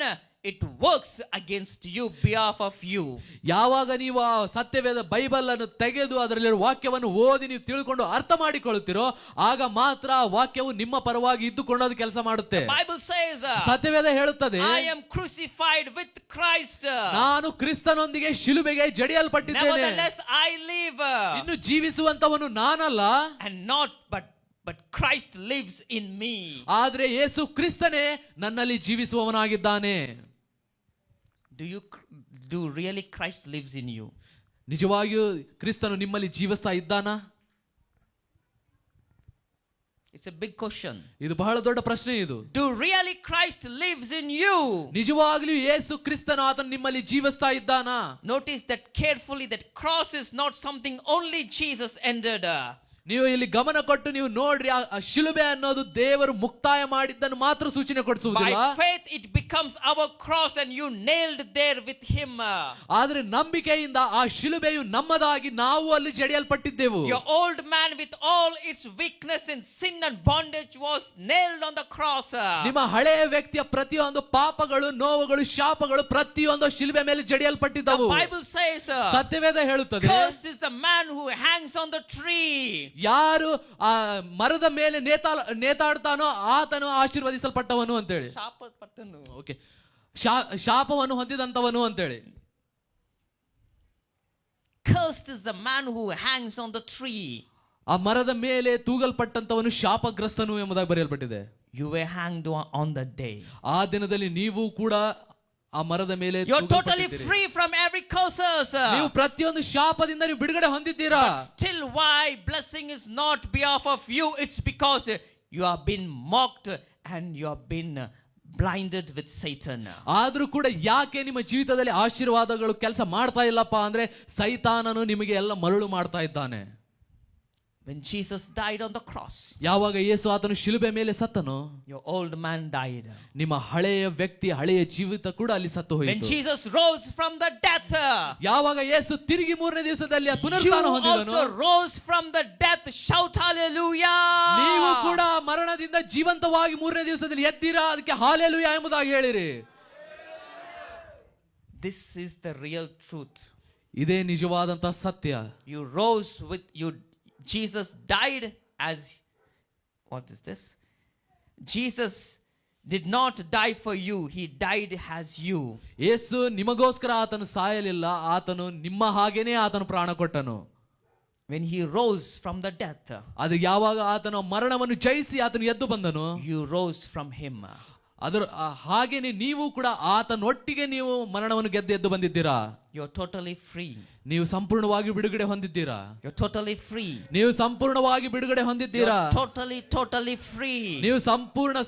S1: it works against you, behalf of you.
S2: ಯಾವಾಗ ನೀವು ಆ ಸತ್ಯವೇದ ಬೈಬಲ್ ಅನ್ನು ತೆಗೆದು ಅದರಲ್ಲಿರುವ ವಾಕ್ಯವನ್ನು ಓದಿ ನೀವು ತಿಳ್ಕೊಂಡು ಅರ್ಥ ಮಾಡಿಕೊಳ್ಳುತ್ತೀರೋ ಆಗ ಮಾತ್ರ ಆ ವಾಕ್ಯವು ನಿಮ್ಮ ಪರವಾಗಿ ಇದ್ದುಕೊಂಡು ಅದು ಕೆಲಸ ಮಾಡುತ್ತೆ.
S1: The Bible says,
S2: ಸತ್ಯವೇದ ಹೇಳುತ್ತದೆ,
S1: I am crucified with Christ.
S2: ನಾನು ಕ್ರಿಸ್ತನೊಂದಿಗೆ ಶಿಲುಬೆಗೆ ಜಡಿಯಲ್ಪಟ್ಟಿದ್ದೇನೆ.
S1: Nevertheless I live.
S2: ಇನ್ನು ಜೀವಿಸುವಂತವನು ನಾನಲ್ಲ,
S1: And not but Christ lives in me.
S2: ಆದ್ರೆ ಯೇಸು ಕ್ರಿಸ್ತನೇ ನನ್ನಲ್ಲಿ ಜೀವಿಸುವವನಾಗಿದ್ದಾನೆ.
S1: Do really Christ lives in you?
S2: ನಿಜವಾಗಿಯೂ ಕ್ರಿಸ್ತನು ನಿಮ್ಮಲ್ಲಿ ಜೀವಿಸ್ತಾ ಇದ್ದಾನಾ?
S1: It's a big question.
S2: ಇದು ಬಹಳ ದೊಡ್ಡ ಪ್ರಶ್ನೆ ಇದು.
S1: Do really Christ lives in you?
S2: ನಿಜವಾಗ್ಲೂ ಯೇಸು ಕ್ರಿಸ್ತನು ಆತನು ನಿಮ್ಮಲ್ಲಿ ಜೀವಿಸ್ತಾ ಇದ್ದಾನಾ?
S1: Notice that carefully, that cross is not something only Jesus entered.
S2: ನೀವು ಇಲ್ಲಿ ಗಮನ ಕೊಟ್ಟು ನೀವು ನೋಡ್ರಿ, ಆ ಶಿಲುಬೆ ಅನ್ನೋದು ದೇವರು ಮುಕ್ತಾಯ ಮಾಡಿದ್ದನ್ನು ಮಾತ್ರ ಸೂಚನೆ ಕೊಡಿಸುವುದಿಲ್ಲ.
S1: By faith it becomes our cross and you nailed there with him.
S2: ಆದ್ರೆ ನಂಬಿಕೆಯಿಂದ ಆ ಶಿಲುಬೆಯು ನಮ್ಮದಾಗಿ ನಾವು ಅಲ್ಲಿ ಜಡಿಯಲ್ಪಟ್ಟಿದ್ದೆವು.
S1: Your old man with all its weakness and sin and bondage was nailed on the cross.
S2: ನಿಮ್ಮ ಹಳೆಯ ವ್ಯಕ್ತಿಯ ಪ್ರತಿಯೊಂದು ಪಾಪಗಳು, ನೋವುಗಳು, ಶಾಪಗಳು ಪ್ರತಿಯೊಂದು ಶಿಲುಬೆ ಮೇಲೆ ಜಡಿಯಲ್ಪಟ್ಟಿದ್ದವು.
S1: The Bible says,
S2: ಸತ್ಯವೇದ ಹೇಳುತ್ತದೆ,
S1: cursed is the man who hangs on the tree.
S2: ಯಾರು ಆ ಮರದ ಮೇಲೆ ನೇತಾಡ್ತಾನೋ ಆತನು ಆಶೀರ್ವದಿಸಲ್ಪಟ್ಟವನು ಅಂತೇಳಿ. ಓಕೆ, ಶಾಪವನ್ನು ಹೊಂದಿದಂತವನು ಅಂತೇಳಿ.
S1: Cursed is the man who hangs on the tree.
S2: ಆ ಮರದ ಮೇಲೆ ತೂಗಲ್ಪಟ್ಟಂತವನು ಶಾಪಗ್ರಸ್ತನು ಎಂಬುದಾಗಿ ಬರೆಯಲ್ಪಟ್ಟಿದೆ.
S1: You were hanged on that day.
S2: ಆ ದಿನದಲ್ಲಿ ನೀವು ಕೂಡ ಆ ಮರದ ಮೇಲೆ
S1: You're totally free from every curses.
S2: ನೀವು ಪ್ರತಿಯೊಂದು ಶಾಪದಿಂದ ನೀವು ಬಿಡುಗಡೆ ಹೊಂದಿದ್ದೀರಾ.
S1: But still, why blessing is not behalf of you? It's because you have been mocked and you have been blinded with Satan.
S2: ಆದ್ರೂ ಕೂಡ ಯಾಕೆ ನಿಮ್ಮ ಜೀವಿತದಲ್ಲಿ ಆಶೀರ್ವಾದಗಳು ಕೆಲಸ ಮಾಡ್ತಾ ಇಲ್ಲಪ್ಪ ಅಂದ್ರೆ ಸೈತಾನನು ನಿಮಗೆ ಎಲ್ಲ ಮರಳು ಮಾಡ್ತಾ ಇದ್ದಾನೆ.
S1: When Jesus died on the cross,
S2: ಯಾವಾಗ ಯೇಸು ಆತನು ಶಿಲುಬೆ ಮೇಲೆ ಸತ್ತನು,
S1: your old man died.
S2: ನಿಮ್ಮ ಹಳೆಯ ವ್ಯಕ್ತಿ, ಹಳೆಯ ಜೀವಿತ ಕೂಡ ಅಲ್ಲಿ ಸತ್ತು ಹೋಯಿತು.
S1: When Jesus rose from the death,
S2: ಯಾವಾಗ ಯೇಸು ತಿರುಗಿ ಮೂರನೇ ದಿವಸದಲ್ಲಿ
S1: you
S2: ಪುನರುತ್ಥಾನ ಹೊಂದಿದನು,
S1: also rose from the death. Shout hallelujah.
S2: ನೀವು ಕೂಡ ಮರಣದಿಂದ ಜೀವಂತವಾಗಿ ಮೂರನೇ ದಿವಸದಲ್ಲಿ ಎದ್ದೀರಾ, ಅದಕ್ಕೆ ಹಾಲೆಲೂಯಾ ಎಂಬುದಾಗಿ ಹೇಳಿರಿ.
S1: This is the real truth.
S2: ಇದೇ ನಿಜವಾದಂತ ಸತ್ಯ.
S1: You rose with you. Jesus died as, what is this? Jesus did not die for you. He died as you.
S2: ಯೇಸು ನಿಮಗೋಸ್ಕರ ಆತನು ಸಾಯಲಿಲ್ಲ, ಆತನು ನಿಮ್ಮ ಹಾಗೇನೆ ಆತನು ಪ್ರಾಣ ಕೊಟ್ಟನು.
S1: When he rose from the death,
S2: ಅದು ಯಾವಾಗ ಆತನು ಮರಣವನ್ನು ಜಯಿಸಿ ಆತನು ಎದ್ದು ಬಂದನು,
S1: you rose from him.
S2: ಅದರ ಹಾಗೇನೆ ನೀವು ಕೂಡ ಆತನೊಟ್ಟಿಗೆ ನೀವು ಮರಣವನ್ನು ಗೆದ್ದು ಎದ್ದು ಬಂದಿದ್ದೀರಾ.
S1: You're totally free.
S2: ನೀವು ಸಂಪೂರ್ಣವಾಗಿ ಬಿಡುಗಡೆ ಹೊಂದಿದ್ದೀರಾ.
S1: You're totally free.
S2: ನೀವು ಸಂಪೂರ್ಣವಾಗಿ ಬಿಡುಗಡೆ ಹೊಂದಿದ್ದೀರಾ.
S1: You're totally free.
S2: ನೀವು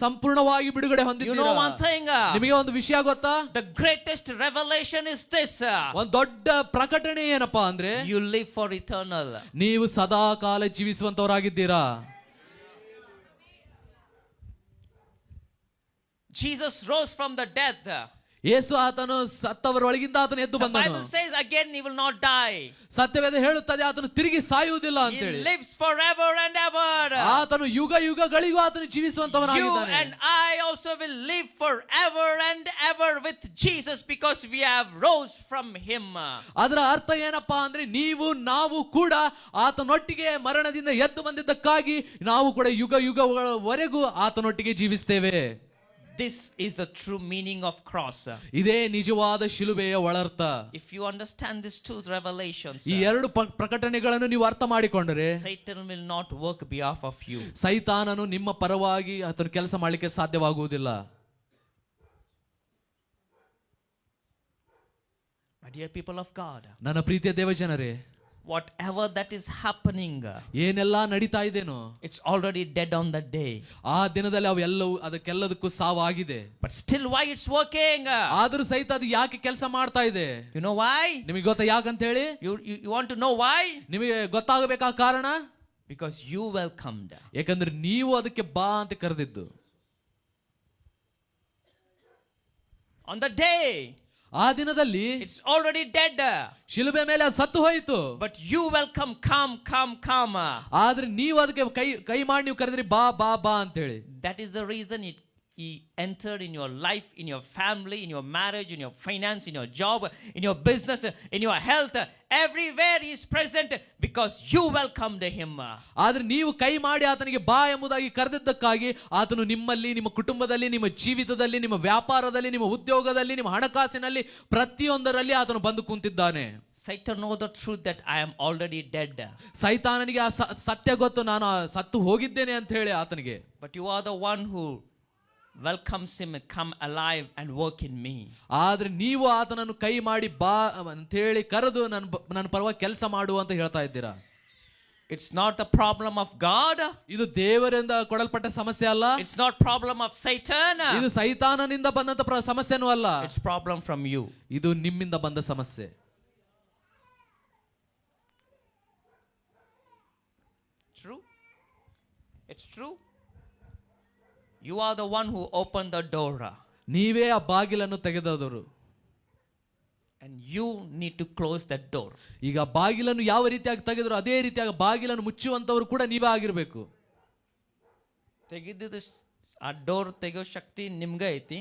S2: ಸಂಪೂರ್ಣವಾಗಿ ಬಿಡುಗಡೆ ಹೊಂದಿದ್ದೀರಾ.
S1: You know one thing?
S2: ನಿಮಗೆ ಒಂದು ವಿಷಯ ಗೊತ್ತಾ?
S1: The greatest revelation is this.
S2: ಒಂದು ದೊಡ್ಡ ಪ್ರಕಟಣೆ ಏನಪ್ಪಾ ಅಂದ್ರೆ,
S1: you live for eternal.
S2: ನೀವು ಸದಾ ಕಾಲ ಜೀವಿಸುವಂತವರಾಗಿದ್ದೀರಾ.
S1: Jesus rose from the death.
S2: ಯೇಸು ಆತನು ಸತ್ತವರೊಳಗಿಂದ ಆತನು ಎದ್ದು
S1: The
S2: ಬಂದನು.
S1: Bible says again he will not die.
S2: ಸತ್ಯವೇದ ಹೇಳುತ್ತದೆ ಆತನು ತಿರುಗಿ ಸಾಯುವುದಿಲ್ಲ
S1: He
S2: ಅಂತೇಳಿ.
S1: lives forever and ever.
S2: ಆತನು ಯುಗ ಯುಗಗಳಿಗೂ ಆತನು
S1: You
S2: ಜೀವಿಸುವಂತವನಾಗಿದ್ದಾನೆ.
S1: and I also will live forever and ever with Jesus because we have rose from him.
S2: ಅದರ ಅರ್ಥ ಏನಪ್ಪಾ ಅಂದ್ರೆ ನೀವು ನಾವು ಕೂಡ ಆತನೊಟ್ಟಿಗೆ ಮರಣದಿಂದ ಎದ್ದು ಬಂದಿದ್ದಕ್ಕಾಗಿ ನಾವು ಕೂಡ ಯುಗ ಯುಗಗಳವರೆಗೂ ಆತನೊಟ್ಟಿಗೆ ಜೀವಿಸ್ತೇವೆ.
S1: This is the true meaning of cross.
S2: ಇದೇ ನಿಜವಾದ ಶಿಲುಬೆಯ ಒಳರ್ಥ.
S1: If you understand these two revelations,
S2: ಈ ಎರಡು ಪ್ರಕಟಣೆಗಳನ್ನು ನೀವು ಅರ್ಥ ಮಾಡಿಕೊಂಡರೆ
S1: Satan will not work behalf of you.
S2: ಸೈತಾನನು ನಿಮ್ಮ ಪರವಾಗಿ ಆತನು ಕೆಲಸ ಮಾಡಲಿಕ್ಕೆ ಸಾಧ್ಯವಾಗುವುದಿಲ್ಲ.
S1: My dear people of God,
S2: ನನ್ನ ಪ್ರೀತಿಯ ದೇವಜನರೇ,
S1: whatever that is happening,
S2: ಏನೆಲ್ಲಾ ನಡೀತಾ ಇದೆನೋ
S1: it's already dead on that day.
S2: ಆ ದಿನದಲ್ಲಿ ಅವೆಲ್ಲವೂ ಅದಕ್ಕೆಲ್ಲದಕ್ಕೂ ಸಾವಾಗಿದೆ.
S1: But still why it's working?
S2: ಆದರೂ ಸಹಿತ ಅದು ಯಾಕೆ ಕೆಲಸ ಮಾಡ್ತಾ ಇದೆ?
S1: You know why?
S2: ನಿಮಗೆ ಗೊತ್ತಾ ಯಾಕಂತ ಹೇಳಿ?
S1: You want to know why?
S2: ನಿಮಗೆ ಗೊತ್ತಾಗಬೇಕಾ ಕಾರಣ?
S1: Because you welcomed.
S2: ಯಾಕಂದ್ರೆ ನೀವು ಅದಕ್ಕೆ ಬಾ ಅಂತ ಕರೆದಿದ್ದು.
S1: On the day,
S2: ಆ ದಿನದಲ್ಲಿ
S1: it's already dead.
S2: ಶಿಲುಬೆ ಮೇಲೆ ಅದು ಸತ್ತು ಹೋಯಿತು.
S1: But you welcome, come.
S2: ಆದ್ರೆ ನೀವು ಅದಕ್ಕೆ ಕೈ ಮಾಡಿ ನೀವು ಕರೆದ್ರಿ ಬಾ ಬಾ ಬಾ ಅಂತ ಹೇಳಿ.
S1: That is the reason he entered in your life, in your family, in your marriage, in your finance, in your job, in your business, in your health. Everywhere he is present because you welcomed him.
S2: ಆದ್ರೆ ನೀವು ಕೈ ಮಾಡಿ ಆತನಿಗೆ ಬಾ ಎಂಬುದಾಗಿ ಕರೆದಿದ್ದಕ್ಕಾಗಿ ಆತನು ನಿಮ್ಮಲ್ಲಿ, ನಿಮ್ಮ ಕುಟುಂಬದಲ್ಲಿ, ನಿಮ್ಮ ಜೀವಿತದಲ್ಲಿ, ನಿಮ್ಮ ವ್ಯಾಪಾರದಲ್ಲಿ, ನಿಮ್ಮ ಉದ್ಯೋಗದಲ್ಲಿ, ನಿಮ್ಮ ಹಣಕಾಸಿನಲ್ಲಿ ಪ್ರತಿಯೊಂದರಲ್ಲಿ ಆತನು ಬಂದು ಕುಂತಿದ್ದಾನೆ.
S1: Satan know the truth that I am already dead.
S2: ಸೈತಾನನಿಗೆ ಆ ಸತ್ಯ ಗೊತ್ತು, ನಾನು ಸತ್ತು ಹೋಗಿದ್ದೇನೆ ಅಂತ ಹೇಳಿ ಆತನಿಗೆ.
S1: But you are the one who welcomes him and come alive and work in me.
S2: ಆದ್ರೆ ನೀವು ಆತನನ್ನು ಕೈ ಮಾಡಿ ಬಾ ಅಂತ ಹೇಳಿ ಕರೆದು ನನ್ನ ಪರವಾಗಿ ಕೆಲಸ ಮಾಡು ಅಂತ ಹೇಳ್ತಾ ಇದ್ದೀರಾ.
S1: It's not the problem of God.
S2: ಇದು ದೇವರಿಂದ ಕೊಡಲ್ಪಟ್ಟ ಸಮಸ್ಯೆ ಅಲ್ಲ.
S1: It's not problem of Satan.
S2: ಇದು ಸೈತಾನನಿಂದ ಬಂದಂತ ಸಮಸ್ಯೆನೂ ಅಲ್ಲ.
S1: It's problem from you.
S2: ಇದು ನಿಮ್ಮಿಂದ ಬಂದ ಸಮಸ್ಯೆ.
S1: True? It's true. You are the one who opened the door.
S2: ನೀವೇ ಆ ಬಾಗಿಲನ್ನು ತೆಗೆದವರು.
S1: And you need to close that door.
S2: ಈಗ ಬಾಗಿಲನ್ನು ಯಾವ ರೀತಿಯಾಗಿ ತೆಗೆದ್ರು ಅದೇ ರೀತಿಯಾಗಿ ಬಾಗಿಲನ್ನು ಮುಚ್ಚುವಂತವರು ಕೂಡ ನೀವೇ ಆಗಿರ್ಬೇಕು.
S1: ತೆಗೆದಿದ್ದು ಆ ಡೋರ್ ತೆಗೆಯೋ ಶಕ್ತಿ ನಿಮ್ಗೆ ಐತಿ,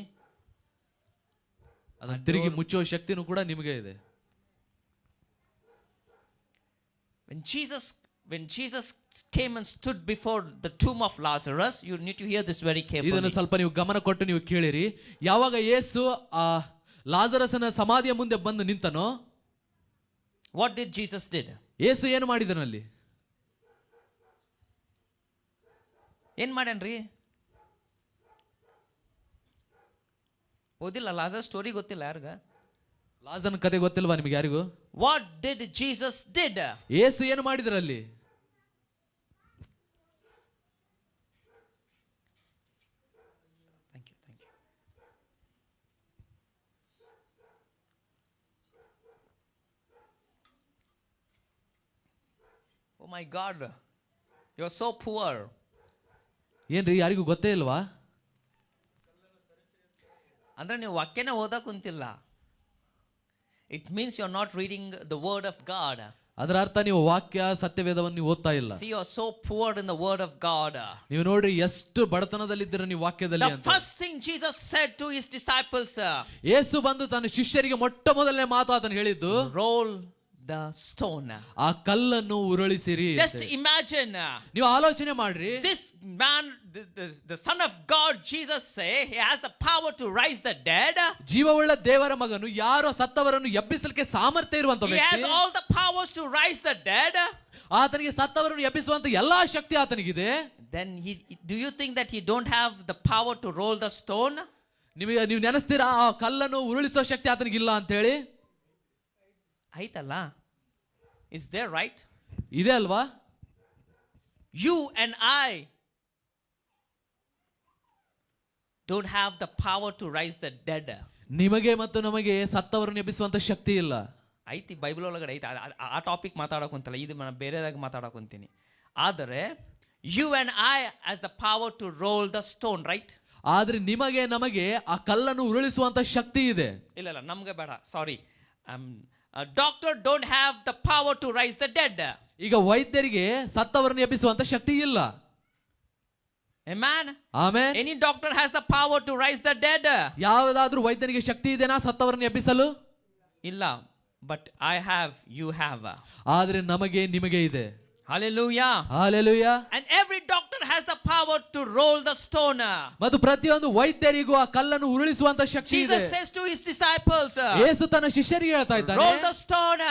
S2: ಅದನ್ನು ತಿರುಗಿ ಮುಚ್ಚುವ ಶಕ್ತಿನೂ ಕೂಡ ನಿಮಗೆ ಇದೆ.
S1: When Jesus came and stood before the tomb of Lazarus, you need to hear this very carefully.
S2: ಇದನ್ನು ಸ್ವಲ್ಪ ನೀವು ಗಮನ ಕೊಟ್ಟು ನೀವು ಕೇಳಿರಿ. ಯಾವಾಗ ಯೇಸು ಆ ಲಾಜರಸನ ಸಮಾಧಿಯ ಮುಂದೆ ಬಂದು ನಿಂತನೋ,
S1: what did Jesus did?
S2: ಯೇಸು ಏನು ಮಾಡಿದನಲ್ಲಿ?
S1: ಏನ್ ಮಾಡ್ಯಾನ್ರಿ? ಓದಿಲ್ಲ ಲಾಜರ್ ಸ್ಟೋರಿ, ಗೊತ್ತಿಲ್ಲ ಯಾರಿಗ?
S2: ಲಾಜರನ ಕಥೆ ಗೊತ್ತಿಲ್ವಾ ನಿಮಗೆ ಯಾರಿಗೂ?
S1: What did Jesus did?
S2: ಯೇಸು ಏನು ಮಾಡಿದರಲ್ಲಿ?
S1: Thank you. Oh my God, you are so poor.
S2: ಏನ್ರಿ ಯಾರಿಗೂ ಗೊತ್ತೇ ಇಲ್ವಾ?
S1: ಅಂದ್ರೆ ನೀವು ವಾಕ್ಯನ ಓದಕ್ ಕುಂತಿಲ್ಲ. It means you are not reading the word of God.
S2: ಅದರ ಅರ್ಥ ನೀವು ವಾಕ್ಯ ಸತ್ಯವೇದವನ್ನು ನೀವು ಓದ್ತಾ ಇಲ್ಲ.
S1: See, you are so poor in the word of God.
S2: ನೀವು ನೋಡ್ರಿ ಎಷ್ಟು ಬಡತನದಲ್ಲಿದ್ದೀರ ನೀವು ವಾಕ್ಯದಲ್ಲಿ
S1: The
S2: ಅಂತ.
S1: first thing Jesus said to his disciples,
S2: ಯೇಸು ಬಂದು ತನ್ನ ಶಿಷ್ಯರಿಗೆ ಮೊಟ್ಟ ಮೊದಲನೇ ಮಾತು ಆತನು ಹೇಳಿದ್ದು,
S1: roll the stone.
S2: ಆ ಕಲ್ಲನ್ನು ಉರುಳಿಸಿರಿ.
S1: Just imagine,
S2: ನೀವು ಆಲೋಚನೆ ಮಾಡ್ರಿ,
S1: this man, the son of God, Jesus say he has the power to rise the dead.
S2: ಜೀವವುಳ್ಳ ದೇವರ ಮಗನು ಯಾರೋ ಸತ್ತವರನ್ನು ಎಬ್ಬಿಸಲಿಕ್ಕೆ ಸಾಮರ್ಥ್ಯ ಇರುವಂತ
S1: He has
S2: ವ್ಯಕ್ತಿ.
S1: all the powers to rise the dead.
S2: ಆತನಿಗೆ ಸತ್ತವರನ್ನು ಎಬ್ಬಿಸುವಂತ ಎಲ್ಲಾ ಶಕ್ತಿ ಆತನಿಗಿದೆ.
S1: Then do you think that he don't have the power to roll the stone?
S2: ನೀವು ನೆನೆಸ್ತೀರಾ ಆ ಕಲ್ಲನ್ನು ಉರುಳಿಸೋ ಶಕ್ತಿ ಆತನಿಗಿಲ್ಲ ಅಂತ ಹೇಳಿ?
S1: ಆಯ್ತಲ್ಲ, is there right?
S2: ಇದೆ ಅಲ್ವಾ?
S1: You and I don't have the power to rise the dead.
S2: ನಿಮಗೆ ಮತ್ತು ನಮಗೆ ಸತ್ತವರನ್ನು ಎಬ್ಬಿಸುವಂತ ಶಕ್ತಿ ಇಲ್ಲ.
S1: ಐತಿ, ಬೈಬಲ್ ಒಳಗಡೆ ಐತಿ. ಆ ಟಾಪಿಕ್ ಮಾತಾಡೋಕಂತಲ್ಲ, ಇದು ನಾನು ಬೇರೆದಾಗ ಮಾತಾಡೋಕೊಂತೀನಿ. ಆದರೆ you and I has the power to roll the stone, right?
S2: ಆದ್ರೆ ನಿಮಗೆ ನಮಗೆ ಆ ಕಲ್ಲನ್ನು ಉರುಳಿಸುವಂತ ಶಕ್ತಿ ಇದೆ.
S1: ಇಲ್ಲ ನಮ್ಗೆ ಬೇಡ, sorry. Doctor don't have the power to raise the dead.
S2: ಈಗ ವೈದ್ಯರಿಗೆ ಸತ್ತವರನ್ನು ಎಬ್ಬಿಸುವಂತ ಶಕ್ತಿ ಇಲ್ಲ.
S1: Amen.
S2: ಆಮೆನ್.
S1: Any doctor has the power to rise the dead?
S2: ಯಾವುದಾದ್ರೂ ವೈದ್ಯನಿಗೆ ಶಕ್ತಿ ಇದೆನಾ ಸತ್ತವರನ್ನು ಎಬ್ಬಿಸಲು?
S1: ಇಲ್ಲ. But I have, you have.
S2: ಆದ್ರೆ ನಮಗೆ ನಿಮಗೆ ಇದೆ.
S1: Hallelujah.
S2: Hallelujah.
S1: And every doctor has the power to roll the stone.
S2: ಮತ್ತು ಪ್ರತಿಯೊಂದು ವೈದ್ಯರಿಗೂ ಆ ಕಲ್ಲನ್ನು ಉರುಳಿಸುವಂತ ಶಕ್ತಿ ಇದೆ.
S1: Jesus says to his disciples,
S2: ಯೇಸು ತನ್ನ ಶಿಷ್ಯರಿಗೆ ಹೇಳ್ತಾ ಇದ್ದಾನೆ,
S1: roll the stone.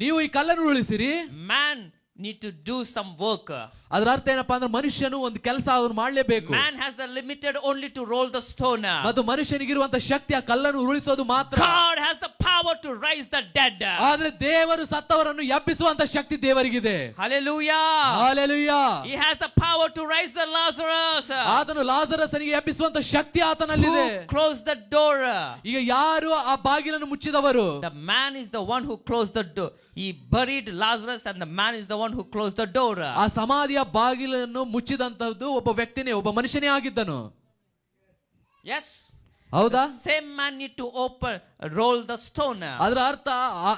S2: ನೀವು ಈ ಕಲ್ಲನ್ನು ಉರುಳಿಸಿರಿ.
S1: Man need to do some work.
S2: ಅದರ ಅರ್ಥ ಏನಪ್ಪಾ ಅಂದ್ರೆ ಮನುಷ್ಯನು ಒಂದು ಕೆಲಸ ಅವನು ಮಾಡಲೇಬೇಕು.
S1: Man has the limited only to roll the stone.
S2: ಮತ್ತು ಮನುಷ್ಯನಿಗಿರುವಂತ ಶಕ್ತಿ ಆ ಕಲ್ಲನ್ನು ಉರುಳಿಸೋದು ಮಾತ್ರ.
S1: God has the power to rise the dead.
S2: ಆದ್ರೆ ದೇವರು ಸತ್ತವರನ್ನು ಎಬ್ಬಿಸುವಂತ ಶಕ್ತಿ ದೇವರಿಗಿದೆ.
S1: Hallelujah.
S2: Hallelujah.
S1: He has the power to rise the Lazarus.
S2: ಆತನು ಲಾಜರಸನಿಗೆ ಎಬ್ಬಿಸುವಂತ ಶಕ್ತಿ ಆತನಲ್ಲಿದೆ.
S1: Who closed the door?
S2: ಈಗ ಯಾರು ಆ ಬಾಗಿಲನ್ನು ಮುಚ್ಚಿದವರು?
S1: The man is the one who closed the door. He buried Lazarus and the man is the one who closed the door.
S2: ಆ ಸಮಾಧಿಯ ಬಾಗಿಲನ್ನು ಮುಚ್ಚಿದಂತದ್ದು ಒಬ್ಬ ವ್ಯಕ್ತಿನೇ, ಒಬ್ಬ ಮನುಷ್ಯನೇ ಆಗಿದ್ದನು.
S1: Yes.
S2: ಹೌದಾ?
S1: Same man need to roll the stone.
S2: ಅದರ ಅರ್ಥ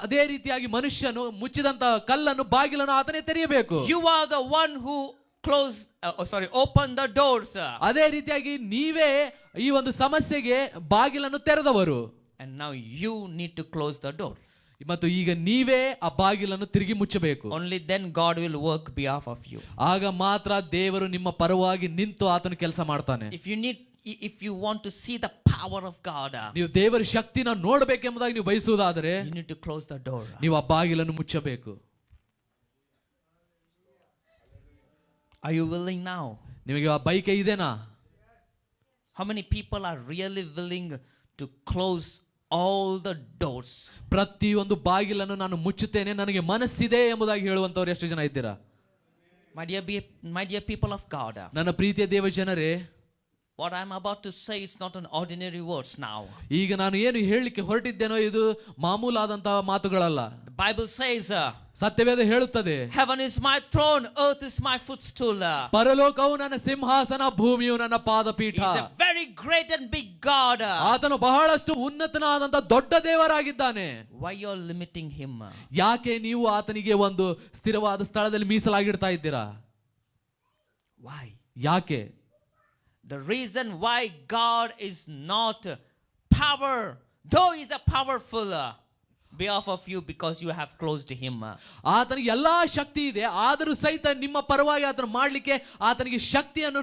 S2: ಅದೇ ರೀತಿಯಾಗಿ ಮನುಷ್ಯನು ಮುಚ್ಚಿದಂತ ಕಲ್ಲನ್ನು ಬಾಗಿಲನ್ನು ಆತನೇ ತೆರೆಯಬೇಕು.
S1: You are the one who open the doors.
S2: ಅದೇ ರೀತಿಯಾಗಿ ನೀವೇ ಈ ಒಂದು ಸಮಸ್ಯೆಗೆ ಬಾಗಿಲನ್ನು ತೆರೆದವರು.
S1: And now you need to close the door.
S2: ಮತ್ತು ಈಗ ನೀವೇ ಆ ಬಾಗಿಲನ್ನು ತಿರುಗಿ ಮುಚ್ಚಬೇಕು.
S1: Only then God will work behalf of you.
S2: ಆಗ ಮಾತ್ರ ದೇವರು ನಿಮ್ಮ ಪರವಾಗಿ ನಿಂತು ಆತನು ಕೆಲಸ ಮಾಡ್ತಾನೆ.
S1: If you want to see the power of God,
S2: ನೀವು ದೇವರ ಶಕ್ತಿನ ನೋಡಬೇಕೆಂಬುದಾಗಿ ನೀವು ಬಯಸುವುದಾದರೆ
S1: you need to close the door.
S2: ನೀವು ಆ ಬಾಗಿಲನ್ನು ಮುಚ್ಚಬೇಕು.
S1: Are you willing now?
S2: ನಿಮಗೆ ಆ ಬಯಕೆ ಇದೆನಾ?
S1: How many people are really willing to close all the doors?
S2: ಪ್ರತಿಯೊಂದು ಬಾಗಿಲನ್ನು ನಾನು ಮುಚ್ಚುತ್ತೇನೆ, ನನಗೆ ಮನಸ್ಸಿದೆ ಎಂಬುದಾಗಿ ಹೇಳುವಂತವರು ಎಷ್ಟು ಜನ ಇದ್ದೀರಾ?
S1: My dear people of God,
S2: ನನ್ನ ಪ್ರೀತಿಯ ದೇವ ಜನರೇ,
S1: what I am about to say is not an ordinary words now.
S2: ಈಗ ನಾನು ಏನು ಹೇಳಲಿಕ್ಕೆ ಹೊರಟಿದ್ದೇನೋ ಇದು ಮಾಮೂಲಾದಂತಹ ಮಾತುಗಳಲ್ಲ.
S1: The Bible says,
S2: ಸತ್ಯವೇದ ಹೇಳುತ್ತದೆ,
S1: heaven is my throne, earth is my footstool.
S2: ಪರಲೋಕವು ನನ್ನ ಸಿಂಹಾಸನ, ಭೂಮಿಯು ನನ್ನ ಪಾದಪೀಠ.
S1: He is a very great and big God.
S2: ಆತನು ಬಹಳಷ್ಟು ಉನ್ನತನಾದಂತ ದೊಡ್ಡ ದೇವರಾಗಿದ್ದಾನೆ.
S1: Why you are limiting him?
S2: ಯಾಕೆ ನೀವು ಆತನಿಗೆ ಒಂದು ಸ್ಥಿರವಾದ ಸ್ಥಳದಲ್ಲಿ ಮೀಸಲಾಗಿಡ್ತಾ ಇದ್ದೀರಾ?
S1: Why?
S2: ಯಾಕೆ?
S1: The reason why God is not power, though he is a powerful behalf of you, because you have closed him.
S2: ಆತನಿಗೆ ಎಲ್ಲಾ ಶಕ್ತಿ ಇದೆ, ಆದರೂ ಸಹಿತ ನಿಮ್ಮ ಪರವಾಗಿ ಆತನು ಮಾಡ್ಲಿಕ್ಕೆ ಆತನಿಗೆ ಶಕ್ತಿಯನ್ನು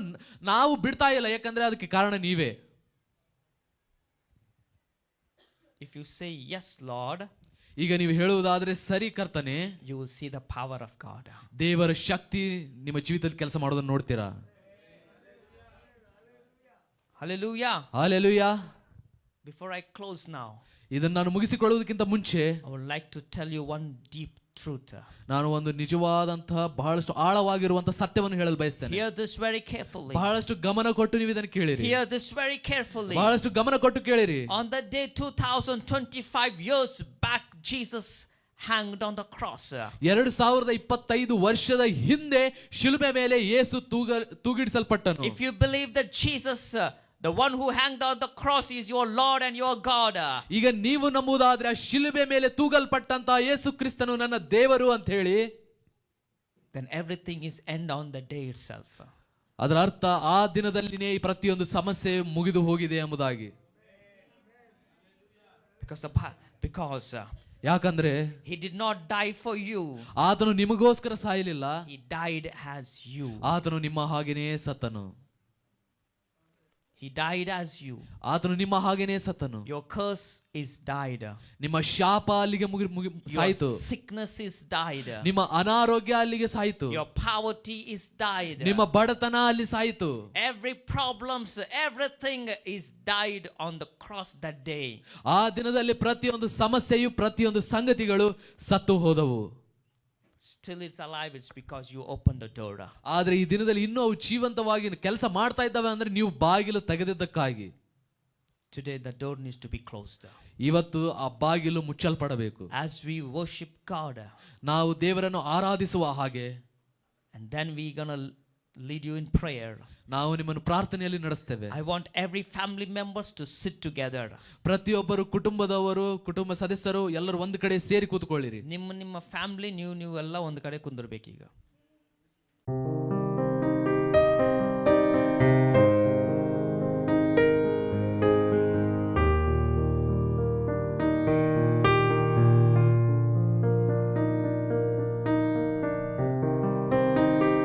S2: ನಾವು ಬಿಡ್ತಾ ಇಲ್ಲ. ಯಾಕಂದ್ರೆ ಅದಕ್ಕೆ ಕಾರಣ ನೀವೇ.
S1: If you say yes Lord,
S2: ಈಗ ನೀವು ಹೇಳುವುದಾದ್ರೆ ಸರಿ ಕರ್ತನೆ,
S1: you will see the power of God.
S2: ದೇವರ ಶಕ್ತಿ ನಿಮ್ಮ ಜೀವಿತದಲ್ಲಿ ಕೆಲಸ ಮಾಡೋದನ್ನು ನೋಡ್ತೀರಾ.
S1: Hallelujah.
S2: Hallelujah.
S1: Before I close now,
S2: ಇದನ್ನು ನಾನು ಮುಗಿಸಿಕೊಳ್ಳುವುದಕ್ಕಿಂತ ಮುಂಚೆ
S1: I would like to tell you one deep truth.
S2: ನಾನು ಒಂದು ನಿಜವಾದಂತಹ ಬಹಳಷ್ಟು ಆಳವಾಗಿರುವಂತಹ ಸತ್ಯವನ್ನು ಹೇಳಲು ಬಯಸ್ತೇನೆ.
S1: Hear this very carefully.
S2: ಬಹಳಷ್ಟು ಗಮನ ಕೊಟ್ಟು ನೀವು ಇದನ್ನು ಕೇಳಿರಿ.
S1: Hear this very carefully.
S2: ಬಹಳಷ್ಟು ಗಮನ ಕೊಟ್ಟು ಕೇಳಿರಿ.
S1: On the day 2025 years back, Jesus hanged on the cross.
S2: 2025 ವರ್ಷದ ಹಿಂದೆ ಶಿಲುಬೆ ಮೇಲೆ ಯೇಸು ತೂಗಿಡಿಸಲ್ಪಟ್ಟನು.
S1: If you believe that Jesus, the one who hanged on the cross, is your Lord and your God,
S2: ಈಗ ನೀವು ನಂಬುವುದಾದ್ರೆ ಆ ಶಿಲುಬೆ ಮೇಲೆ ತೂಗಲ್ಪಟ್ಟಂತ ಯೇಸು ಕ್ರಿಸ್ತನು ನನ್ನ ದೇವರು ಅಂತ ಹೇಳಿ,
S1: then everything is end on the day itself.
S2: ಅದರ ಅರ್ಥ ಆ ದಿನದಲ್ಲಿನೇ ಈ ಪ್ರತಿಯೊಂದು ಸಮಸ್ಯೆ ಮುಗಿದು ಹೋಗಿದೆ ಎಂಬುದಾಗಿ.
S1: Because
S2: ಯಾಕಂದ್ರೆ
S1: he did not die for you.
S2: ಆತನು ನಿಮಗೋಸ್ಕರ ಸಾಯಲಿಲ್ಲ,
S1: he died as you.
S2: ಆತನು ನಿಮ್ಮ ಹಾಗೇನೇ ಸತ್ತನು.
S1: He died as you.
S2: ಆತನು ನಿಮ್ಮ ಹಾಗೇನೇ ಸತ್ತನು.
S1: Your curse is died.
S2: ನಿಮ್ಮ ಶಾಪ ಅಲ್ಲಿಗೆ ಸಾಯಿತು.
S1: Your sickness is died.
S2: ನಿಮ್ಮ ಅನಾರೋಗ್ಯ ಅಲ್ಲಿಗೆ ಸಾಯಿತು.
S1: Your poverty is died.
S2: ನಿಮ್ಮ ಬಡತನ ಅಲ್ಲಿ ಸಾಯಿತು.
S1: Every problems, everything is died on the cross that day.
S2: ಆ ದಿನದಲ್ಲಿ ಪ್ರತಿಯೊಂದು ಸಮಸ್ಯೆಯು, ಪ್ರತಿಯೊಂದು ಸಂಗತಿಗಳು ಸತ್ತು ಹೋದವು.
S1: Still it's alive, it's because you opened the door.
S2: ಆದ್ರೆ ಈ ದಿನದಲ್ಲಿ ಇನ್ನೂ ಅವು ಜೀವಂತವಾಗಿ ಕೆಲಸ ಮಾಡ್ತಾ ಇದ್ದಾವೆ ಅಂದ್ರೆ ನೀವು ಬಾಗಿಲು ತೆಗೆದಿದ್ದಕ್ಕಾಗಿ.
S1: Today the door needs to be closed.
S2: ಇವತ್ತು ಆ ಬಾಗಿಲು ಮುಚ್ಚಲ್ಪಡಬೇಕು.
S1: As we worship God,
S2: ನಾವು ದೇವರನ್ನು ಆರಾಧಿಸುವ ಹಾಗೆ,
S1: and then we gonna lead you in prayer.
S2: ನಾವು ನಿಮ್ಮನ್ನು ಪ್ರಾರ್ಥನೆಯಲ್ಲಿ ನಡೆಸ್ತೇವೆ.
S1: I want every family members to sit together.
S2: ಪ್ರತಿಯೊಬ್ಬರು ಕುಟುಂಬದವರು, ಕುಟುಂಬ ಸದಸ್ಯರು ಎಲ್ಲರೂ ಒಂದು ಕಡೆ ಸೇರಿ ಕೂತ್ಕೊಳ್ಳಿರಿ.
S1: ನಿಮ್ಮ ಫ್ಯಾಮಿಲಿ ನೀವು ಎಲ್ಲ ಒಂದು ಕಡೆ ಕುಂದಿರ್ಬೇಕೀಗ.